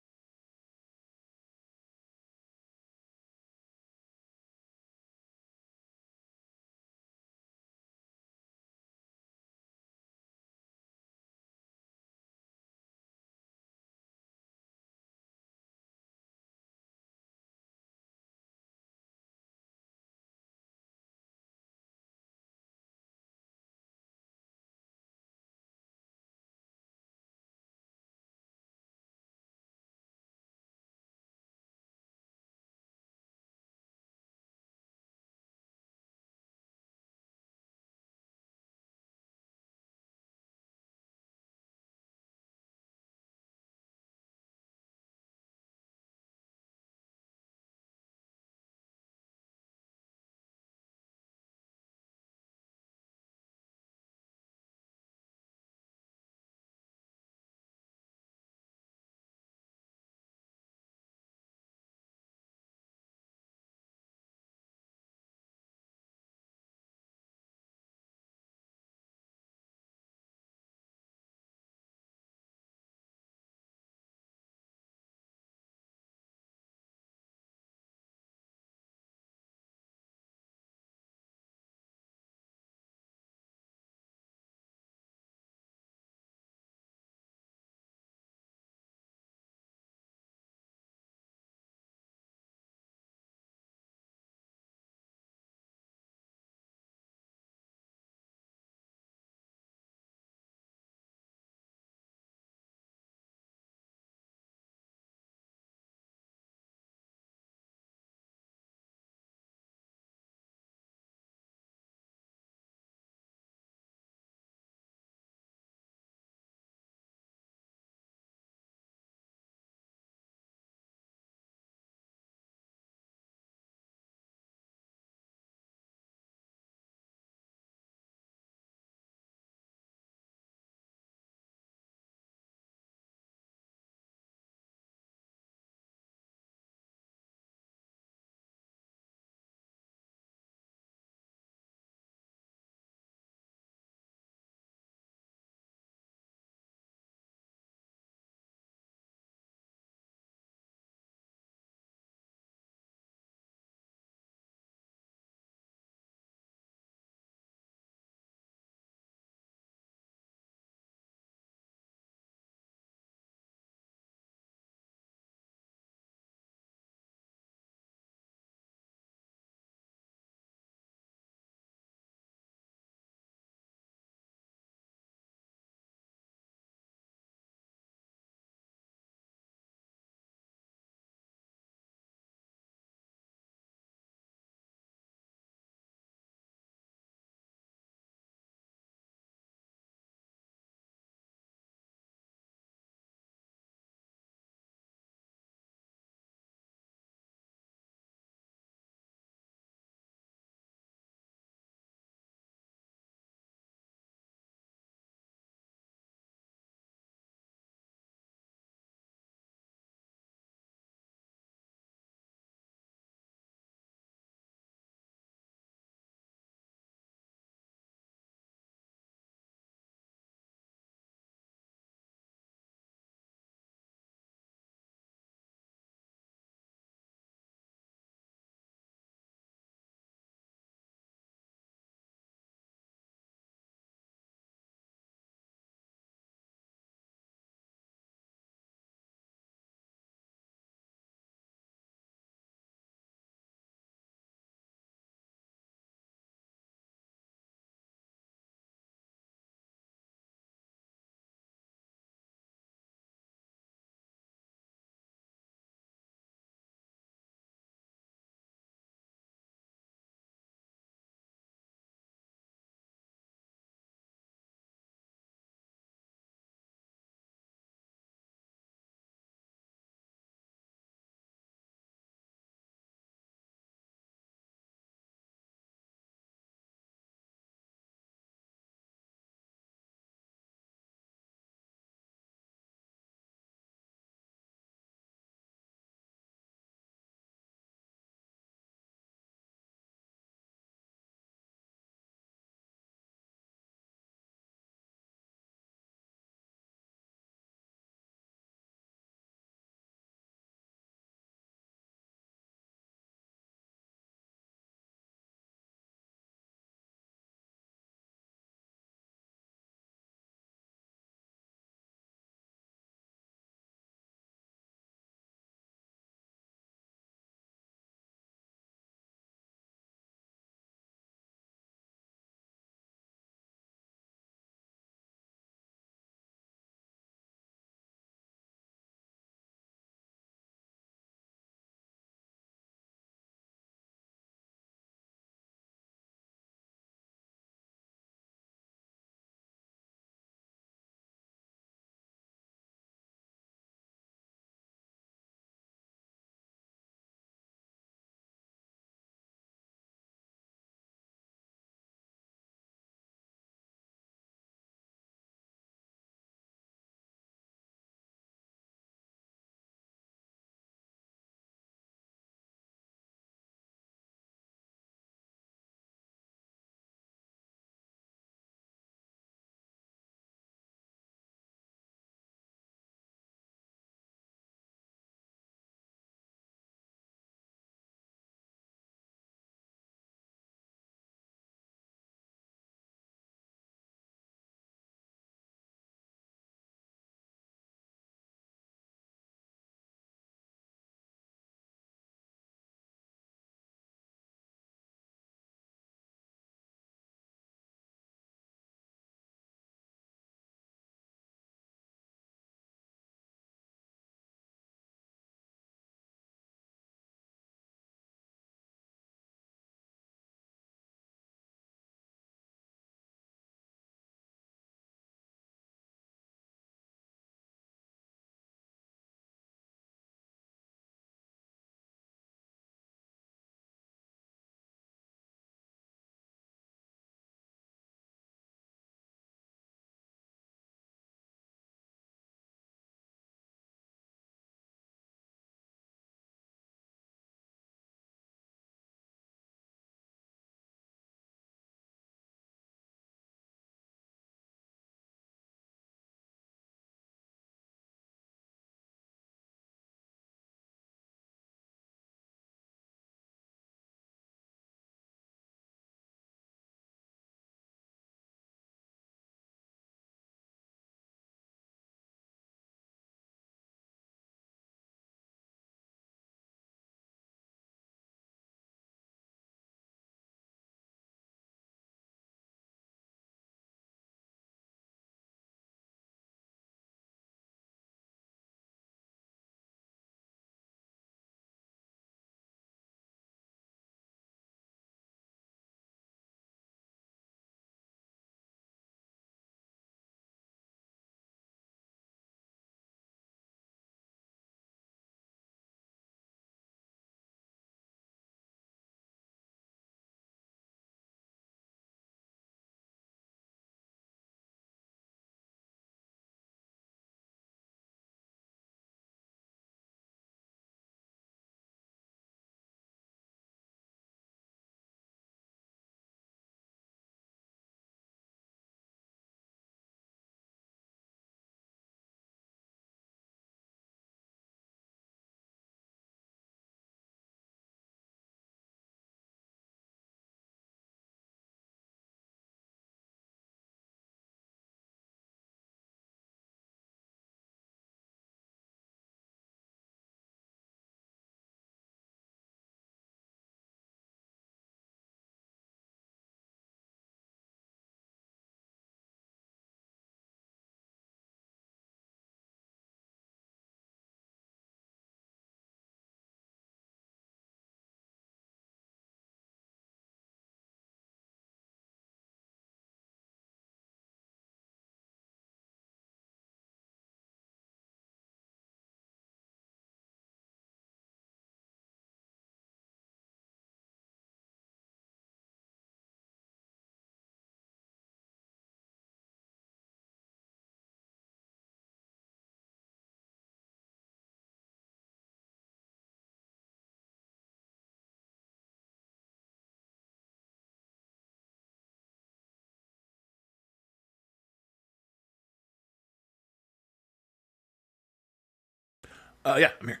Yeah, I'm here.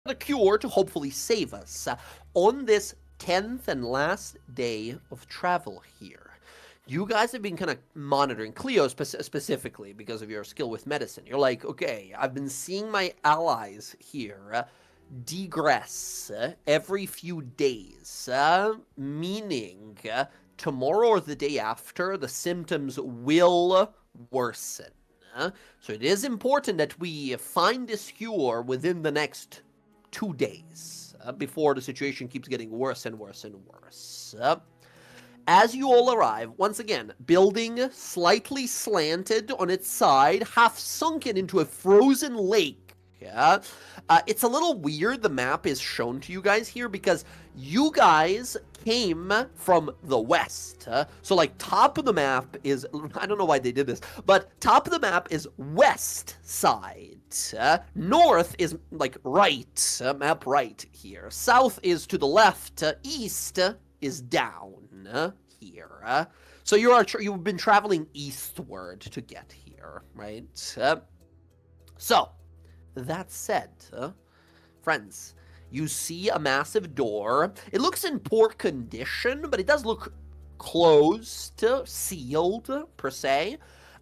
A cure to hopefully save us on this 10th and last day of travel here. You guys have been kind of monitoring Cleo specifically because of your skill with medicine. You're like, okay, I've been seeing my allies here degress every few days, meaning tomorrow or the day after, the symptoms will worsen. So it is important that we find this cure within the next 2 days before the situation keeps getting worse and worse and worse. As you all arrive, once again, building slightly slanted on its side, half sunken into a frozen lake. Yeah, it's a little weird the map is shown to you guys here because you guys came from the west. So like top of the map is, I don't know why they did this, but top of the map is west side. North is like right, map right here. South is to the left, east is down here. So you've been traveling eastward to get here, right? So, that said, friends, you see a massive door. It looks in poor condition, but it does look closed, sealed, per se.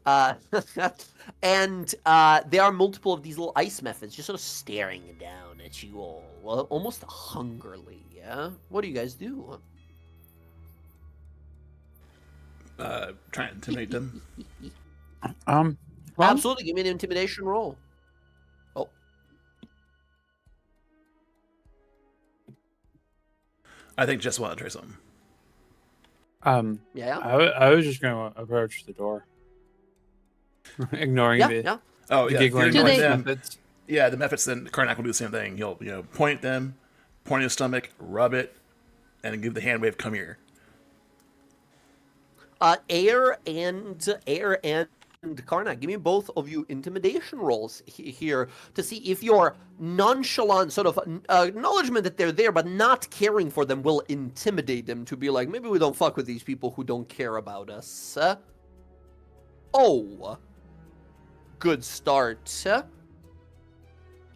And there are multiple of these little ice methods just sort of staring down at you all, almost hungrily. What do you guys do? Try and intimidate them. Well, Absolutely, give me an intimidation roll. Oh, I think Jess wanted to try something. yeah, I was just going to approach the door, ignoring the yeah. Oh, yeah. If you're giggling Do ignoring they- them, methods. yeah, the methods, then Karnak will do the same thing. He'll, point at them, point at his stomach, rub it, and give the hand wave, come here. Air and Karnak, give me both of you intimidation rolls here to see if your nonchalant sort of acknowledgement that they're there but not caring for them will intimidate them to be like, maybe we don't fuck with these people who don't care about us. Oh, good start.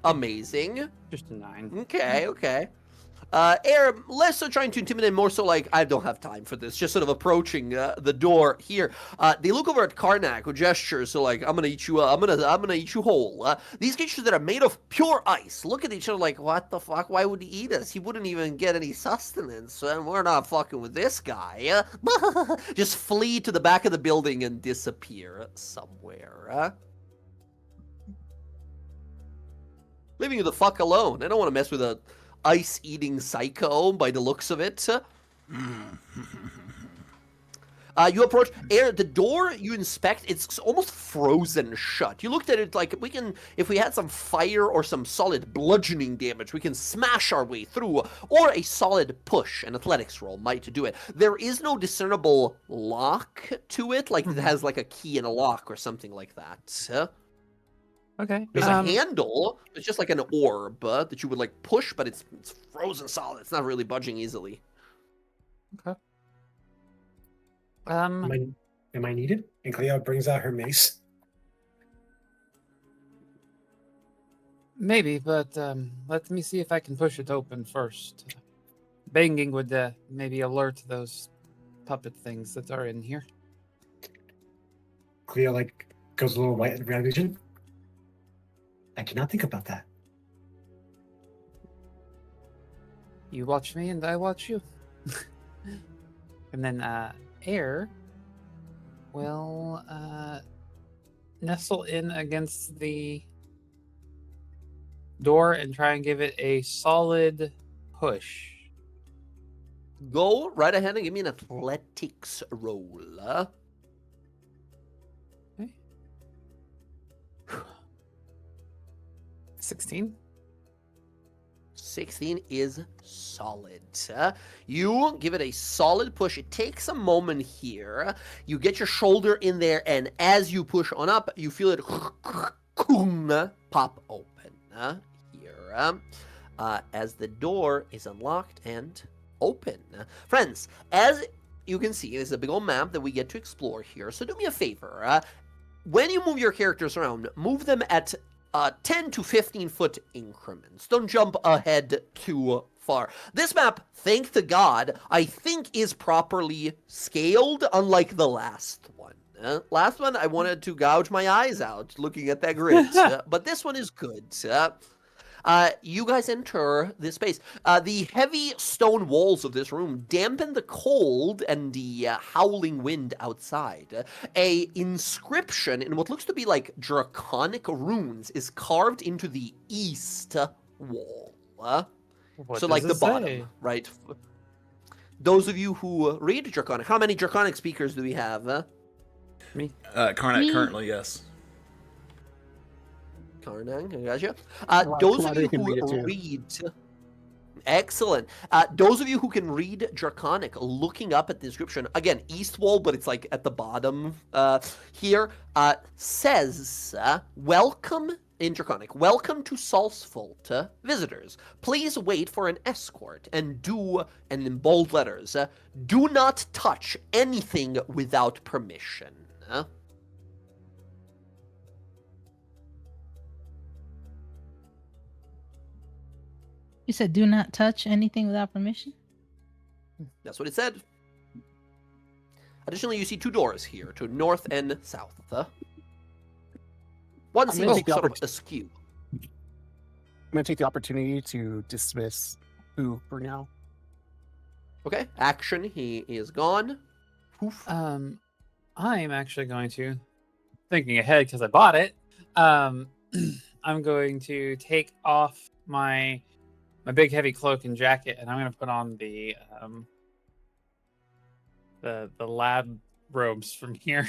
Amazing. Just a 9. Okay. Air, less so trying to intimidate, more so like, I don't have time for this, just sort of approaching the door here. They look over at Karnak who gestures, so like, I'm gonna eat you, I'm gonna eat you whole. These creatures that are made of pure ice look at each other like, what the fuck, why would he eat us? He wouldn't even get any sustenance, and we're not fucking with this guy. Just flee to the back of the building and disappear somewhere. Leaving you the fuck alone. I don't want to mess with a ice-eating psycho by the looks of it. You approach Air. The door you inspect, it's almost frozen shut. You looked at it like, if we had some fire or some solid bludgeoning damage, we can smash our way through, or a solid push, an athletics roll might do it. There is no discernible lock to it, like it has like a key and a lock or something like that. Okay. There's a handle. It's just like an orb that you would like push, but it's frozen solid. It's not really budging easily. Okay. Am I needed? And Cleo brings out her mace. Maybe, but let me see if I can push it open first. Banging would maybe alert those puppet things that are in here. Cleo goes a little white at red vision. I did not think about that. You watch me and I watch you. And then Air will nestle in against the door and try and give it a solid push. Go right ahead and give me an athletics roll. Okay. 16. 16 is solid. You give it a solid push. It takes a moment here. You get your shoulder in there, and as you push on up, you feel it pop open here as the door is unlocked and open. Friends, as you can see, there's a big old map that we get to explore here. So do me a favor. When you move your characters around, move them at 10 to 15 foot increments. Don't jump ahead too far. This map, thank to God, I think is properly scaled, unlike the last one. Last one, I wanted to gouge my eyes out looking at that grid, but this one is good. You guys enter this space. The heavy stone walls of this room dampen the cold and the howling wind outside. A inscription in what looks to be like draconic runes is carved into the east wall. What So does like it the bottom, say? right? Those of you who read draconic, how many draconic speakers do we have? Me. Karnak Me. currently, yes. Karnang, I gotcha. Well, Those of you Claudia can read it who too. read... Excellent. Those of you who can read Draconic, looking up at the description, again, east wall, but it's like at the bottom here, says, welcome, in Draconic, welcome to Salsfold, visitors. Please wait for an escort, and in bold letters, do not touch anything without permission. You said do not touch anything without permission? That's what it said. Additionally, you see two doors here, to north and south. One I'm seems gonna take the sort of askew. I'm going to take the opportunity to dismiss Who for now. Okay, action, he is gone. Poof. I'm actually going to, thinking ahead because I bought it. I'm going to take off my big heavy cloak and jacket, and I'm going to put on the lab robes from here,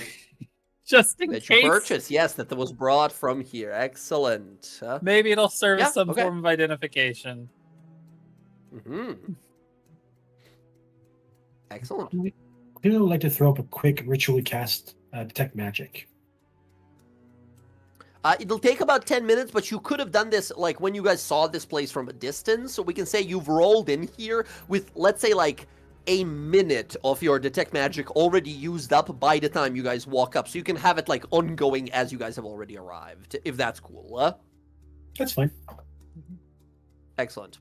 just in That case. you purchased, yes, that was brought from here. Excellent. Maybe it'll serve Yeah, as some okay. form of identification. Mm-hmm. Excellent. I would like to throw up a quick ritually cast detect magic. It'll take about 10 minutes, but you could have done this like when you guys saw this place from a distance. So we can say you've rolled in here with, let's say, like a minute of your detect magic already used up by the time you guys walk up. So you can have it like ongoing as you guys have already arrived, if that's cool. That's fine. Excellent.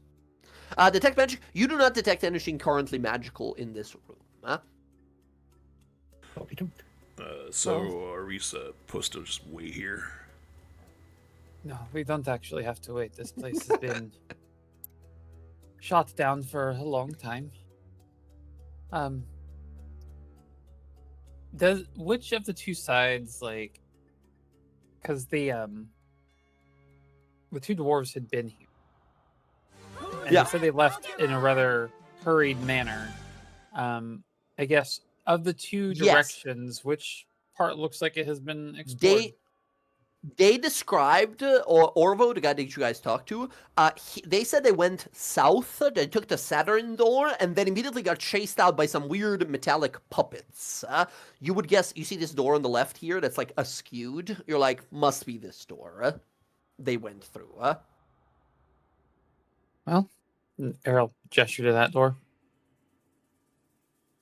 Detect magic. You do not detect anything currently magical in this room. Oh, we don't. So are we supposed to just wait here? No, we don't actually have to wait. This place has been shot down for a long time. Which of the two sides, like, because the two dwarves had been here, and Yeah. they said they left in a rather hurried manner. I guess of the two Yes. directions, which part looks like it has been explored? They described, or Orvo, the guy that you guys talked to, they said they went south, they took the Saturn door, and then immediately got chased out by some weird metallic puppets. You would guess, you see this door on the left here that's like askewed? You're like, must be this door. They went through. Well, Errol gestured to that door.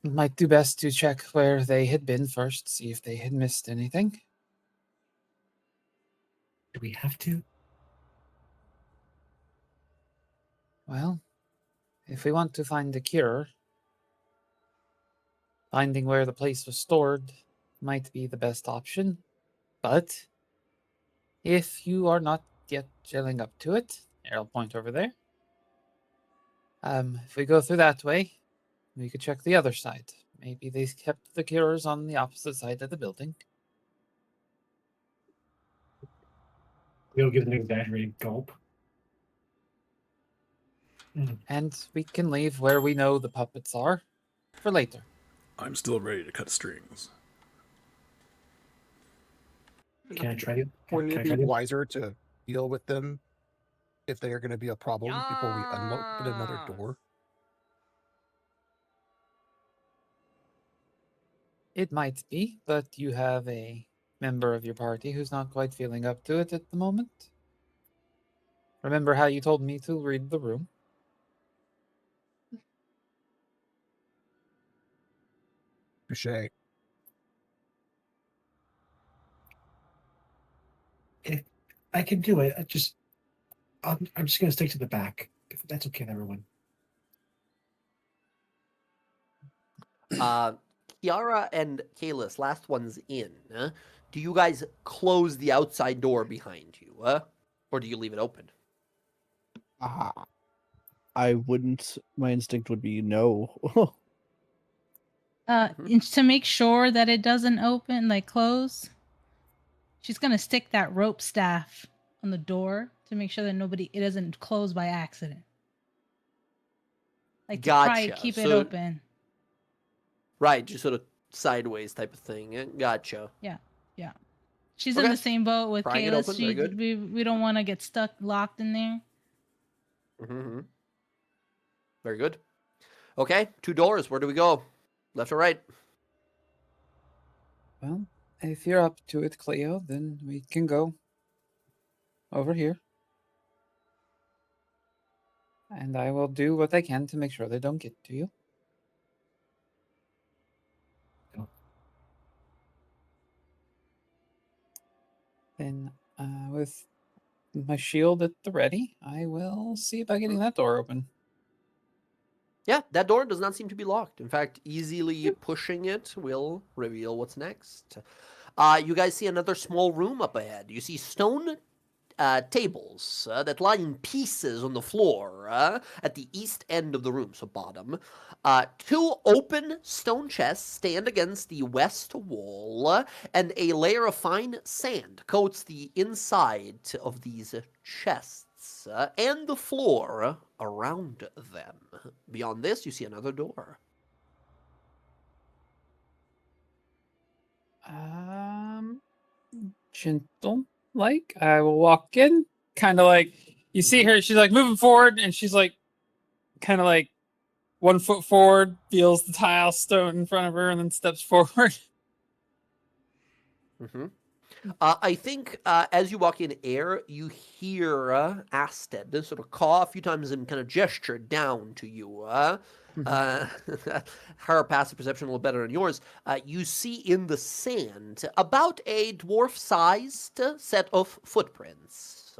Might do best to check where they had been first, see if they had missed anything. Do we have to? Well, if we want to find the cure, finding where the place was stored might be the best option. But if you are not yet gelling up to it, Errol point over there. If we go through that way, we could check the other side. Maybe they kept the cures on the opposite side of the building. We'll give an exaggerated gulp. And we can leave where we know the puppets are for later. I'm still ready to cut strings. Can I try it? Wouldn't it be wiser to deal with them if they are going to be a problem before we open another door? It might be, but you have a member of your party who's not quite feeling up to it at the moment. Remember how you told me to read the room? Touche. If I can do it, I'm just gonna stick to the back. If that's okay with everyone. Kiara and Kalis, last one's in. Do you guys close the outside door behind you, or do you leave it open? I wouldn't. My instinct would be no. And to make sure that it doesn't open, like close, she's gonna stick that rope staff on the door to make sure that it doesn't close by accident. Like to try to Gotcha. keep it So- open. Right, just sort of sideways type of thing. Gotcha. Yeah. She's in Okay. the same boat with Prying it Kalis. open, very good. We don't want to get stuck locked in there. Mm-hmm. Very good. Okay, 2 doors. Where do we go? Left or right? Well, if you're up to it, Cleo, then we can go over here. And I will do what I can to make sure they don't get to you. Then, with my shield at the ready, I will see about getting that door open. Yeah, that door does not seem to be locked. In fact, easily pushing it will reveal what's next. You guys see another small room up ahead. You see stone tables that lie in pieces on the floor at the east end of the room, so bottom. 2 open stone chests stand against the west wall, and a layer of fine sand coats the inside of these chests and the floor around them. Beyond this, you see another door. Gentle. Like, I will walk in, kind of like, you see her, she's like moving forward, and she's like, kind of like 1 foot forward, feels the tile stone in front of her, and then steps forward. Mm-hmm. I think as you walk in air, you hear Asted sort of caw a few times and kind of gesture down to you. Her passive perception a little better than yours. You see in the sand about a dwarf-sized set of footprints.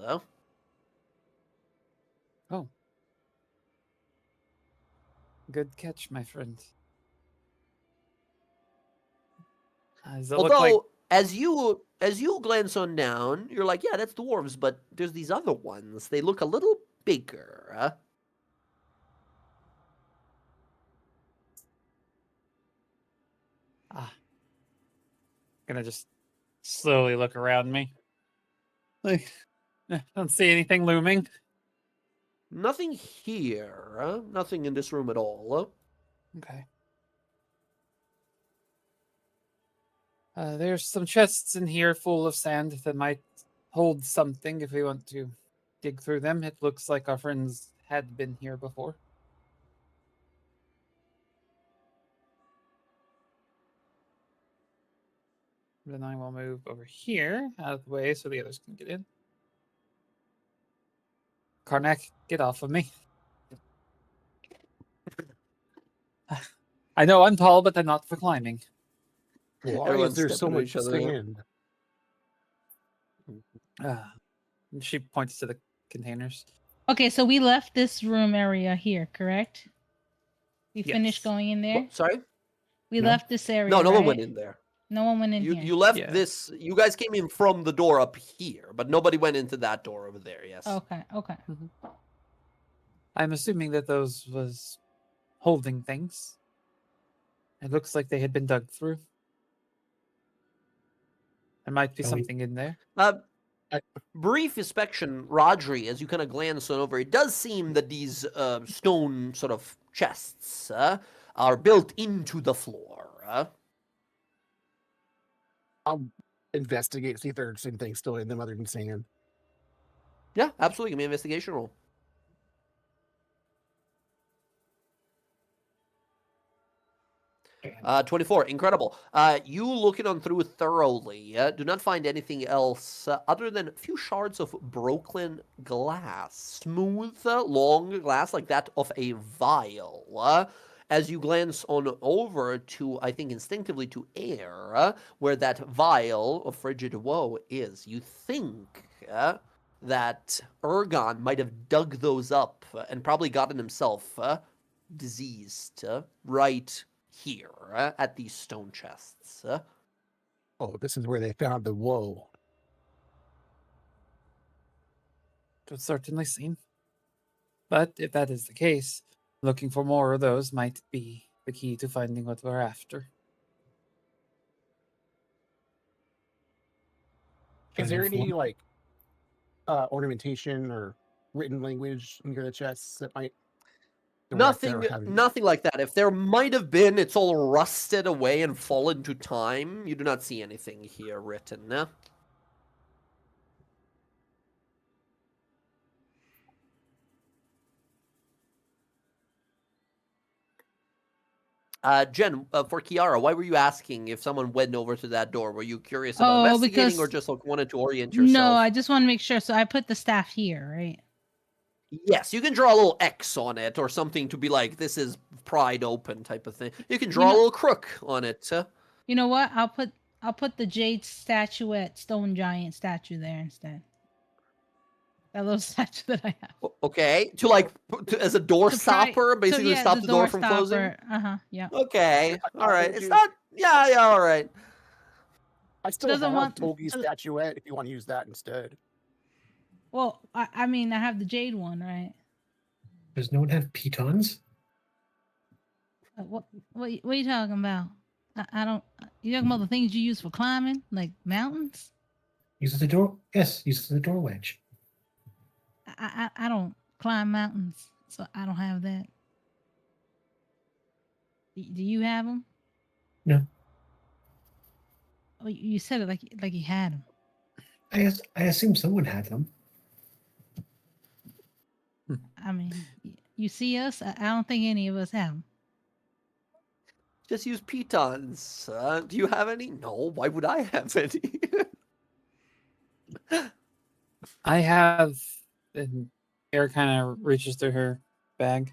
Oh. Good catch, my friend. Does it look Although, like... as you glance on down, you're like, yeah, that's dwarves, but there's these other ones. They look a little bigger. Gonna just slowly look around me. Like, don't see anything looming. Nothing here. Nothing in this room at all. Okay. There's some chests in here full of sand that might hold something if we want to dig through them. It looks like our friends had been here before. Then I will move over here out of the way so the others can get in. Karnak, get off of me. I know I'm tall, but I'm not for climbing. Why Everyone's is there so stepping to much each other. sand? And she points to the containers. Okay, so we left this room area here, correct? We finished Yes. going in there. What? Sorry? We No. left this area. No, no one right? went in there. No one went in You here. you left Yeah. this. You guys came in from the door up here, but nobody went into that door over there. Yes. Okay. I'm assuming that those was holding things. It looks like they had been dug through. There might be Can we- something in there. Brief inspection, Rodri, as you kind of glance on over, it does seem that these stone sort of chests are built into the floor. I'll investigate, see if there's anything still in them other than sand. Yeah, absolutely. Give me an investigation roll. 24, incredible. You looking on through thoroughly, do not find anything else other than a few shards of broken glass. Smooth, long glass like that of a vial. As you glance on over to, I think instinctively, to air, where that vial of frigid woe is, you think that Ergon might have dug those up and probably gotten himself diseased right here at these stone chests. Oh, this is where they found the woe. Could certainly seem. But if that is the case, looking for more of those might be the key to finding what we're after. Is there any like ornamentation or written language near the chests that might direct their Nothing like that. If there might have been, it's all rusted away and fallen to time. You do not see anything here written. Jen, for Kiara, why were you asking if someone went over to that door? Were you curious about investigating or just like, wanted to orient yourself? No, I just want to make sure. So I put the staff here, right? Yes, you can draw a little X on it or something to be like, this is pried open type of thing. You can draw a little crook on it. You know what? I'll put the jade statuette, stone giant statue there instead. That little statue that I have. Okay, as a door stopper, basically stop the door from closing. Yeah. Okay, all right. It's not. Yeah, all right. I still have Togi's statuette if you want to use that instead. Well, I mean, I have the jade one, right? Does no one have pitons? What are you talking about? I don't. You talking about the things you use for climbing, like mountains? Uses the door. Yes, uses the door wedge. I don't climb mountains, so I don't have that. Do you have them? No. Oh, you said it like you had them. I assume someone had them. I mean, you see us? I don't think any of us have them. Just use pitons. Do you have any? No. Why would I have any? I have. And Air kind of reaches through her bag.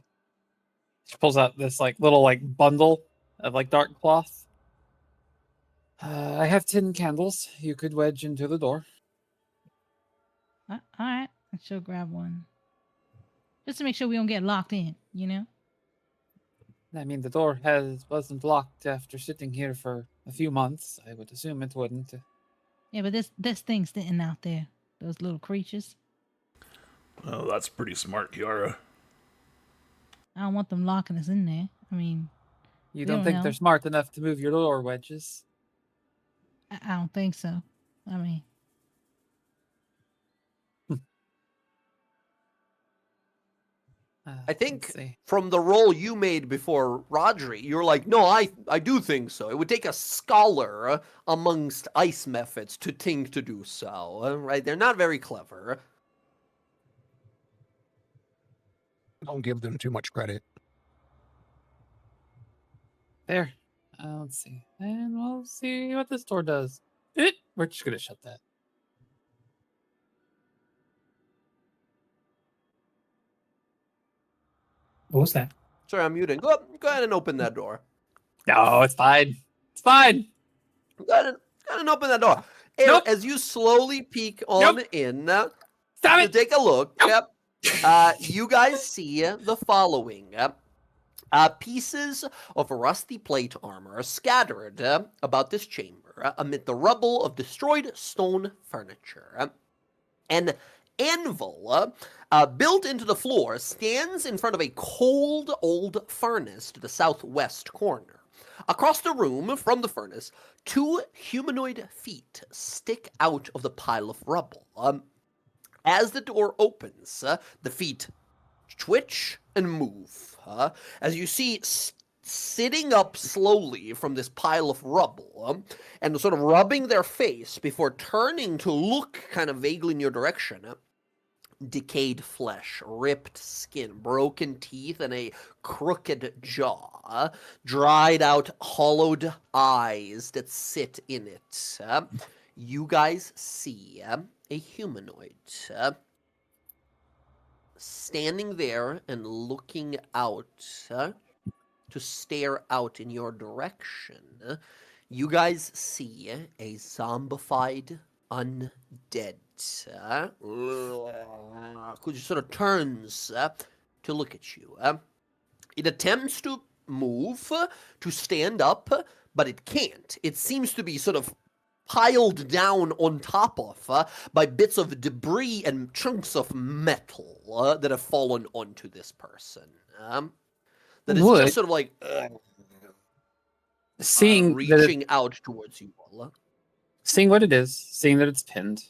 She pulls out this like little like bundle of like dark cloth. I have 10 candles. You could wedge into the door. All right, she'll grab one, just to make sure we don't get locked in. You know. I mean, the door wasn't locked after sitting here for a few months. I would assume it wouldn't. Yeah, but this thing's sitting out there. Those little creatures. Oh, that's pretty smart, Kiara. I don't want them locking us in there. I mean, you don't think they're smart enough to move your door wedges? I don't think so. I mean, I think from the roll you made before Rodri, you were like, no, I do think so. It would take a scholar amongst ice methods to think to do so, right? They're not very clever. Don't give them too much credit. There. Let's see. And we'll see what this door does. We're just going to shut that. What was that? Sorry, I'm muting. Go ahead and open that door. No, it's fine. It's fine. Go ahead and open that door. Nope. As you slowly peek on in, Stop it. take a look. Nope. Yep. You guys see the following. Pieces of rusty plate armor are scattered about this chamber amid the rubble of destroyed stone furniture. An anvil built into the floor stands in front of a cold old furnace to the southwest corner. Across the room from the furnace, 2 humanoid feet stick out of the pile of rubble. As the door opens, the feet twitch and move. As you see sitting up slowly from this pile of rubble and sort of rubbing their face before turning to look kind of vaguely in your direction, decayed flesh, ripped skin, broken teeth, and a crooked jaw, dried out, hollowed eyes that sit in it. You guys see a humanoid standing there and looking out to stare out in your direction. You guys see a zombified undead who just sort of turns to look at you. It attempts to move, to stand up, but it can't. It seems to be sort of piled down on top of by bits of debris and chunks of metal that have fallen onto this person. That is Would- just sort of like Seeing that reaching out towards you all. seeing what it is, seeing that it's pinned,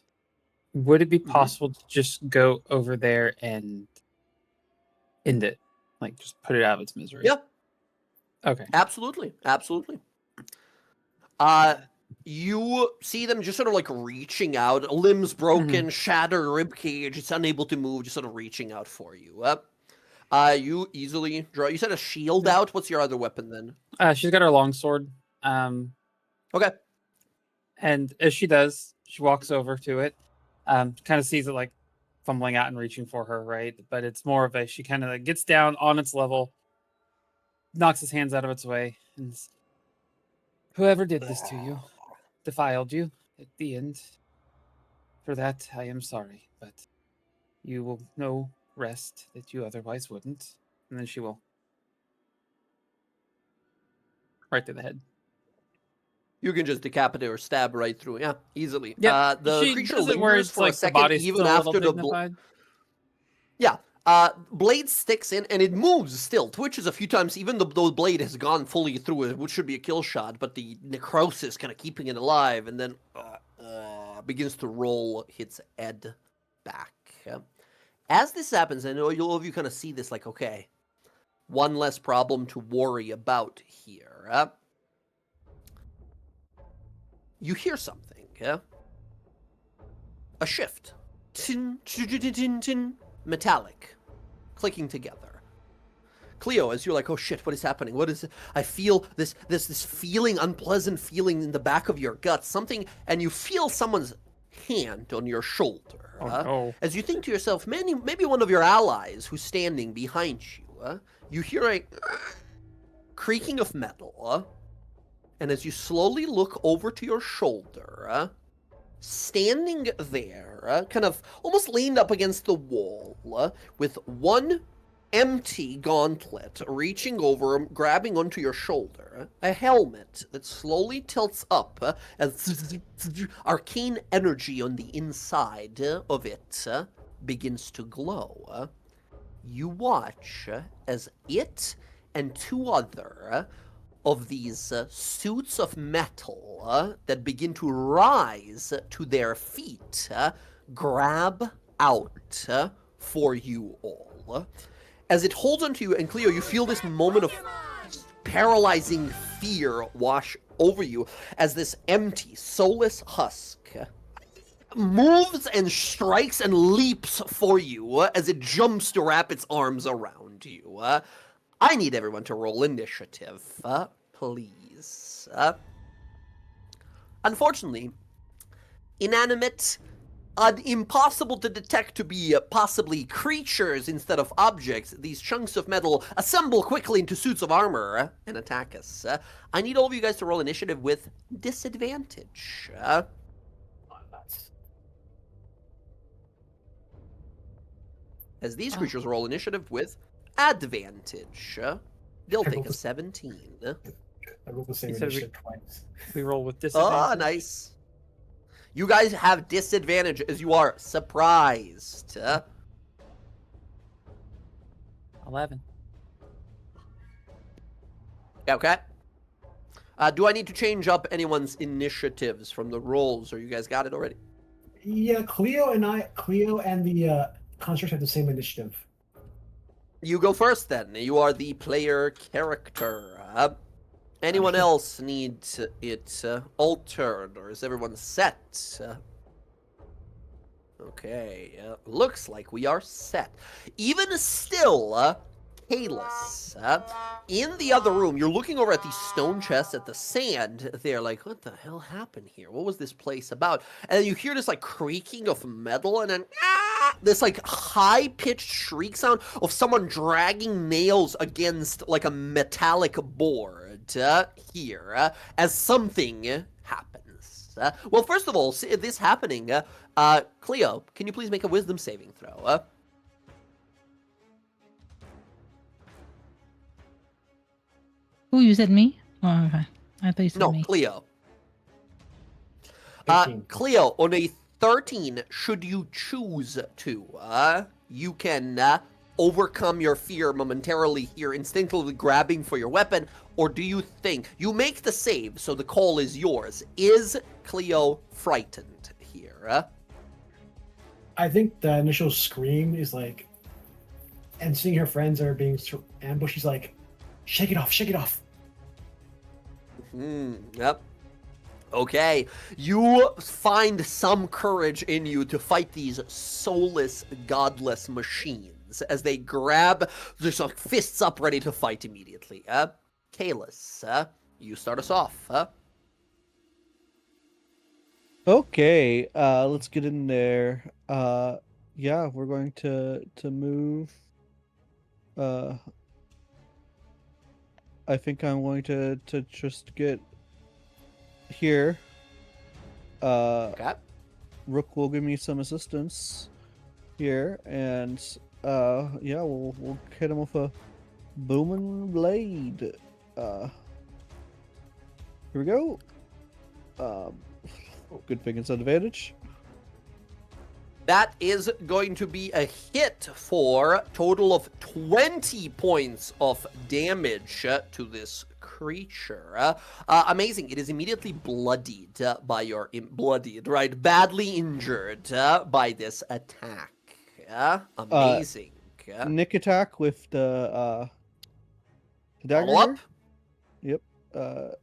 would it be Mhm. possible to just go over there and end it? Like, just put it out of its misery? Yeah, Okay. absolutely. Absolutely. You see them just sort of like reaching out, limbs broken, shattered ribcage, it's unable to move, just sort of reaching out for you. You easily draw. You said a shield out. What's your other weapon then? She's got her longsword. Okay. And as she does, she walks over to it, kind of sees it like fumbling out and reaching for her, right? But it's more of a, she kind of like gets down on its level, knocks his hands out of its way, and whoever did this to you, defiled you at the end. For that, I am sorry, but you will know rest that you otherwise wouldn't. And then she will. Right to the head. You can just decapitate or stab right through. Yeah, easily. Yeah, The she creature does it where lingers it's for like a the second, body's even still a after little the dignified. Yeah. Blade sticks in and it moves still, twitches a few times, even though the blade has gone fully through it, which should be a kill shot, but the necrosis kind of keeping it alive, and then begins to roll, hits Ed back. As this happens, I know all of you kind of see this like, okay, one less problem to worry about here. You hear something, a shift. Tin, tin, tin, tin, tin, metallic, clicking together. Cleo, as you're like, oh shit, what is happening? What is it? I feel this feeling, unpleasant feeling in the back of your gut, something, and you feel someone's hand on your shoulder. Oh, no. As you think to yourself, maybe one of your allies who's standing behind you. You hear a creaking of metal, and as you slowly look over to your shoulder, standing there, kind of almost leaned up against the wall, with one empty gauntlet reaching over, grabbing onto your shoulder, a helmet that slowly tilts up as arcane energy on the inside of it begins to glow. You watch as it and two other of these suits of metal that begin to rise to their feet grab out for you all. As it holds onto you, and Cleo, you feel this moment of paralyzing fear wash over you as this empty, soulless husk moves and strikes and leaps for you as it jumps to wrap its arms around you. I need everyone to roll initiative, please. Unfortunately, inanimate, impossible to detect to be possibly creatures instead of objects, these chunks of metal assemble quickly into suits of armor and attack us. I need all of you guys to roll initiative with disadvantage. As these creatures roll initiative with advantage. They'll take a 17. I rolled the same He said we- initiative twice. We roll with disadvantage. Ah, nice. You guys have disadvantage as you are surprised. 11. Okay. Do I need to change up anyone's initiatives from the rolls, or you guys got it already? Yeah, Cleo and the construct have the same initiative. You go first then. You are the player character. Anyone else need it altered, or is everyone set? Okay, looks like we are set. Even still, Kalis, in the other room, you're looking over at the stone chest, at the sand. They're like, what the hell happened here? What was this place about? And then you hear this like creaking of metal, and then this like high-pitched shriek sound of someone dragging nails against like a metallic board here as something happens. Well, first of all, this happening, Cleo, can you please make a wisdom saving throw? Who, you said me? Oh, okay. I thought you said No, me. Cleo. 15. Cleo, on a 13, should you choose to, you can overcome your fear momentarily here, instinctively grabbing for your weapon, or do you think you make the save, so the call is yours? Is Cleo frightened here? I think the initial scream is like, and seeing her friends are being ambushed, she's like, shake it off, shake it off. Yep. Okay, you find some courage in you to fight these soulless, godless machines as they grab, just like fists up, ready to fight immediately. Kalis, you start us off. Okay, let's get in there. Yeah, we're going to move. I think I'm going to just get here. Okay. Rook will give me some assistance here, and yeah, we'll hit him with a booming blade. Here we go. Good thing it's an advantage. That is going to be a hit for a total of 20 points of damage to this creature. Amazing. It is immediately bloodied by your... right? Badly injured by this attack. Amazing. Nick attack with the dagger. Follow up. Here. Yep.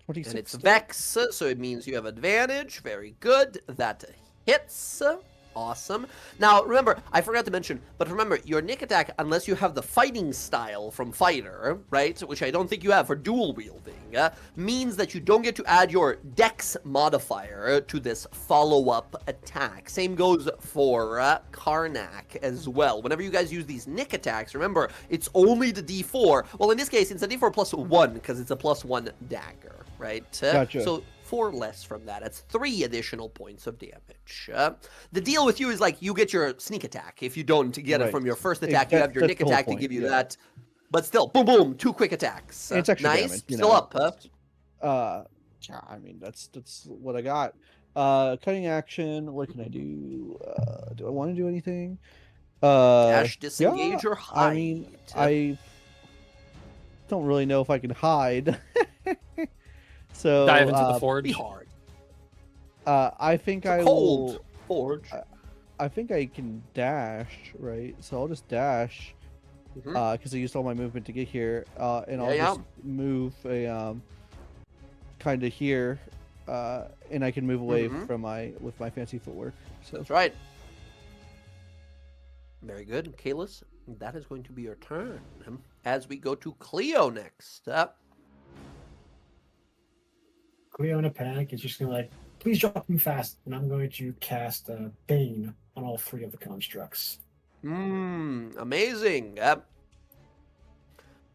26. And it's Vex, so it means you have advantage. Very good. That hits. Awesome. Now, remember, I forgot to mention, but remember, your Nick attack, unless you have the fighting style from Fighter, right, which I don't think you have for dual wielding, means that you don't get to add your Dex modifier to this follow-up attack. Same goes for Karnak as well. Whenever you guys use these Nick attacks, remember, it's only the D4. Well, in this case, it's a D4 plus 1, because it's a plus 1 dagger, right? Gotcha. So 4 less from that. It's 3 additional points of damage. The deal with you is like you get your sneak attack. If you don't get it Right. from your first attack, you have your That's Nick the whole attack to point, give you yeah. that. But still, boom, boom, 2 quick attacks. It's extra nice. damage, you Still know. up, huh? Yeah, I mean that's what I got. Cutting action. What can I do? Do I want to do anything? Dash, disengage, yeah, or hide. I mean, I don't really know if I can hide. So Dive into the Be forge. hard. I think It's a I cold will. forge. I think I can dash, right? So I'll just dash Mhm. because I used all my movement to get here, and I'll Yeah, just move a kind of here, and I can move away Mhm. from with my fancy footwork. So That's right. Very good. Kalis, that is going to be your turn. As we go to Cleo next. Cleo in a panic is just gonna like, please drop him fast, and I'm going to cast Bane on all 3 of the constructs. Amazing.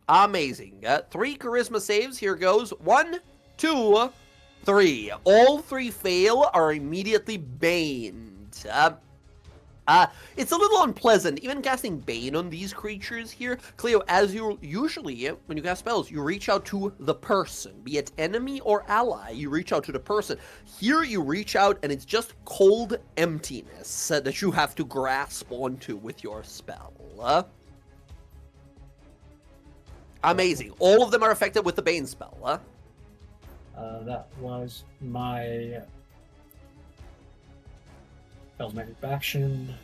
Amazing. 3 charisma saves. Here goes. 1, 2, 3. All 3 fail, are immediately baned. It's a little unpleasant, even casting Bane on these creatures here. Cleo, as you usually, when you cast spells, you reach out to the person, be it enemy or ally, you reach out to the person. Here you reach out and it's just cold emptiness that you have to grasp onto with your spell. Amazing. All of them are affected with the Bane spell. That was my Spellsman's action.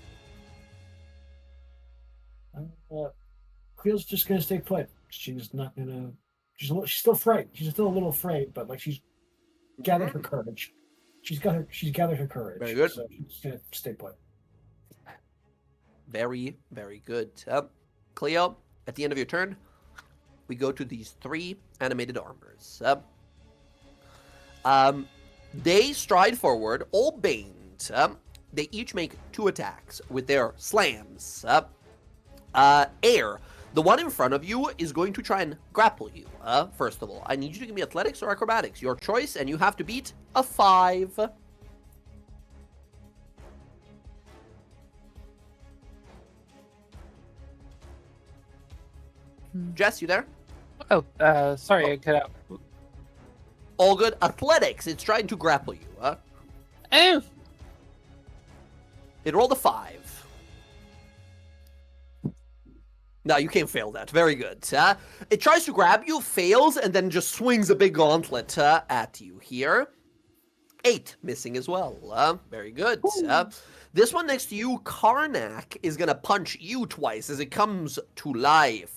Cleo's just gonna stay put. She's not gonna. She's still frightened. She's still a little afraid, but like she's gathered her courage. she's gathered her courage. Very good. So she's gonna stay put. Very, very good. Cleo, at the end of your turn, we go to these 3 animated armors. They stride forward, all baned. They each make 2 attacks with their slams. Air, the one in front of you is going to try and grapple you. First of all, I need you to give me athletics or acrobatics, your choice, and you have to beat a 5. Jess, you there? Oh, sorry, I cut out. All good. Athletics, it's trying to grapple you. Oh, It rolled a 5. No, you can't fail that. Very good. It tries to grab you, fails, and then just swings a big gauntlet at you here. 8, missing as well. Very good. This one next to you, Karnak, is going to punch you twice as it comes to life.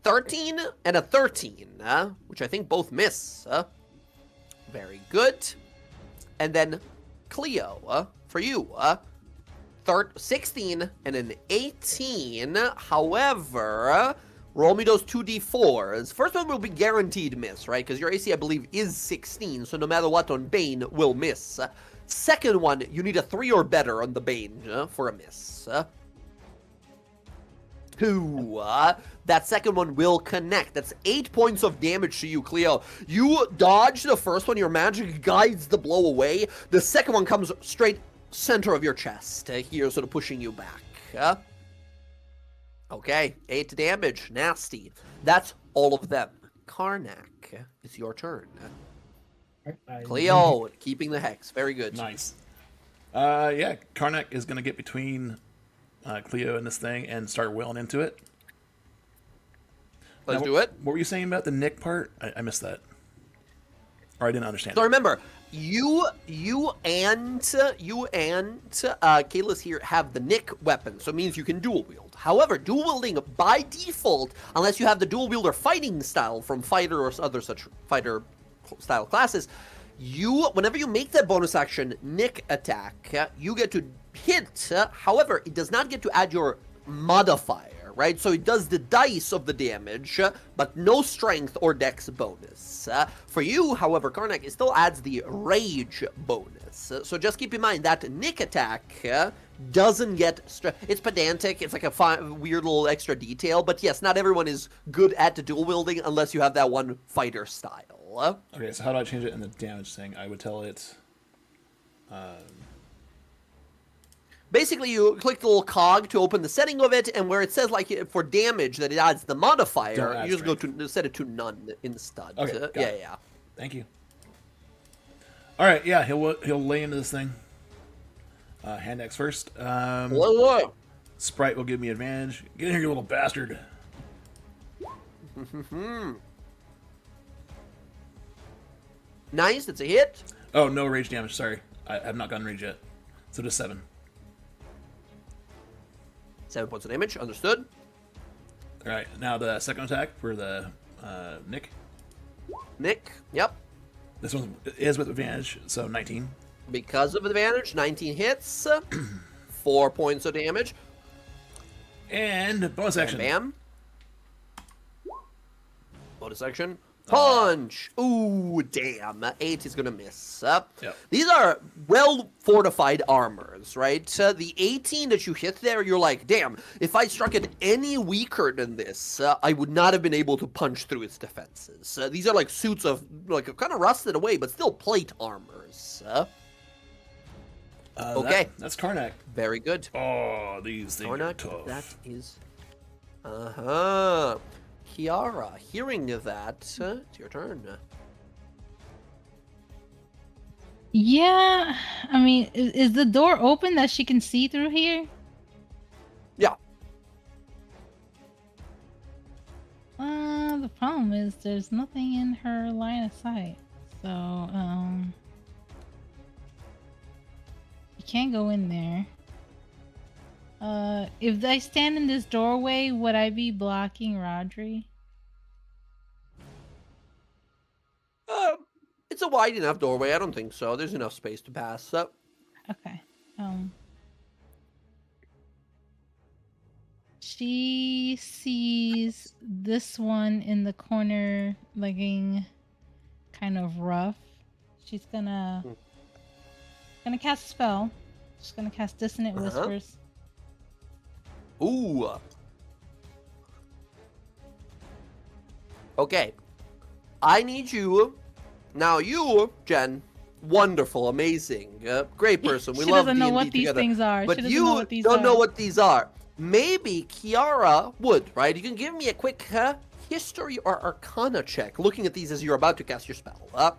13 and a 13, which I think both miss. Very good. And then Cleo, for you, 16 and an 18. However, roll me those 2d4s. First one will be guaranteed miss, right? Because your AC, I believe, is 16, so no matter what on Bane, will miss. Second one, you need a 3 or better on the Bane for a miss. 2. That second one will connect. That's 8 points of damage to you, Cleo. You dodge the first one. Your magic guides the blow away. The second one comes straight center of your chest here, sort of pushing you back. Okay, 8 damage. Nasty. That's all of them. Karnak, it's your turn. Cleo, keeping the hex. Very good. Nice. Yeah, Karnak is going to get between Cleo and this thing and start wailing into it. Let's do it. What were you saying about the Nick part? I missed that. Or I didn't understand. So remember, you and Kayla's here have the Nick weapon, so it means you can dual wield. However, dual wielding by default, unless you have the dual wielder fighting style from fighter or other such fighter style classes, whenever you make that bonus action Nick attack, you get to hit. However, it does not get to add your modifier. Right, so it does the dice of the damage, but no strength or dex bonus. For you, however, Karnak, it still adds the rage bonus. So just keep in mind that Nick attack doesn't get... It's pedantic, it's like a weird little extra detail, but yes, not everyone is good at dual wielding unless you have that one fighter style. Okay, so how do I change it in the damage thing? I would tell it... Basically, you click the little cog to open the setting of it, and where it says, like, for damage that it adds the modifier, you just go to set it to none instead. Okay, got it. Yeah. Thank you. All right, yeah, he'll lay into this thing. Hand axe first. Whoa. Sprite will give me advantage. Get in here, you little bastard. Nice, that's a hit. Oh, no rage damage, sorry. I have not gotten rage yet. So just 7. 7 points of damage, understood. All right, now the second attack for the Nick. Nick, yep. This one is with advantage, so 19. Because of advantage, 19 hits. 4 points of damage. And bonus action. Bam. Bonus action. Punch! Ooh, damn. 8 is going to miss. Yep. These are well-fortified armors, right? The 18 that you hit there, you're like, damn, if I struck it any weaker than this, I would not have been able to punch through its defenses. These are like suits of, like, kind of rusted away, but still plate armors. Okay. That's Karnak. Very good. Oh, these things are Karnak, tough. that is... Kiara, hearing that, it's your turn. Yeah, I mean, is the door open that she can see through here? Yeah. The problem is there's nothing in her line of sight, so you can't go in there. If I stand in this doorway, would I be blocking Rodri? It's a a wide enough doorway. I don't think so. There's enough space to pass. Okay. She sees this one in the corner looking kind of rough. She's gonna cast a spell. She's gonna cast Dissonant Whispers. Ooh. Okay. I need you. Now you, Jen, wonderful, amazing, great person. We She love doesn't know D&D what these together. things are. But She doesn't you know what these don't know are. what these are. Maybe Kiara would, right? You can give me a quick history or arcana check looking at these as you're about to cast your spell.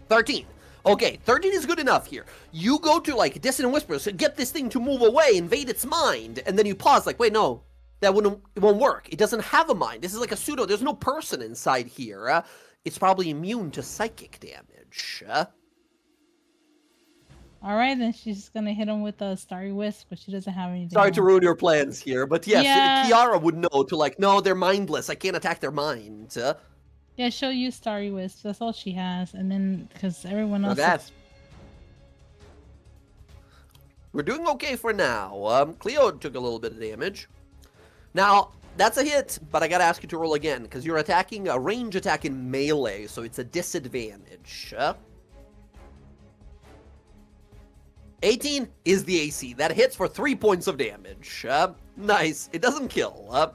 13. Okay, 13 is good enough here. You go to, like, Dissonant Whispers, get this thing to move away, invade its mind, and then you pause, like, wait, no, it won't work. It doesn't have a mind. This is like a pseudo. There's no person inside here. It's probably immune to psychic damage. All right, then she's gonna hit him with a Starry Wisp, but she doesn't have anything. Sorry to else. ruin your plans here, but yes, Yeah. Kiara would know to, like, no, they're mindless. I can't attack their mind. Yeah, she'll use Starry Wisp. That's all she has, and then because everyone else. Okay. We're doing okay for now. Cleo took a little bit of damage. Now, that's a hit, but I gotta ask you to roll again, because you're attacking a range attack in melee, so it's a disadvantage. 18 is the AC. That hits for 3 points of damage. Nice. It doesn't kill,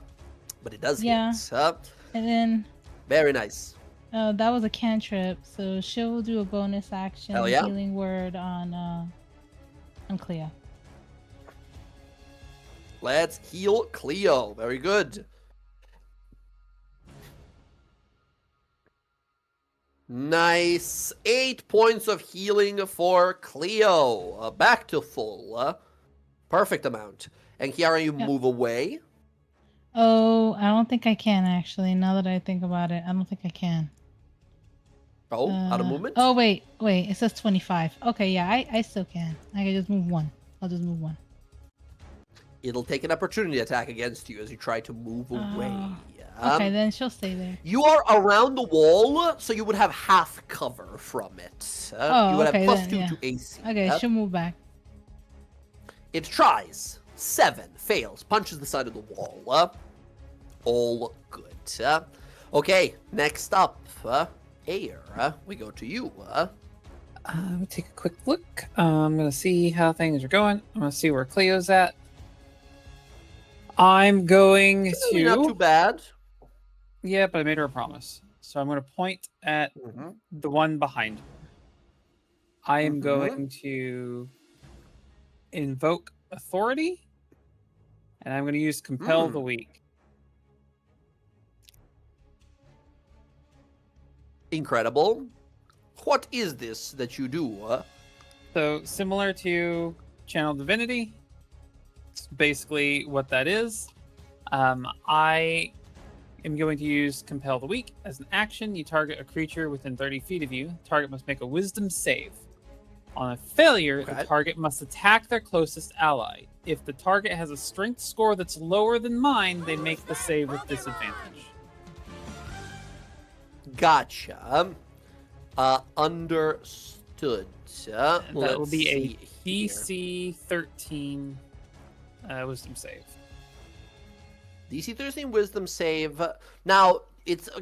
but it does Yeah. hit. And then Very nice. that was a cantrip, so she'll do a bonus action Hell yeah. healing word on Cleo. Let's heal Cleo. Very good. Nice. 8 points of healing for Cleo. Back to full. Perfect amount. And Kiara, you Yep. move away. Oh, I don't think I can actually. Now that I think about it, I don't think I can. Oh, out of movement? Oh wait. It says 25. Okay, yeah, I still can. I can just move one. I'll just move one. It'll take an opportunity attack against you as you try to move away. Okay, then she'll stay there. You are around the wall, so you would have half cover from it. Oh, you would okay, have plus then, 2 yeah. to AC. Okay, she'll move back. It tries. 7. Fails. Punches the side of the wall. All good. Okay, next up, Air. We go to you. We'll take a quick look. I'm gonna see how things are going. I'm gonna see where Cleo's at. I'm going Really not too to. bad. Yeah, but I made her a promise, so I'm gonna point at the one behind her. I am going to invoke authority, and I'm going to use compel the weak. Incredible. What is this that you do? So similar to Channel Divinity, it's basically what that is. I am going to use Compel the Weak as an action. You target a creature within 30 feet of you. The target must make a Wisdom save. On a failure, Okay. the target must attack their closest ally. If the target has a strength score that's lower than mine, they make the save with disadvantage. Gotcha. Understood. That will Let's be a see here. DC 13 Wisdom save. DC 13 Wisdom save. Now,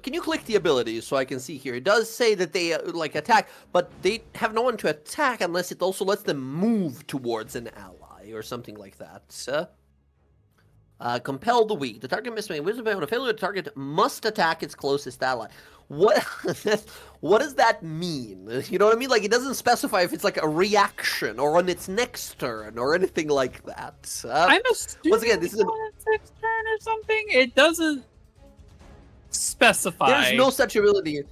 can you click the abilities so I can see here? It does say that they like attack, but they have no one to attack unless it also lets them move towards an ally or something like that. Compel the weak. The target must make a wisdom save. On a failure, the target must attack its closest ally. What? What does that mean? You know what I mean? Like, it doesn't specify if it's like a reaction or on its next turn or anything like that. I'm assuming once again, this is on its next turn or something. It doesn't specify. There's no such ability.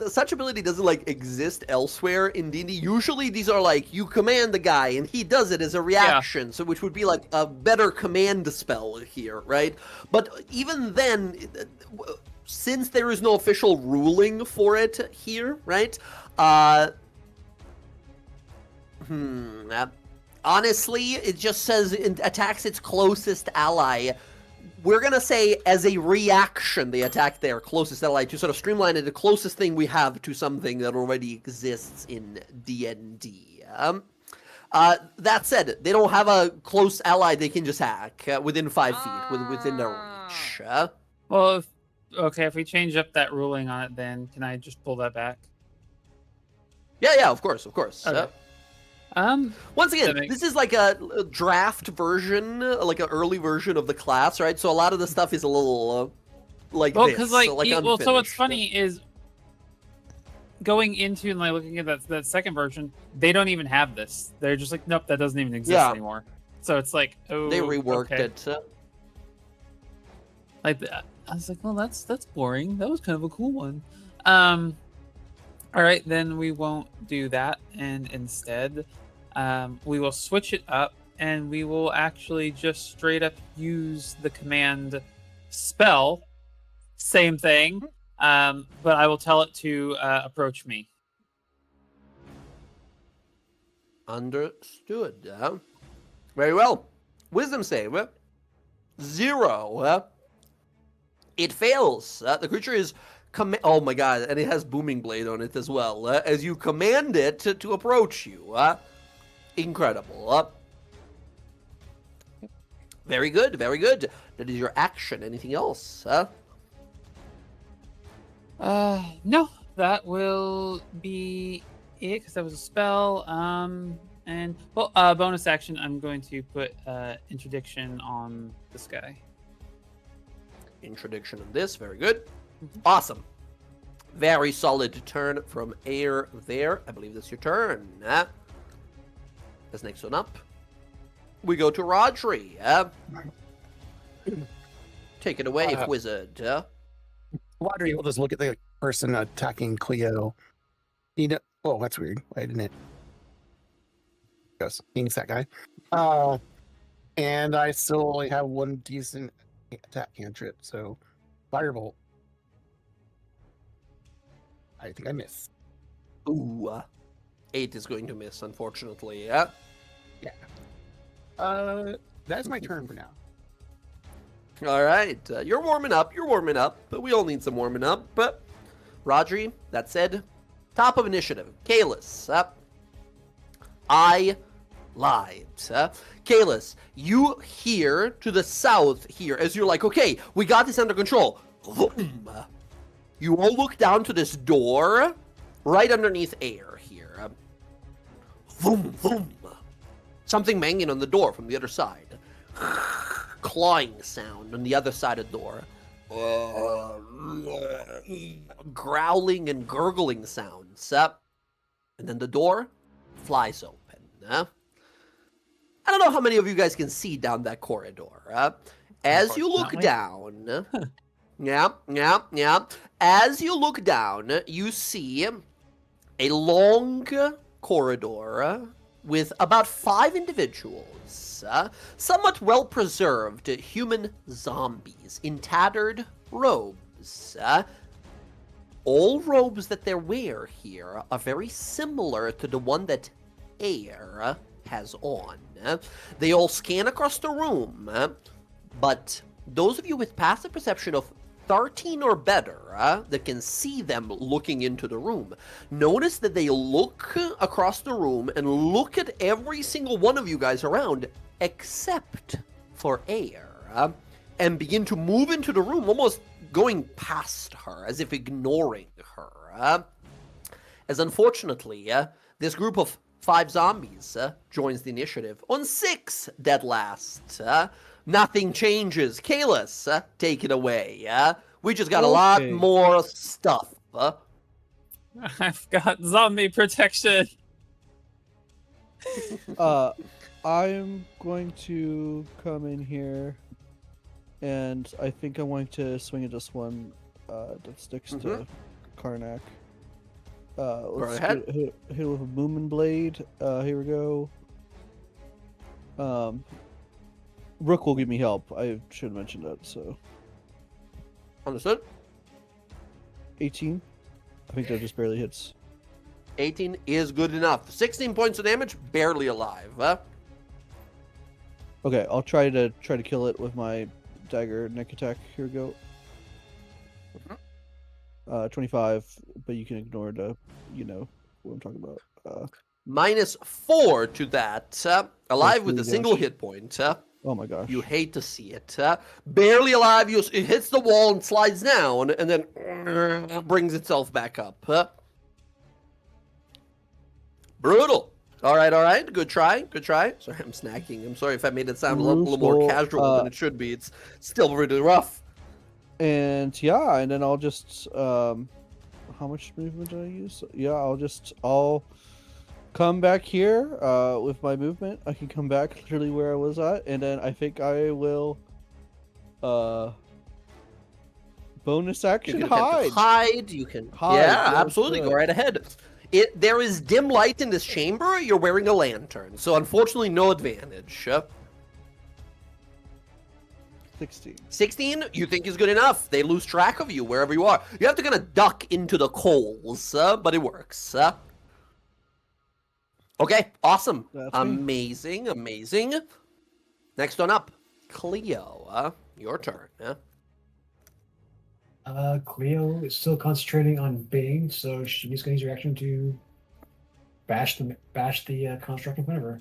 Such ability doesn't like exist elsewhere in D&D. Usually these are like you command the guy and he does it as a reaction, so which would be like a better command spell here, right? But even then, since there is no official ruling for it here, right? Honestly, it just says it attacks its closest ally. we're gonna say as a reaction, they attack their closest ally to sort of streamline it, the closest thing we have to something that already exists in D&D. That said, they don't have a close ally they can just hack within 5 feet, within their reach. Well, if we change up that ruling on it, then can I just pull that back? Yeah, of course. Okay. Once again, That makes- this is like a draft version, like an early version of the class, right? So a lot of the stuff is a little like Well, this, because so so what's unfinished. funny is going into and like looking at that second version, they don't even have this. They're just like, nope, that doesn't even exist Yeah. anymore. So it's like, oh, They reworked okay. it. Like I was like, well, that's boring. That was kind of a cool one. All right, then we won't do that, and instead, we will switch it up, and we will actually just straight up use the command spell. Same thing, but I will tell it to approach me. Understood. Very well. Wisdom save. 0. It fails. The creature is... oh my god, and it has Booming Blade on it as well. As you command it to approach you. Incredible. Very good, very good. That is your action. Anything else? No, that will be it, because that was a spell. And, well, bonus action, I'm going to put Interdiction on this guy. Interdiction on this. Very good. Awesome. Very solid turn from Air there. I believe that's your turn. That's next one up. We go to Rodri. Take it away, Wizard. Rodri will just look at the person attacking Cleo. Oh, that's weird. Why didn't it? Yes, being that guy. And I still only have one decent attack cantrip, so Firebolt. I think I missed. Ooh. 8 is going to miss, unfortunately. That's my turn for now. All right. You're warming up. But we all need some warming up. But Rodri, that said, top of initiative. Kalis. I lied. Kalis, you hear to the south here as you're like, okay, we got this under control. Vroom. You all look down to this door right underneath Air here. Vroom, vroom. Something banging on the door from the other side. Clawing sound on the other side of the door. Growling and gurgling sounds. And then the door flies open. I don't know how many of you guys can see down that corridor. As you look down... Yeah. As you look down, you see a long corridor with about 5 individuals, somewhat well-preserved human zombies in tattered robes. All robes that they wear here are very similar to the one that Air has on. They all scan across the room, but those of you with passive perception of 13 or better that can see them looking into the room, notice that they look across the room and look at every single one of you guys around except for Air, and begin to move into the room, almost going past her, as if ignoring her. As unfortunately, this group of 5 zombies joins the initiative on 6 dead last. Nothing changes. Kalis, take it away. We just got a lot Okay. more stuff. I've got zombie protection. I'm going to come in here, and I think I'm going to swing at this one that sticks to Karnak. Let's ahead. hit with a Booming Blade. Here we go. Rook will give me help. I should have mentioned that. So Understood? 18. I think that just barely hits. 18 is good enough. 16 points of damage, barely alive. Okay, I'll try to kill it with my dagger neck attack. Here we go. 25, but you can ignore the, you know what I'm talking about. -4 to that. Alive with a really single gosh. hit point. Oh my gosh. You hate to see it. Barely alive. It hits the wall and slides down, and then brings itself back up. Brutal. All right. Good try. Sorry, I'm snacking. I'm sorry if I made it sound a little more Brutal, casual than it should be. It's still really rough. And yeah, and then I'll just how much movement did I use? Yeah, I'll come back here with my movement. I can come back literally where I was at, and then I think I will bonus action You can attempt to hide. hide. You can. Hide, Yeah, yes, absolutely. Go good. right ahead. There is dim light in this chamber. You're wearing a lantern, so unfortunately, no advantage. 16. 16, you think is good enough. They lose track of you wherever you are. You have to kind of duck into the coals, but it works. Okay, awesome. That's me. Amazing. Next one up, Cleo. Your turn. Cleo is still concentrating on Bane, so she's going to use her action to bash the construct in front of her.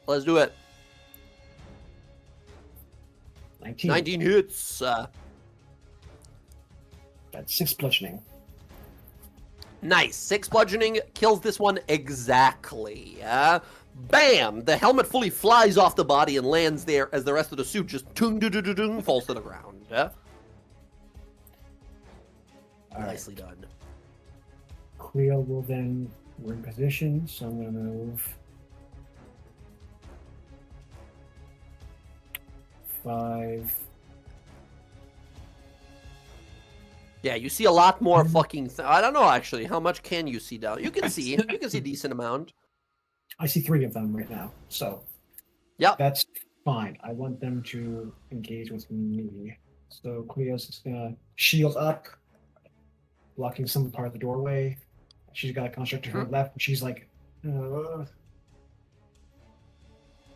Let's do it. 19. 19 hits. That's 6 bludgeoning. Nice. 6 bludgeoning kills this one exactly. Bam! The helmet fully flies off the body and lands there as the rest of the suit just falls to the ground. All right. Nicely done. Cleo will then, we're in position, so I'm going to move 5. Yeah, you see a lot more fucking. I don't know actually. How much can you see down? You can see. You can see a decent amount. I see 3 of them right now, so Yep. that's fine. I want them to engage with me. So Cleo's just gonna shield up, blocking some part of the doorway. She's got a construct to her left, and she's like,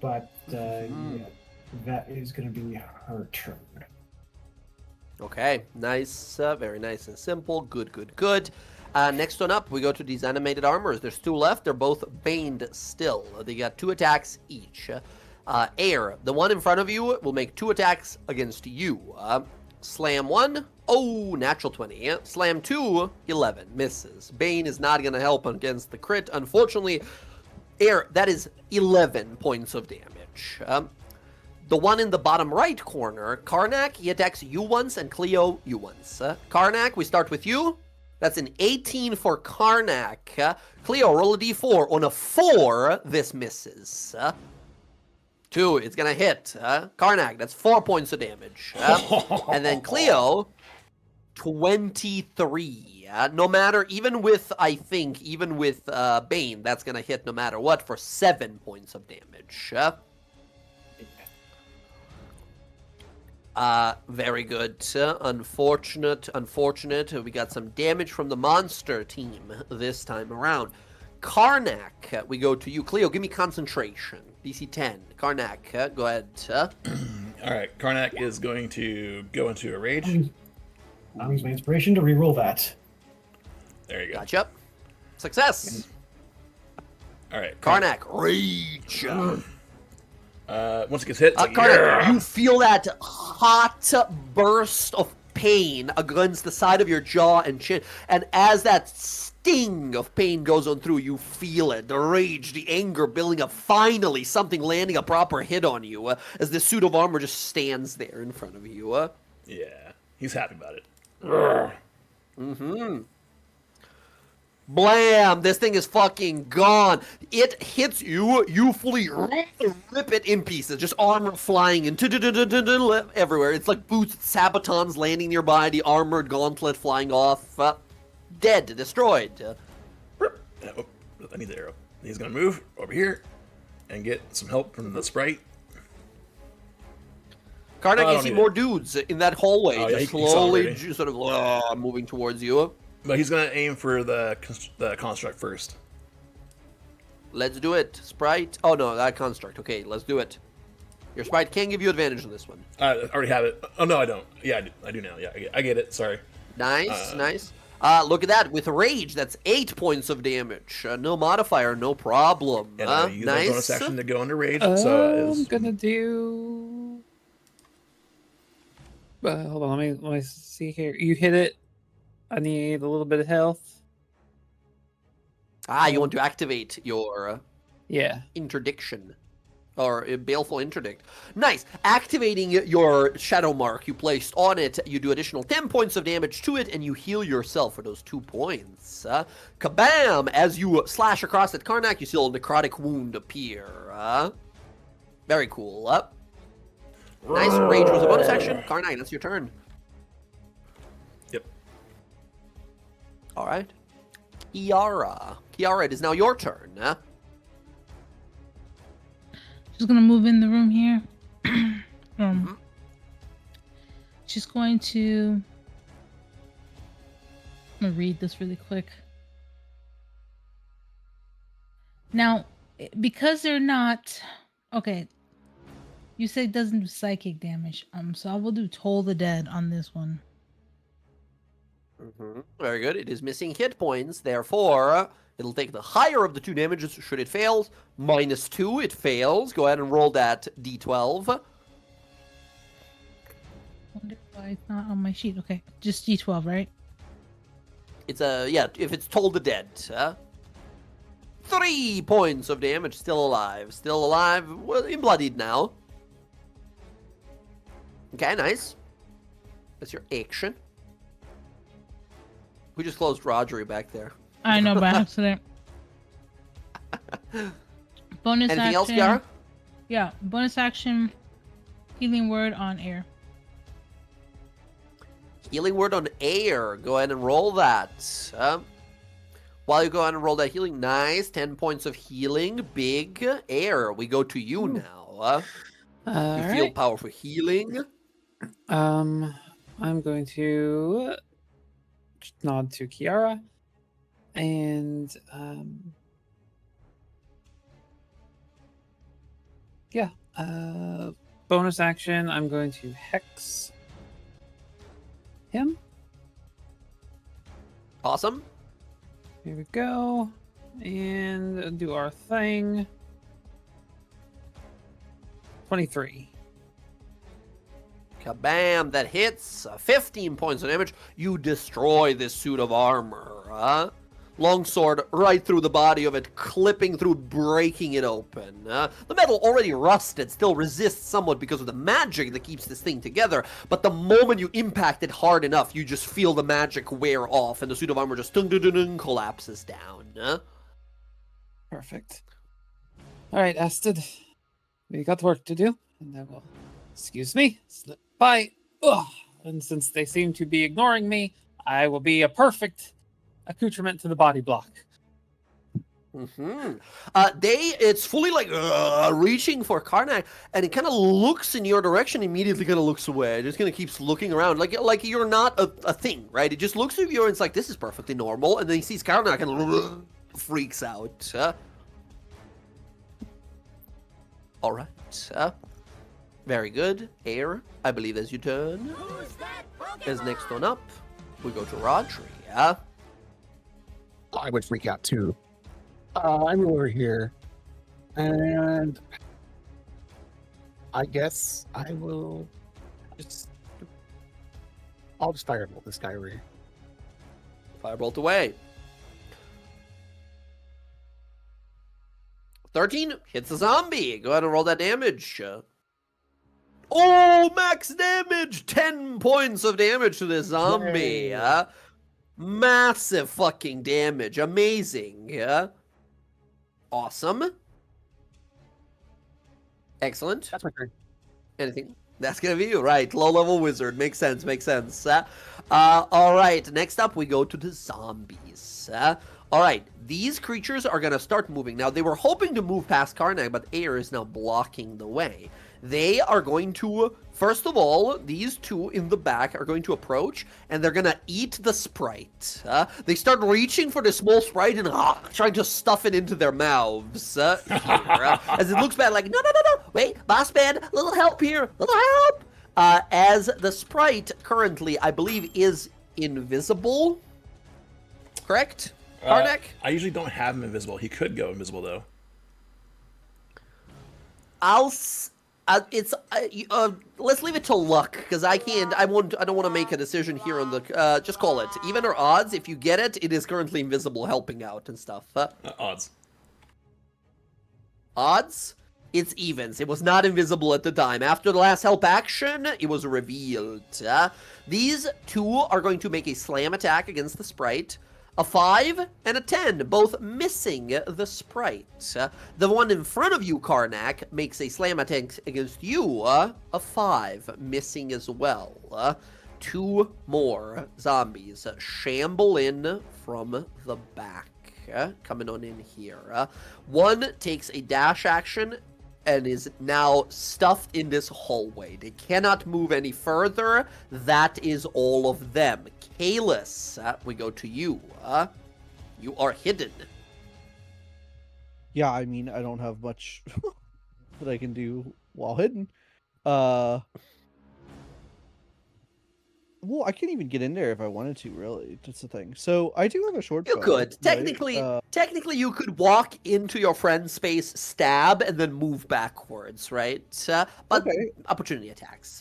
but yeah, that is gonna be her turn. Okay. Nice. Very nice and simple. Good. Next one up, we go to these animated armors. There's 2 left. They're both baned still. They got 2 attacks each. Air, the one in front of you will make 2 attacks against you. Slam 1. Oh, natural 20. Slam 2. 11. Misses. Bane is not going to help against the crit. Unfortunately, Air, that is 11 points of damage. The one in the bottom right corner, Karnak, he attacks you once, and Cleo, you once. Karnak, we start with you. That's an 18 for Karnak. Cleo, roll a d4. On a 4, this misses. 2, it's going to hit. Karnak, that's 4 points of damage. And then Cleo, 23. No matter, even with Bane, that's going to hit no matter what for 7 points of damage. Very good. Unfortunate. We got some damage from the monster team this time around. Karnak, we go to you. Cleo, give me concentration. DC 10. Karnak, go ahead. Alright, Karnak is going to go into a rage. I'll use my inspiration to reroll that. There you go. Gotcha. Success. Alright, Karnak, rage. Once it gets hit, it's like, Karnak, you feel that hot burst of pain against the side of your jaw and chin, and as that sting of pain goes on through, you feel it, the rage, the anger building up, finally something landing a proper hit on you, as the suit of armor just stands there in front of you. Yeah, he's happy about it. Blam! This thing is fucking gone. It hits you. You fully rip it in pieces. Just armor flying and everywhere. It's like boots, sabatons landing nearby. The armored gauntlet flying off. Dead. Destroyed. Oh, I need the arrow. He's gonna move over here and get some help from the sprite. Karnak, you see more dudes in that hallway. Oh, yeah, just he saw slowly, already. just sort of moving towards you. But he's gonna aim for the construct first. Let's do it. Sprite. Oh no, that construct. Okay, let's do it. Your sprite can give you advantage on this one. I already have it. Oh no, I don't. Yeah, I do now. Yeah, I get it. Sorry. Nice, nice. Look at that. With rage, that's 8 points of damage. No modifier, no problem. And I use my nice. bonus action to go into rage. I'm So gonna do. Hold on, let me see here. You hit it. I need a little bit of health. You want to activate your Yeah. interdiction. Or a baleful interdict. Nice. Activating your shadow mark you placed on it, you do additional 10 points of damage to it, and you heal yourself for those 2 points. Kabam! As you slash across at Karnak, you see a necrotic wound appear. Very cool. Nice. Rage was a bonus action. Karnak, that's your turn. Yep. All right. Kiara. Kiara, it is now your turn. She's gonna move in the room here. She's going to. I'm gonna read this really quick. Now, because they're not okay. You say it doesn't do psychic damage. So I will do Toll the Dead on this one. Very good. It is missing hit points, therefore it'll take the higher of the 2 damages should it fail. -2, it fails. Go ahead and roll that d12. Wonder why it's not on my sheet. Okay, just D12, right? It's yeah, if it's told the dead. 3 points of damage, still alive. Still alive, well, bloodied now. Okay, nice. That's your action. We just closed Rodri back there. I know by accident. Bonus Anything action. else, Kiara? Yeah, bonus action. Healing word on air. Healing word on air. Go ahead and roll that. While you go ahead and roll that healing, nice. 10 points of healing. Big air. We go to you now. You feel powerful healing. I'm going to nod to Kiara, and yeah, bonus action. I'm going to hex him. Awesome. Here we go, and do our thing. 23. Kabam, that hits. 15 points of damage. You destroy this suit of armor. Longsword right through the body of it, clipping through, breaking it open. The metal already rusted, still resists somewhat because of the magic that keeps this thing together, but the moment you impact it hard enough, you just feel the magic wear off, and the suit of armor just collapses down. Perfect. All right, Astrid, we got work to do, and I will, excuse me, slip by. Ugh. And since they seem to be ignoring me, I will be a perfect accoutrement to the body block. It's fully like reaching for Karnak, and it kind of looks in your direction, immediately kind of looks away. It just kind of keeps looking around, like you're not a thing, right? It just looks at you and it's like, this is perfectly normal, and then he sees Karnak and freaks out. All right. Very good. Air, I believe, as you turn. As next one up, we go to Rodri. I would freak out too. I'm over here, and I guess I will just. I'll just firebolt this guy over here. Firebolt away. 13 hits the zombie. Go ahead and roll that damage. Oh, max damage! 10 points of damage to this zombie. Massive fucking damage. Amazing. Awesome. Excellent. That's my turn. Anything? That's gonna be you, right? Low-level wizard. Makes sense, makes sense. All right, next up we go to the zombies. All right, these creatures are gonna start moving. Now, they were hoping to move past Karnak, but air is now blocking the way. They are going to, first of all, these two in the back are going to approach, and they're going to eat the sprite. They start reaching for the small sprite and trying to stuff it into their mouths here, as it looks bad, like, no, wait, boss man, little help here, little help! As the sprite currently, I believe, is invisible. Correct? Karnak? I usually don't have him invisible. He could go invisible, though. Let's leave it to luck, because I don't want to make a decision here on the, just call it. Even or odds, if you get it, it is currently invisible, helping out and stuff. Odds. Odds? It's evens. It was not invisible at the time. After the last help action, it was revealed. These two are going to make a slam attack against the sprite. A 5 and a 10, both missing the sprite. The one in front of you, Karnak, makes a slam attack against you. A 5, missing as well. 2 more zombies shamble in from the back. Coming on in here. One takes a dash action and is now stuffed in this hallway. They cannot move any further. That is all of them. Kalis, we go to you. You are hidden. Yeah, I mean, I don't have much that I can do while hidden. Well, I can't even get in there if I wanted to, really. That's the thing. So I do have a short You bow, could. right? Technically, you could walk into your friend's space, stab, and then move backwards, right? But Okay. opportunity attacks.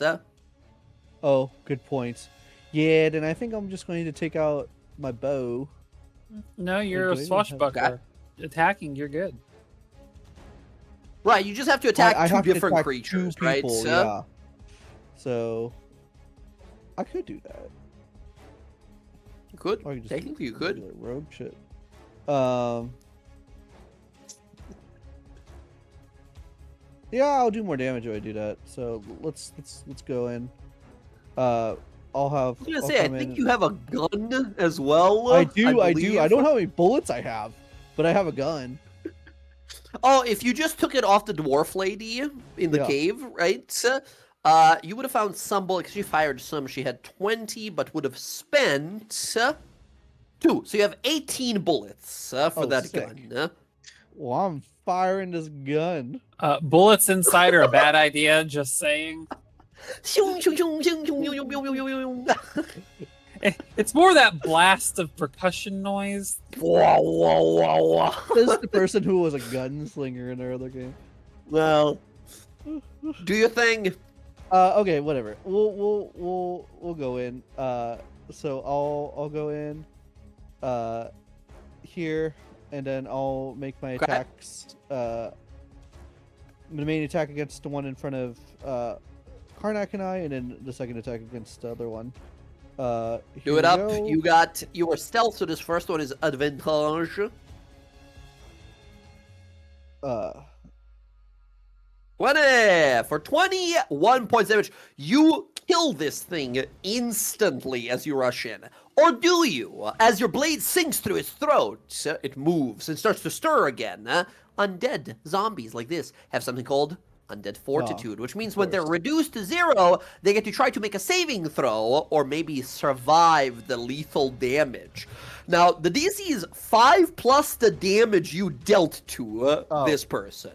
Oh, good point. Yeah, then I think I'm just going to take out my bow. No, you're do I a even swashbuckler. Attacking, you're good. Right, you just have to attack I two have to different attack creatures, two right? people, yeah. So I could do that. You could. Or I could just Technically, you do could. regular rogue shit. Yeah, I'll do more damage if I do that. So let's go in. I'll have. I was gonna I'll say, I come think in. you have a gun as well. I do. I believe. don't know how many bullets I have, but I have a gun. Oh, if you just took it off the dwarf lady in the Yeah. cave, right? You would have found some bullets. She fired some. She had 20, but would have spent 2. So you have 18 bullets for Oh, that sick. gun. Well, I'm firing this gun. Bullets inside are a bad idea, just saying. It's more that blast of percussion noise. Wah, wah, wah, wah. This is the person who was a gunslinger in our other game. Well, do your thing. Okay, whatever. We'll go in. So I'll go in here, and then I'll make my Okay. attacks. The main attack against the one in front of Karnak and I, and then the second attack against the other one. Do Here it we up. go. You got your stealth, so this first one is advantage. 20 for 21 points damage. You kill this thing instantly as you rush in. Or do you? As your blade sinks through its throat, it moves and starts to stir again. Undead zombies like this have something called Undead Fortitude, which means when they're reduced to 0, they get to try to make a saving throw or maybe survive the lethal damage. Now, the DC is 5 plus the damage you dealt to this person.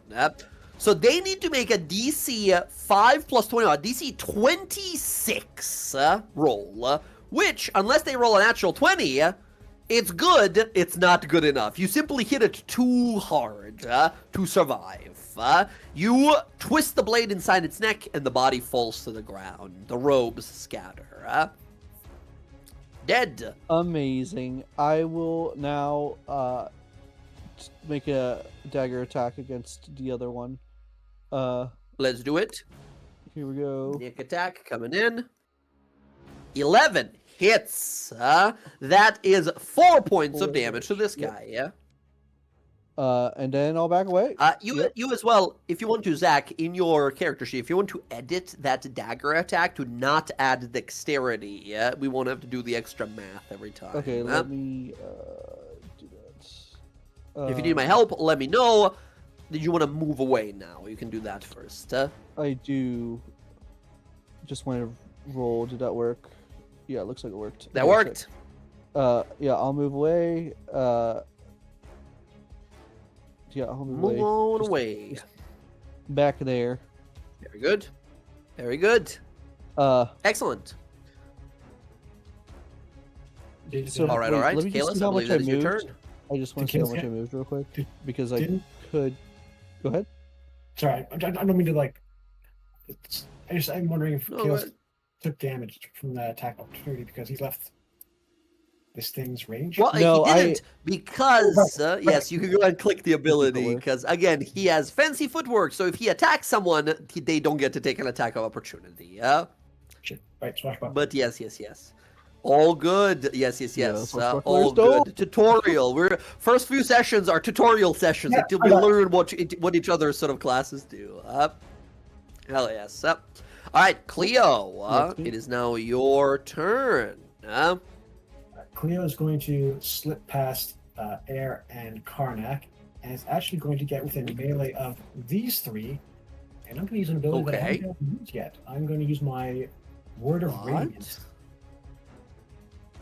So they need to make a DC 5 plus 20, DC 26 roll, which, unless they roll a natural 20, it's good, it's not good enough. You simply hit it too hard to survive. You twist the blade inside its neck, and the body falls to the ground. The robes scatter. Dead. Amazing. I will now make a dagger attack against the other one. Let's do it. Here we go. Nick attack coming in. 11 hits. That is 4 points of damage to this guy. Yeah. And then I'll back away. You as well, if you want to, Zach, in your character sheet, if you want to edit that dagger attack to not add dexterity, we won't have to do the extra math every time. Okay, let me do that. If you need my help, let me know. did you want to move away now? You can do that first. I do. Just want to roll. Did that work? Yeah, it looks like it worked. That Okay, worked. sick. Yeah, I'll move away. Yeah, I'll move away. Move on Just away. back there. Very good. Very good. Excellent. So All right, wait, all right. let me just Kalis, see I how believe much I that is your moved. turn. I just want to see how much I moved real quick because I Didn't could. Go ahead. sorry, I don't mean to like. I'm wondering if No, Chaos go ahead. took damage from the attack opportunity because he left this thing's range. Well, No, he didn't because yes, you can go and click the ability footwork. because again, he has fancy footwork. So if he attacks someone, they don't get to take an attack of opportunity. Yeah. Shit. Right, swashbuckler. But yes. All good. Yes. Yeah, All swashbucklers good. Tutorial. We're first few sessions are tutorial sessions Yeah, until I we got it. learn what each other's sort of classes do. Hell yes. All right, Cleo. Next me. It is now your turn. Cleo is going to slip past Air and Karnak, and is actually going to get within melee of these three. And I'm going to use an ability that I Okay. haven't used yet. I'm going to use my Word of What? Radiance.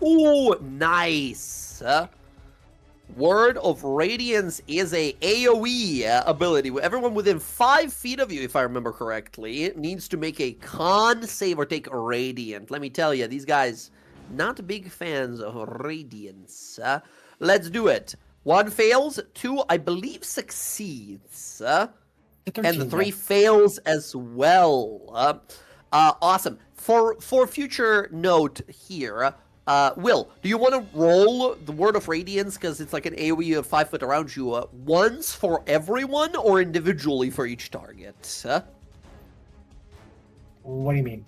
Ooh, nice. Word of Radiance is a AoE ability. Everyone within 5 feet of you, if I remember correctly, needs to make a con save or take a radiant. Let me tell you, these guys, not big fans of radiance. Let's do it. 1 fails, 2, I believe, succeeds. And the 3 fails as well. Awesome. For future note here, Will, do you want to roll the Word of Radiance because it's like an AoE of 5 foot around you once for everyone or individually for each target? What do you mean?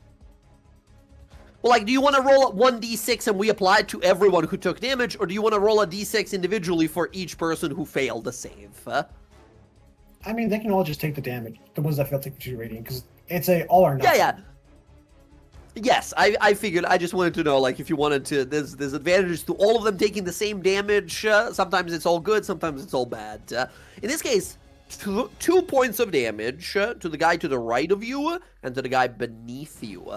Well, like, do you want to roll 1d6 and we apply it to everyone who took damage, or do you want to roll a d6 individually for each person who failed the save? I mean, they can all just take the damage. The ones that fail take the 2 radiant, because it's a all or nothing. Yeah. Yes, I figured. I just wanted to know, like, if you wanted to. There's advantages to all of them taking the same damage. Sometimes it's all good, sometimes it's all bad. In this case, 2 points of damage to the guy to the right of you and to the guy beneath you.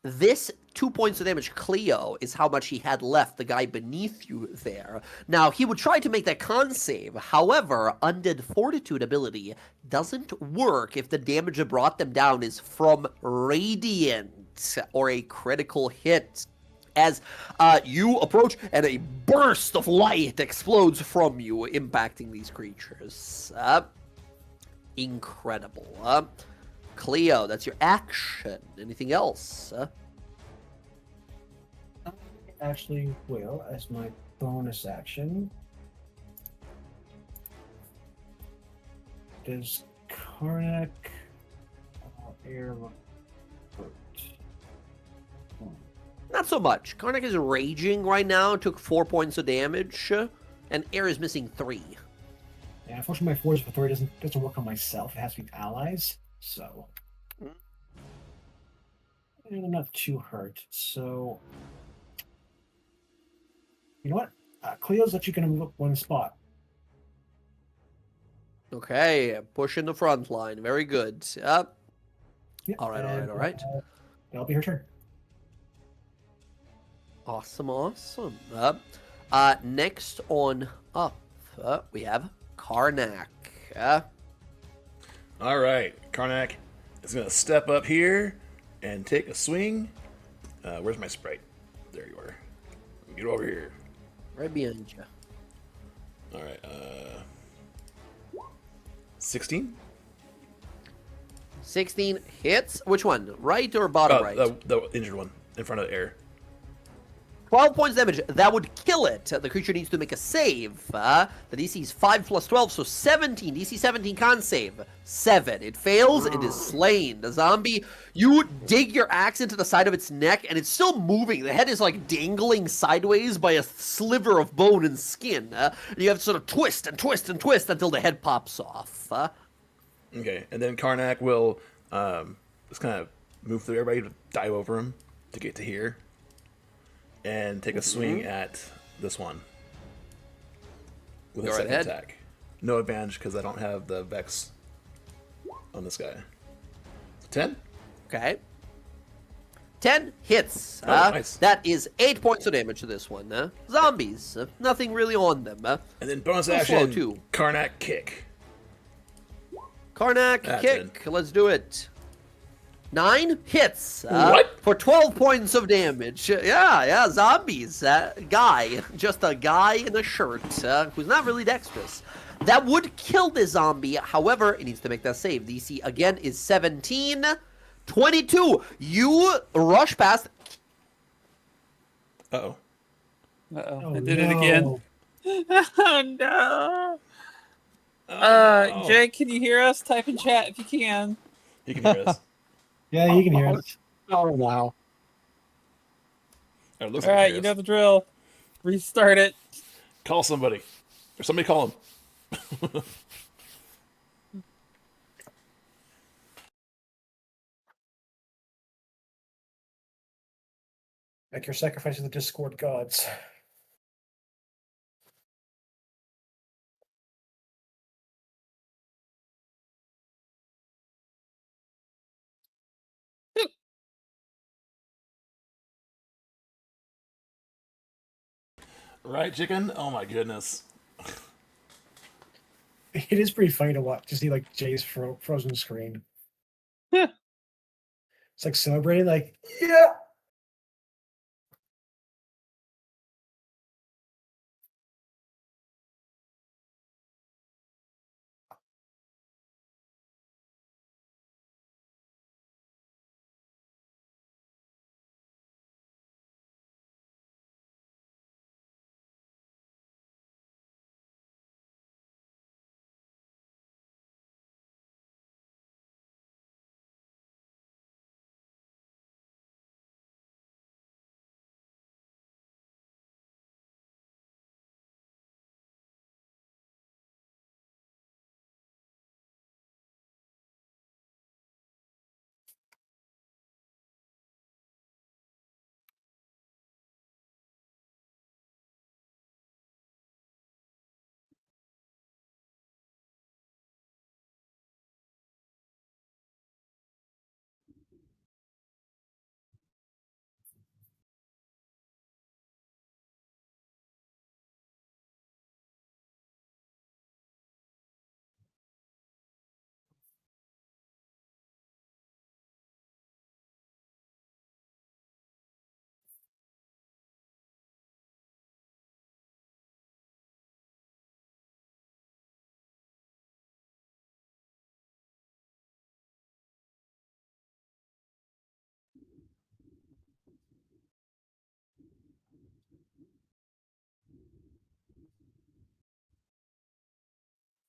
This 2 points of damage, Cleo, is how much he had left, the guy beneath you there. Now, he would try to make that con save. However, Undead Fortitude ability doesn't work if the damage that brought them down is from Radiant or a critical hit. As you approach and a burst of light explodes from you, impacting these creatures. Incredible. Cleo, that's your action. Anything else? I actually will, as my bonus action. Does Karnak air look hurt? Not so much. Karnak is raging right now, took 4 points of damage, and Air is missing 3. Yeah, unfortunately, my Force of Authority doesn't work on myself. It has to be allies, so. And I'm not too hurt, so. You know what? Cleo's actually going to move up 1 spot. Okay, pushing the front line. Very good. Yep. Yeah, All right. That'll be her turn. Awesome. Next on up, we have Karnak. All right, Karnak is going to step up here and take a swing. Where's my sprite? There you are. Get over here. Right behind you. All right, 16? 16 hits. Which one? Right or bottom right? The injured one in front of the air. 12 points damage. That would kill it. The creature needs to make a save. The DC is 5 plus 12, so 17. DC 17 con save. 7. It fails. It is slain. The zombie, you dig your axe into the side of its neck, and it's still moving. The head is like dangling sideways by a sliver of bone and skin. And you have to sort of twist and twist and twist until the head pops off. Okay, and then Karnak will just kind of move through everybody to dive over him to get to here. And take a swing at this one with a Go right second ahead. attack. no advantage because I don't have the Vex on this guy. 10? Okay. 10 hits. Oh, nice. That is 8 points of damage to this one. Zombies. Nothing really on them. And then bonus Go slow, action, too. Karnak kick. Karnak That's kick. Let's do it. 9 hits. What? For 12 points of damage. Yeah, zombies. Guy. Just a guy in a shirt who's not really dexterous. That would kill the zombie. However, it needs to make that save. The DC again is 17. 22. You rush past. Uh-oh. I did it again. no. Oh no. Oh. Jay, can you hear us? Type in chat if you can. He can hear us. Yeah, you can hear us. Oh wow. It looks All like right, he you hears know us. the drill. Restart it. Call somebody. Or somebody call him. Like your sacrifice of the Discord gods. Right, chicken? Oh my goodness. It is pretty funny to watch to see like Jay's frozen screen. Yeah. It's like celebrating, like, yeah.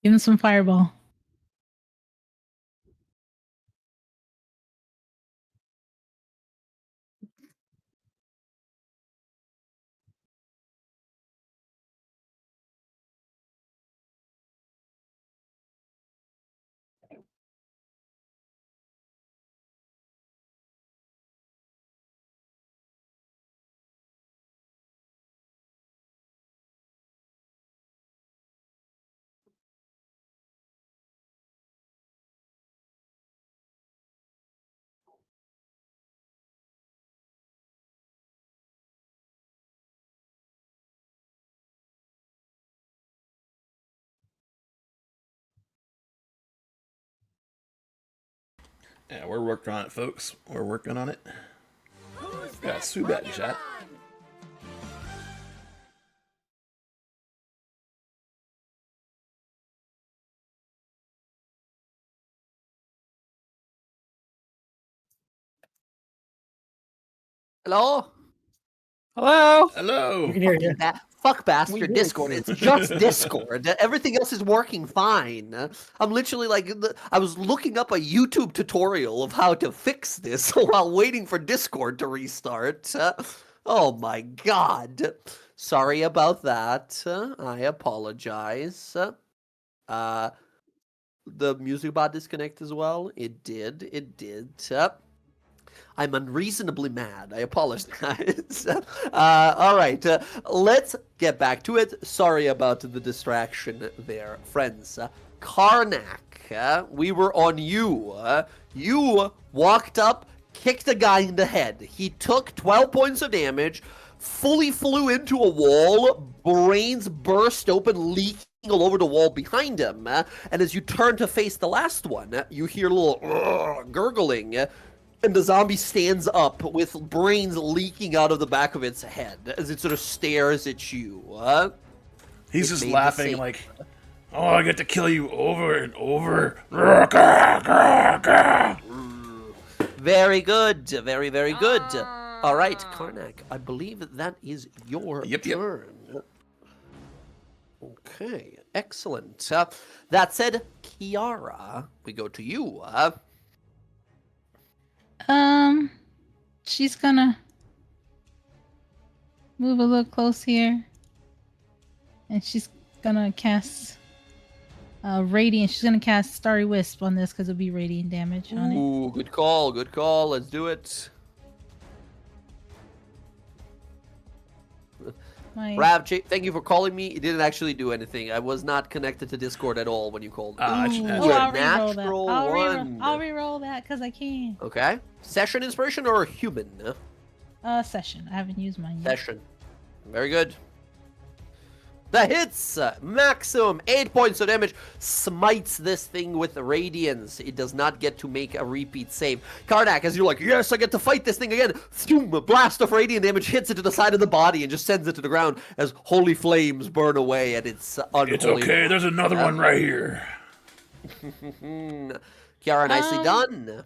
Give him some fireball. Yeah, we're working on it, folks. We're working on it. Yeah, Subat in chat. Hello? Hello. Hello. We can hear you. Fuck We bastard hear Discord. you. It's just Discord. Everything else is working fine. I'm literally like, I was looking up a YouTube tutorial of how to fix this while waiting for Discord to restart. Oh my god. Sorry about that. I apologize. The music bot disconnect as well. It did. I'm unreasonably mad. I apologize. All right, let's get back to it. Sorry about the distraction there, friends. Karnak, we were on you. You walked up, kicked a guy in the head. He took 12 points of damage, fully flew into a wall, brains burst open, leaking all over the wall behind him. And as you turn to face the last one, you hear a little gurgling. And the zombie stands up with brains leaking out of the back of its head as it sort of stares at you. He's It just made the laughing same- like, oh, I get to kill you over and over. Very good. Very, very good. All right, Karnak, I believe that is your Yep. turn. Okay, excellent. That said, Kiara, we go to you. She's gonna move a little close here, and she's gonna cast radiant. She's gonna cast Starry Wisp on this because it'll be radiant damage on it. Ooh, good call. Good call. Let's do it. My Ravche, thank you for calling me. It didn't actually do anything. I was not connected to Discord at all when you called me. Ooh, that's I'll good. reroll that. Natural I'll one. reroll that because I can. Okay. Session inspiration or human? Session. I haven't used mine yet. Session. Very good. That hits! Maximum 8 points of damage. Smites this thing with radiance. It does not get to make a repeat save. Karnak, as you're like, yes, I get to fight this thing again. Thoom, a blast of radiant damage hits it to the side of the body and just sends it to the ground as holy flames burn away at its unholy. It's okay, there's another one right here. Kiara, nicely Um, done.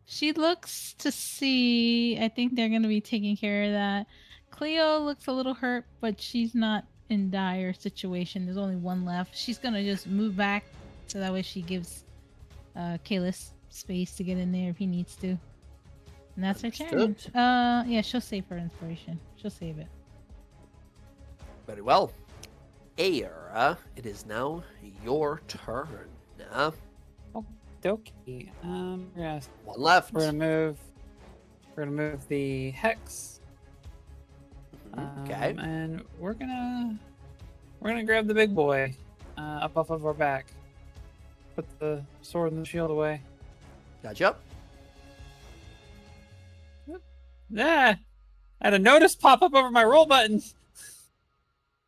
She looks to see. I think they're gonna be taking care of that. Cleo looks a little hurt, but she's not in dire situation. There's only one left. She's gonna just move back so that way she gives Kalis space to get in there if he needs to. And that's her turn. Understood. Yeah, she'll save her inspiration. She'll save it. Very well. Air, it is now your turn. Dokie. Yes. One left. We're gonna move the hex. Okay. And we're gonna grab the big boy up off of our back. Put the sword and the shield away. Gotcha. Yeah. I had a notice pop up over my roll button.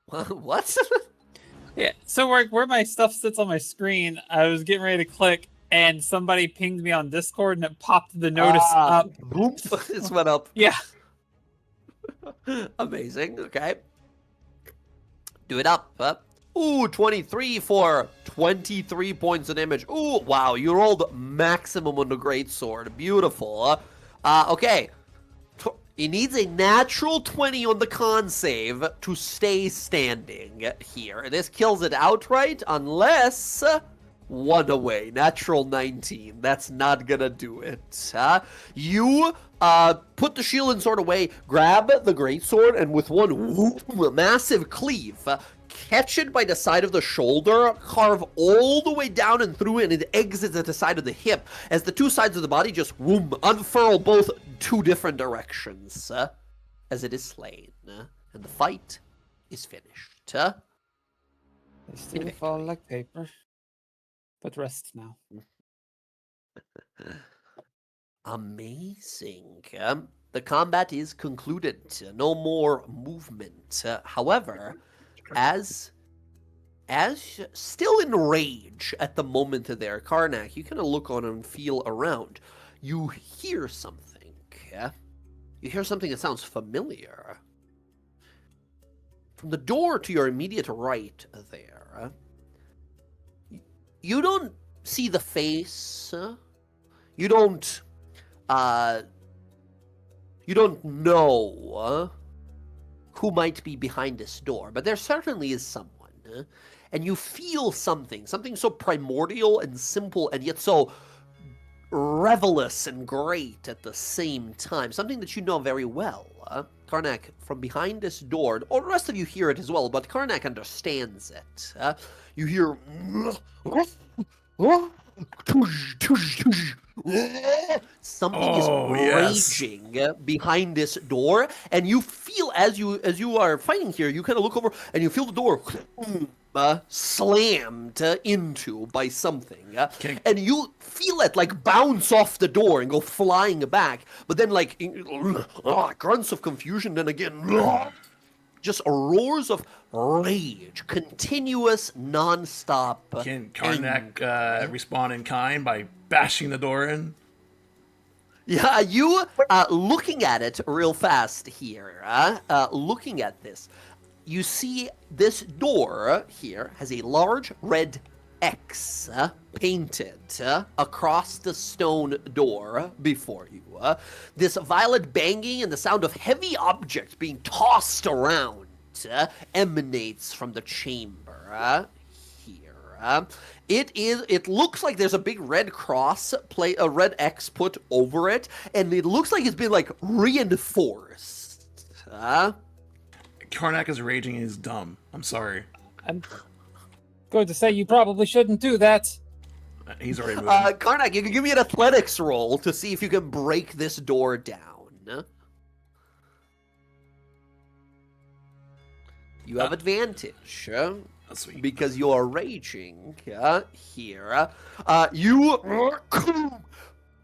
What? Yeah. So where my stuff sits on my screen, I was getting ready to click, and somebody pinged me on Discord, and it popped the notice up. Boom. It went up. Yeah. Amazing. Okay. Do it up. Ooh, 23 for 23 points of damage. Ooh, wow. You rolled maximum on the greatsword. Beautiful. Okay. It needs a natural 20 on the con save to stay standing here. This kills it outright unless one away. Natural 19. That's not gonna do it. You put the shield and sword away, grab the greatsword, and with one massive cleave, catch it by the side of the shoulder, carve all the way down and through, and it exits at the side of the hip as the two sides of the body just unfurl both two different directions as it is slain. And the fight is finished. They still fall like paper. But rest now. Amazing. The combat is concluded. No more movement. However, as still in rage at the moment there, Karnak, you kind of look on and feel around. You hear something. You hear something that sounds familiar. From the door to your immediate right there, you don't see the face. You don't know who might be behind this door, but there certainly is someone. And you feel something so primordial and simple and yet so revelous and great at the same time. Something that you know very well. Karnak, from behind this door, or the rest of you hear it as well, but Karnak understands it. You hear Something Oh, is yes. raging behind this door, and you feel as you are fighting here, you kind of look over and you feel the door slammed into by something, Okay. and you feel it like bounce off the door and go flying back. But then like grunts of confusion, then again. Just roars of rage, continuous, non-stop. Can Karnak respond in kind by bashing the door in? Yeah, you looking at it real fast here. Looking at this, you see this door here has a large red X painted across the stone door before you. This violent banging and the sound of heavy objects being tossed around emanates from the chamber here. It looks like there's a big red cross, a red X put over it, and it looks like it's been like reinforced. Karnak is raging and he's dumb. I'm sorry. I'm going to say you probably shouldn't do that. He's already moving. Karnak, you can give me an athletics roll to see if you can break this door down. You have advantage Sweet. because you are raging here. You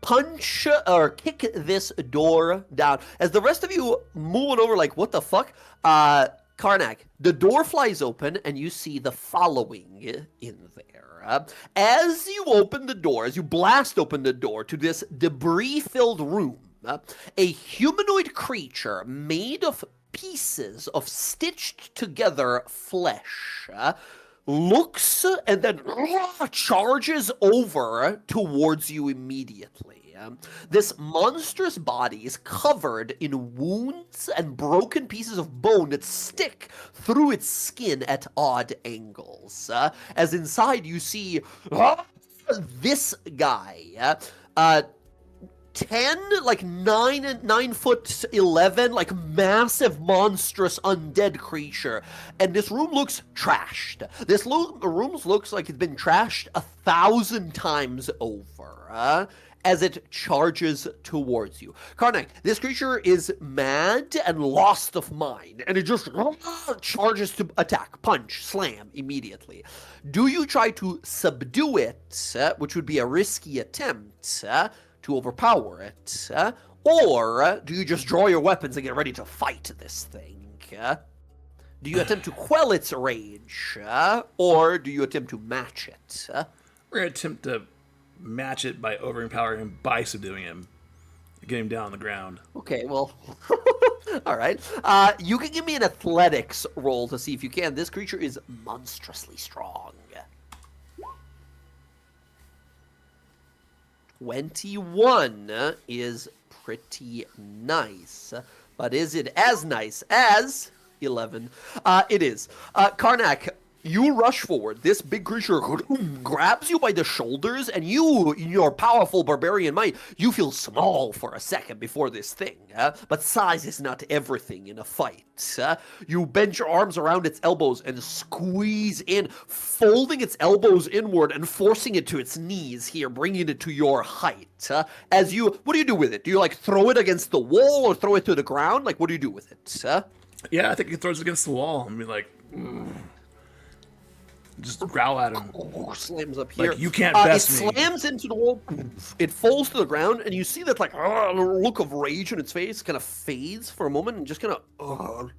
punch or kick this door down. As the rest of you moving over like, what the fuck? Karnak, the door flies open and you see the following in there. As you open the door, as you blast open the door to this debris-filled room, a humanoid creature made of pieces of stitched together flesh looks and then charges over towards you immediately. This monstrous body is covered in wounds and broken pieces of bone that stick through its skin at odd angles. As inside you see this guy, 10, like 9'11", like massive, monstrous, undead creature. And this room looks trashed. This room looks like it's been trashed 1,000 times over. As it charges towards you. Karnak, this creature is mad and lost of mind, and it just charges to attack, punch, slam immediately. Do you try to subdue it, which would be a risky attempt to overpower it, or do you just draw your weapons and get ready to fight this thing? Do you attempt to quell its rage, or do you attempt to match it? We're going to attempt to match it by overpowering him by subduing him. Get him down on the ground. Okay, well, all right. You can give me an athletics roll to see if you can. This creature is monstrously strong. 21 is pretty nice, but is it as nice as 11? It is. Karnak, you rush forward. This big creature grabs you by the shoulders, and you, in your powerful barbarian might, you feel small for a second before this thing. But size is not everything in a fight. You bend your arms around its elbows and squeeze in, folding its elbows inward and forcing it to its knees here, bringing it to your height. As you, what do you do with it? Do you like throw it against the wall or throw it to the ground? Like, what do you do with it? Yeah, I think he throws it against the wall and be like, just growl at him. Slams up here. Like, you can't best it me. It slams into the wall. It falls to the ground, and you see that like look of rage on its face kind of fades for a moment, and just kind of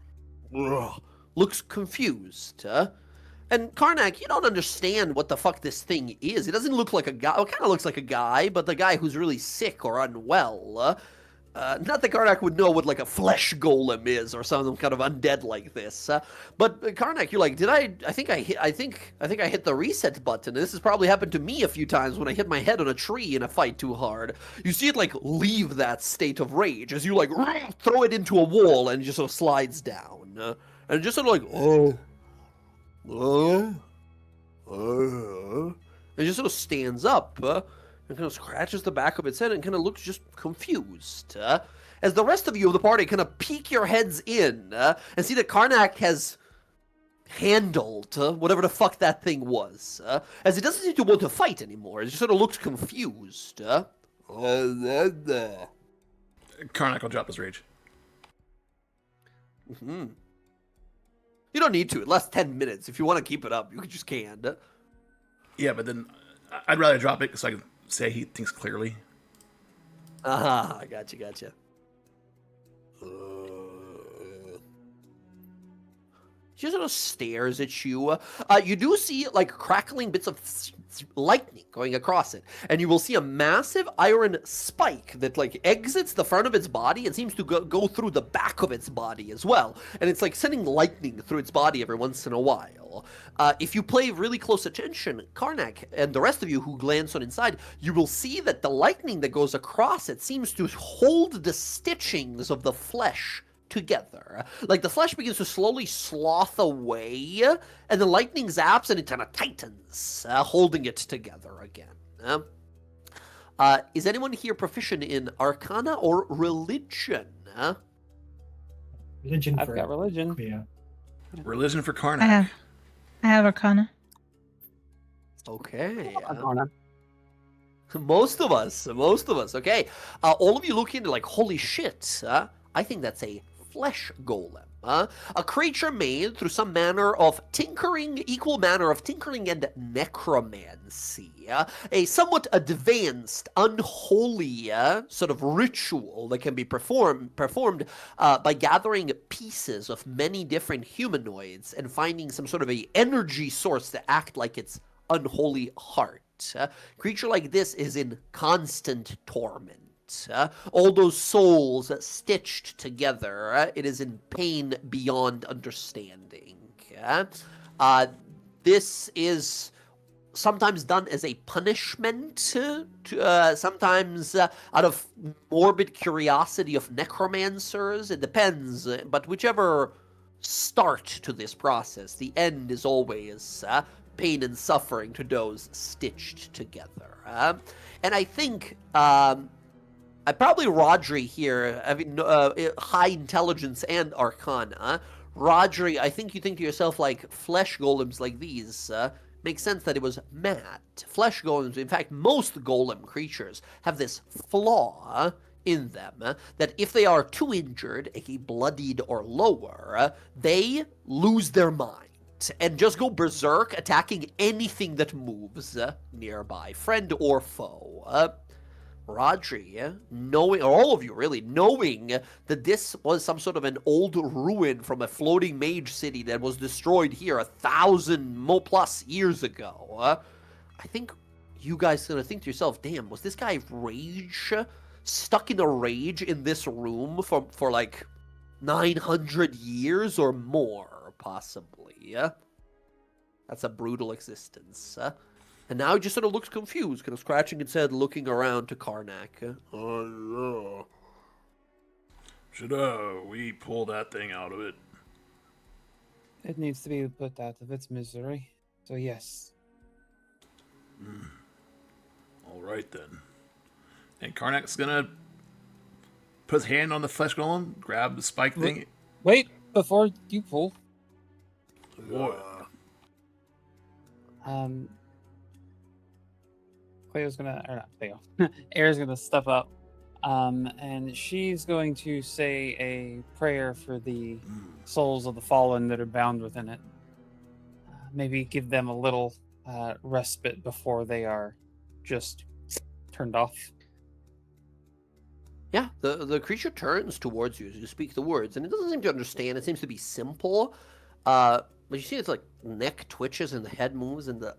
looks confused. And Karnak, you don't understand what the fuck this thing is. It doesn't look like a guy. Well, it kind of looks like a guy, but the guy who's really sick or unwell. Not that Karnak would know what like a flesh golem is or some kind of undead like this. But Karnak, you're like, I think I hit the reset button. This has probably happened to me a few times when I hit my head on a tree in a fight too hard. You see it like leave that state of rage as you like throw it into a wall and it just sort of slides down. And it just sort of like, and it just sort of stands up. And kind of scratches the back of its head and kind of looks just confused. As the rest of you of the party kind of peek your heads in and see that Karnak has handled whatever the fuck that thing was, as it doesn't seem to want to fight anymore. It just sort of looks confused. Karnak will drop his rage. You don't need to. It lasts 10 minutes. If you want to keep it up, you just can. Yeah, but then I'd rather drop it so I can say he thinks clearly. Gotcha. She sort of stares at you. You do see like crackling bits of lightning going across it, and you will see a massive iron spike that like exits the front of its body and seems to go through the back of its body as well. And it's like sending lightning through its body every once in a while. If you pay really close attention, Karnak and the rest of you who glance on inside, you will see that the lightning that goes across it seems to hold the stitchings of the flesh together. Like the flesh begins to slowly sloth away, and the lightning zaps and it kind of tightens, holding it together again. Is anyone here proficient in Arcana or Religion? Religion I've for got religion. Cleo. Religion for Karnak. I have Arcana. Okay. Arcana. Most of us. Okay. All of you look into like, holy shit. I think that's a flesh golem. A creature made through some manner of equal manner of tinkering and necromancy. A somewhat advanced, unholy sort of ritual that can be performed by gathering pieces of many different humanoids and finding some sort of a energy source to act like its unholy heart. Creature like this is in constant torment. All those souls stitched together, it is in pain beyond understanding. This is sometimes done as a punishment, sometimes out of morbid curiosity of necromancers. It depends, but whichever start to this process, the end is always pain and suffering to those stitched together. And I think probably Rodri here, having high intelligence and Arcana. Rodri, I think you think to yourself, like, flesh golems like these, makes sense that it was mad. Flesh golems, in fact, most golem creatures have this flaw in them, that if they are too injured, aka bloodied or lower, they lose their mind and just go berserk, attacking anything that moves nearby, friend or foe. Rodri, knowing, or all of you really, knowing that this was some sort of an old ruin from a floating mage city that was destroyed here 1,000 plus years ago, I think you guys are gonna think to yourself, damn, was this guy stuck in a rage in this room for like 900 years or more, possibly? That's a brutal existence. And now he just sort of looks confused, kind of scratching its head, looking around to Karnak. Oh, should we pull that thing out of it? It needs to be put out of its misery. So yes. All right then. And Karnak's gonna put his hand on the flesh golem, grab the spike thing. Wait, before you pull. What? Cleo's gonna, or not Cleo, Air's gonna step up, and she's going to say a prayer for the souls of the fallen that are bound within it. Maybe give them a little respite before they are just turned off. Yeah, the creature turns towards you as you speak the words, and it doesn't seem to understand. It seems to be simple, but you see its like neck twitches and the head moves and the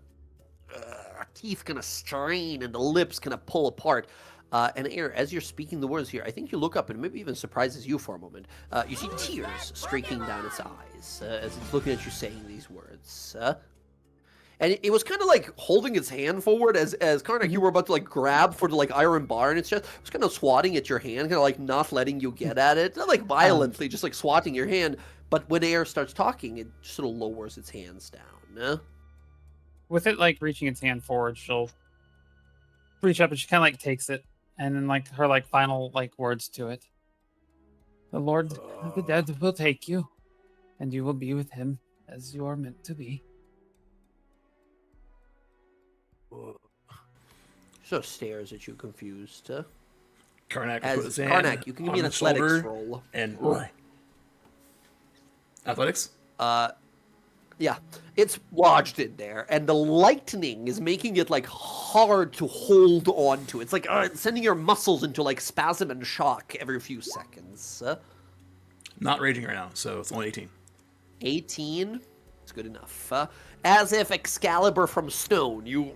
teeth kind of strain and the lips kind of pull apart. And Air, as you're speaking the words here, I think you look up and maybe even surprises you for a moment. You see tears streaking down its eyes as it's looking at you saying these words. And it was kind of like holding its hand forward as Karnak, you were about to like grab for the like iron bar in its chest. It was kind of swatting at your hand, kind of like not letting you get at it. Not like violently, just like swatting your hand. But when Air starts talking, it just sort of lowers its hands down. With it like reaching its hand forward, she'll reach up and she kind of like takes it, and then like her like final like words to it. The Lord of the dead will take you, and you will be with him as you are meant to be. So stares at you confused. Karnak As put his hand Karnak, you can give me on an his athletics shoulder roll. and athletics. Yeah, it's lodged in there, and the lightning is making it like hard to hold on to. It's like sending your muscles into like spasm and shock every few seconds. Not raging right now, so it's only 18. 18, it's good enough. As if Excalibur from stone, you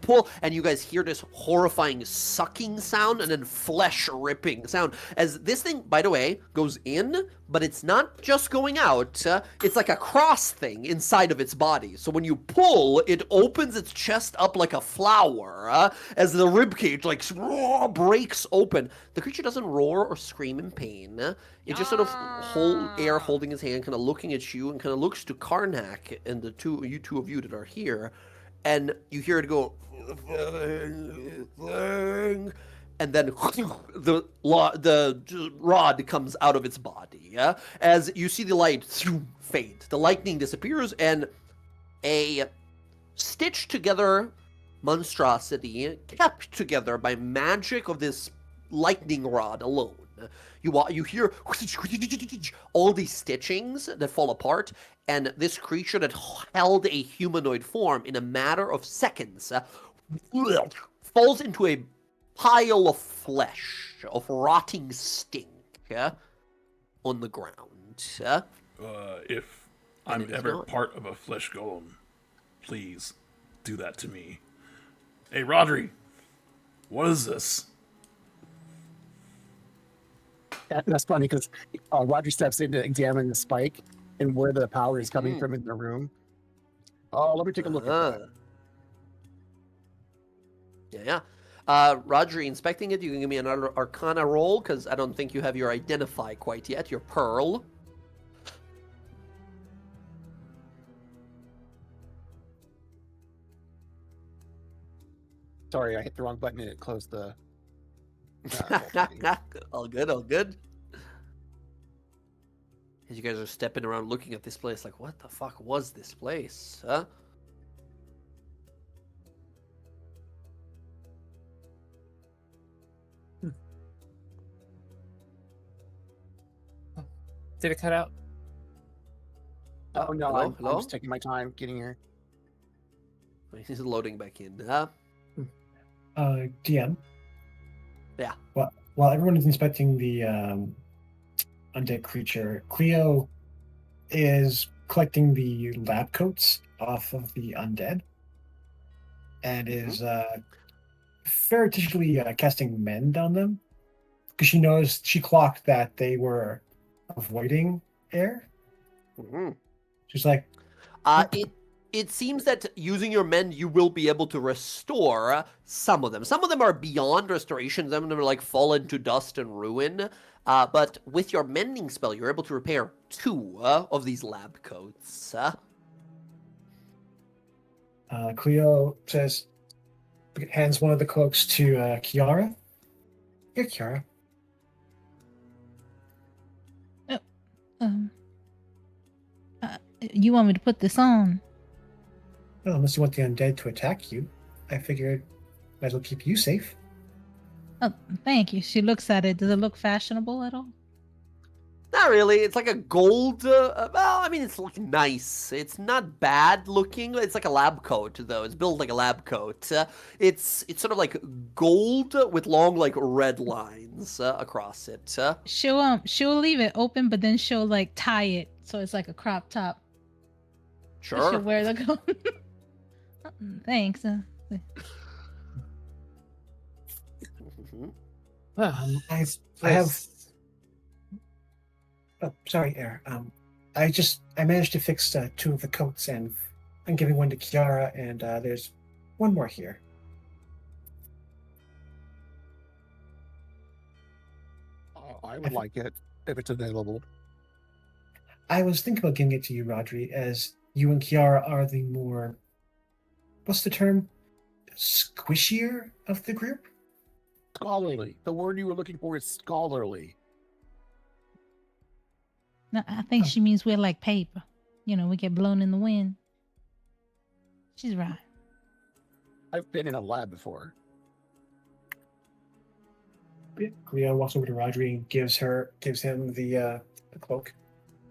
pull, and you guys hear this horrifying sucking sound and then flesh ripping sound. As this thing, by the way, goes in, but it's not just going out. It's like a cross thing inside of its body. So when you pull, it opens its chest up like a flower, as the ribcage like breaks open. The creature doesn't roar or scream in pain. It just sort of holding his hand, kind of looking at you, and kind of looks to Karnak and the two of you that are here, and you hear it go, and then the rod comes out of its body. As you see the light fade, the lightning disappears, and a stitched together monstrosity kept together by magic of this lightning rod alone. You hear all these stitchings that fall apart, and this creature that held a humanoid form in a matter of seconds falls into a pile of flesh, of rotting stink on the ground. If I'm ever part of a flesh golem, please do that to me. Hey, Rodri, what is this? That's funny because Roger steps in to examine the spike and where the power is coming from in the room. Oh, let me take a look at that. Yeah. Rodri, inspecting it, you can give me another Arcana roll, because I don't think you have your Identify quite yet, your Pearl. Sorry, I hit the wrong button and it closed the... All good, all good. As you guys are stepping around looking at this place, like, what the fuck was this place, huh? Did it cut out? Oh, no, Hello? I'm just taking my time getting here. He's loading back in. DM. Yeah. While everyone is inspecting the undead creature, Cleo is collecting the lab coats off of the undead and is surreptitiously casting mend on them because she clocked that they were avoiding air. She's like, It seems that using your mend, you will be able to restore some of them. Some of them are beyond restoration. Some of them are like fall into dust and ruin. But with your mending spell, you're able to repair 2 of these lab coats. Cleo says, hands one of the cloaks to Kiara. Here, Kiara. You want me to put this on? Well, unless you want the undead to attack you, I figured might as well keep you safe. Oh, thank you. She looks at it. Does it look fashionable at all? Not really. It's like a gold. Well, I mean, it's looking nice. It's not bad looking. It's like a lab coat, though. It's built like a lab coat. It's sort of like gold with long, like red lines across it. She'll leave it open, but then she'll like tie it so it's like a crop top. Sure. She'll wear the coat. Thanks. Well, I have. Oh, sorry, Air. I managed to fix 2 of the coats, and I'm giving one to Kiara, and there's one more here. I would like it if it's available. I was thinking about giving it to you, Rodri, as you and Kiara are the more, what's the term? Squishier of the group? Scholarly. The word you were looking for is scholarly. No, I think she means we're like paper. we get blown in the wind. She's right. I've been in a lab before. Yeah, Cleo walks over to Rodri and gives him the cloak,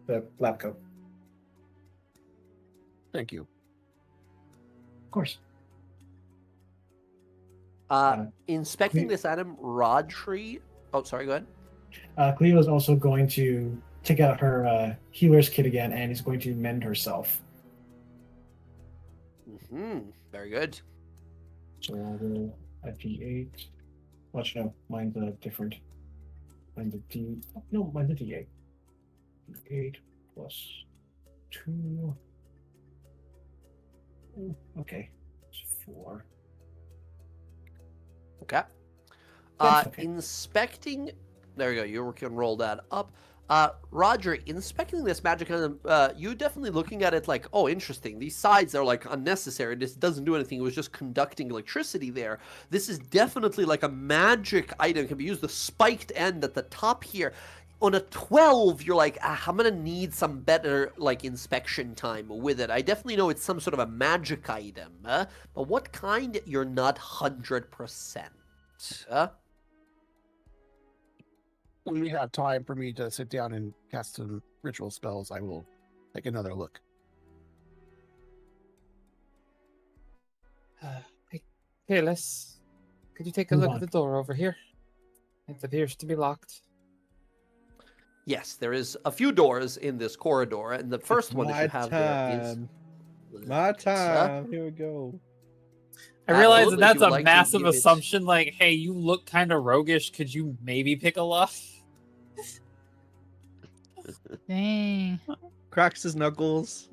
the lab coat. Thank you. Of course. Inspecting this item, Rodri. Oh, sorry. Go ahead. Cleo is also going to take out her healer's kit again and is going to mend herself. Very good. So I'll roll a D8. Watch, no, mine's different. Mine's a D. No, mine's a D8. D8 plus 2. Ooh, okay, it's 4. Okay. That's okay. Inspecting. There we go. You can roll that up. Roger, inspecting this magic item, you definitely looking at it like, oh, interesting. These sides are like unnecessary. This doesn't do anything. It was just conducting electricity there. This is definitely like a magic item. It can be used. The spiked end at the top here. On a 12, you're like, I'm gonna need some better like inspection time with it. I definitely know it's some sort of a magic item, but what kind? You're not 100%. When we have time for me to sit down and cast some ritual spells, I will take another look. Hey, could you take a Move look on. at the door over here? It appears to be locked. Yes, there is a few doors in this corridor, and the first one that you have there is... My time. Here we go. I realize Absolutely, that that's if you would a like to massive give it- assumption. Like, hey, you look kind of roguish. Could you maybe pick a lock? Dang. Cracks his knuckles.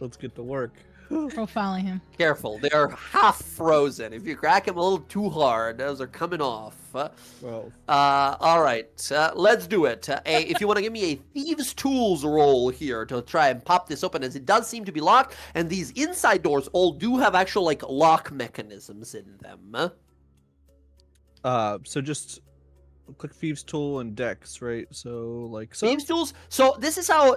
Let's get to work. Profiling him. Careful, they are half frozen. If you crack them a little too hard, those are coming off. Well, All right, let's do it. If you want to give me a Thieves' Tools roll here to try and pop this open, as it does seem to be locked, and these inside doors all do have actual, like, lock mechanisms in them. so just click Thieves' Tool and Dex, right? So like so. Thieves' Tools. So this is how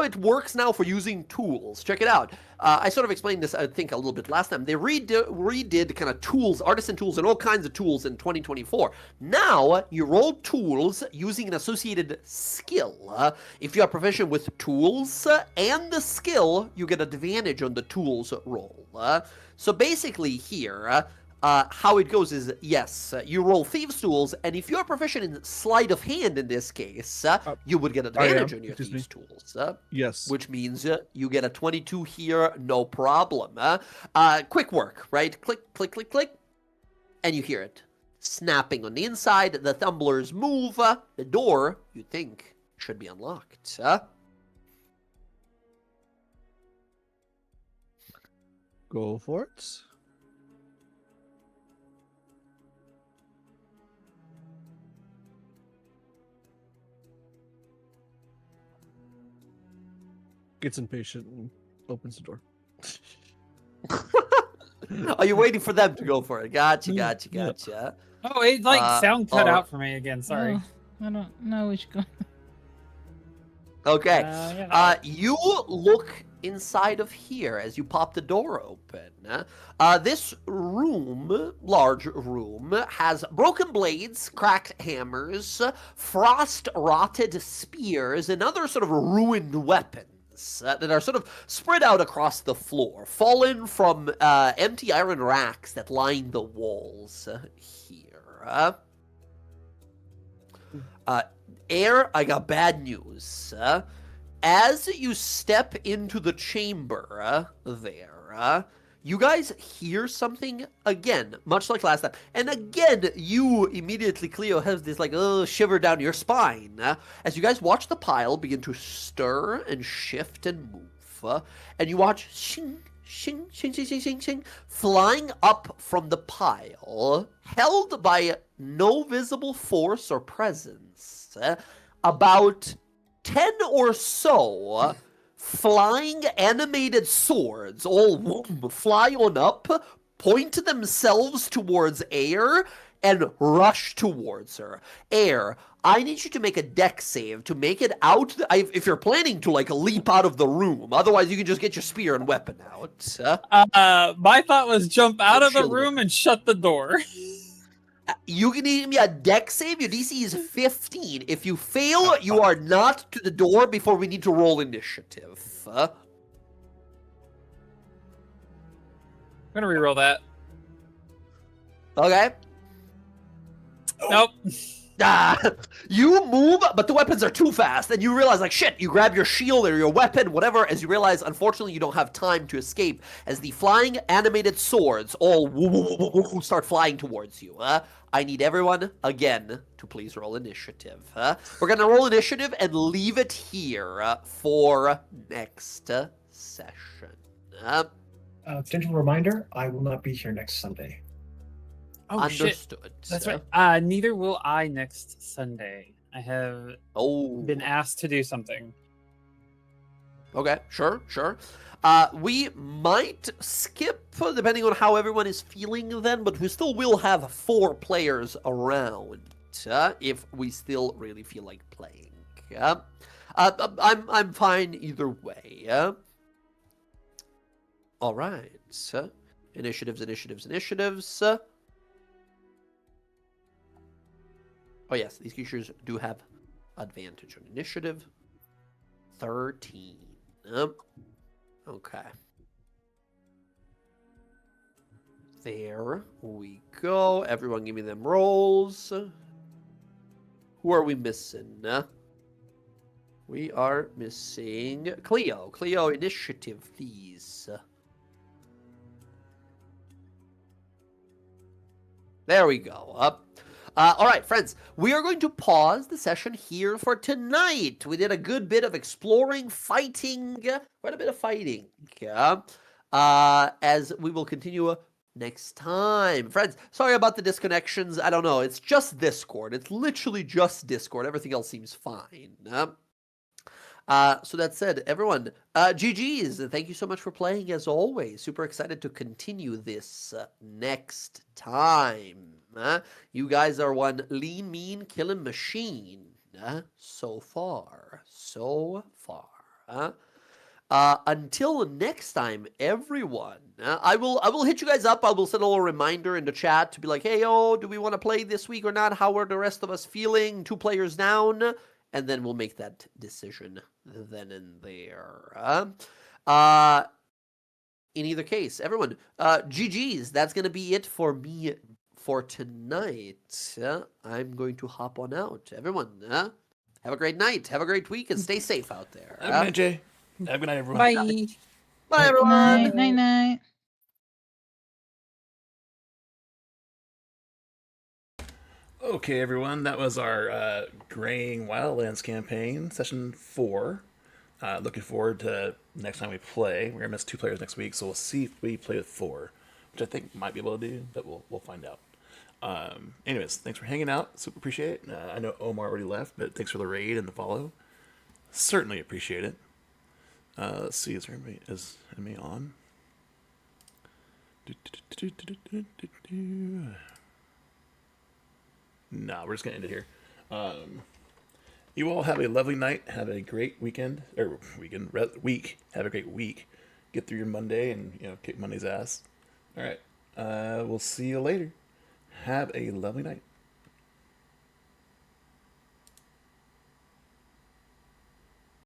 it works now for using tools. Check it out. I sort of explained this, I think, a little bit last time. They redid kind of tools, artisan tools, and all kinds of tools in 2024. Now you roll tools using an associated skill. If you are proficient with tools and the skill, you get advantage on the tools roll. So basically here. How it goes is, yes, you roll Thieves' Tools, and if you're proficient in Sleight of Hand in this case, you would get advantage on your Excuse me. Thieves' Tools. Yes. Which means you get a 22 here, no problem. Quick work, right? Click, click, click, click, and you hear it. Snapping on the inside, the tumblers move, the door, you think, should be unlocked. Go for it. Gets impatient and opens the door. Are you waiting for them to go for it? Gotcha. Oh, it sound cut all right. out for me again. Sorry. Oh, I don't know which go. Okay. Yeah. You look inside of here as you pop the door open. This room, large room, has broken blades, cracked hammers, frost-rotted spears, and other sort of ruined weapons that are sort of spread out across the floor, fallen from empty iron racks that line the walls here. Air, I got bad news. As you step into the chamber there, you guys hear something again, much like last time. And again, you immediately, Cleo, has this like shiver down your spine as you guys watch the pile begin to stir and shift and move. And you watch shing, shing, shing, shing, shing, shing, shing, flying up from the pile, held by no visible force or presence, about 10 or so flying animated swords all fly on up, point themselves towards air, and rush towards her. Air, I need you to make a dex save to make it out. If you're planning to like leap out of the room, otherwise you can just get your spear and weapon out. My thought was jump out of the Chill. room and shut the door. You can give me a dex save. Your DC is 15. If you fail, you are not to the door before we need to roll initiative. I'm gonna reroll that. Okay. Nope. You move, but the weapons are too fast, and you realize, like, shit, you grab your shield or your weapon, whatever, as you realize, unfortunately, you don't have time to escape, as the flying animated swords all start flying towards you. I need everyone, again, to please roll initiative. We're going to roll initiative and leave it here for next session. Gentle reminder, I will not be here next Sunday. Oh, Understood. shit. That's right. Neither will I next Sunday. I have been asked to do something. Okay, sure. We might skip, depending on how everyone is feeling then, but we still will have 4 players around if we still really feel like playing. I'm fine either way. All right. Initiatives. Oh yes, these creatures do have advantage on initiative. 13. Okay. There we go. Everyone give me them rolls. Who are we missing? We are missing Cleo. Cleo, initiative, please. There we go. All right, friends, we are going to pause the session here for tonight. We did a good bit of exploring, fighting, quite a bit of fighting, as we will continue next time. Friends, sorry about the disconnections. I don't know. It's just Discord. It's literally just Discord. Everything else seems fine. So that said, everyone, GG's. Thank you so much for playing as always. Super excited to continue this next time. You guys are one lean, mean, killing machine. So far. Until next time, everyone. I will hit you guys up. I will send a little reminder in the chat to be like, hey, do we want to play this week or not? How are the rest of us feeling? 2 players down. And then we'll make that decision then and there. In either case, everyone, GG's. That's going to be it for me for tonight. I'm going to hop on out. Everyone, have a great night. Have a great week and stay safe out there. Have a good night, Jay. Have a good night, everyone. Bye. Bye, everyone. Night. Okay, everyone, that was our Graying Wildlands campaign, session 4. Looking forward to next time we play. We're going to miss 2 players next week, so we'll see if we play with 4, which I think might be able to do, but we'll find out. Anyways, thanks for hanging out. Super appreciate it. I know Omar already left, but thanks for the raid and the follow. Certainly appreciate it. Let's see, is anybody on? No, we're just gonna end it here. You all have a lovely night. Have a great week. Have a great week. Get through your Monday and kick Monday's ass. All right. We'll see you later. Have a lovely night.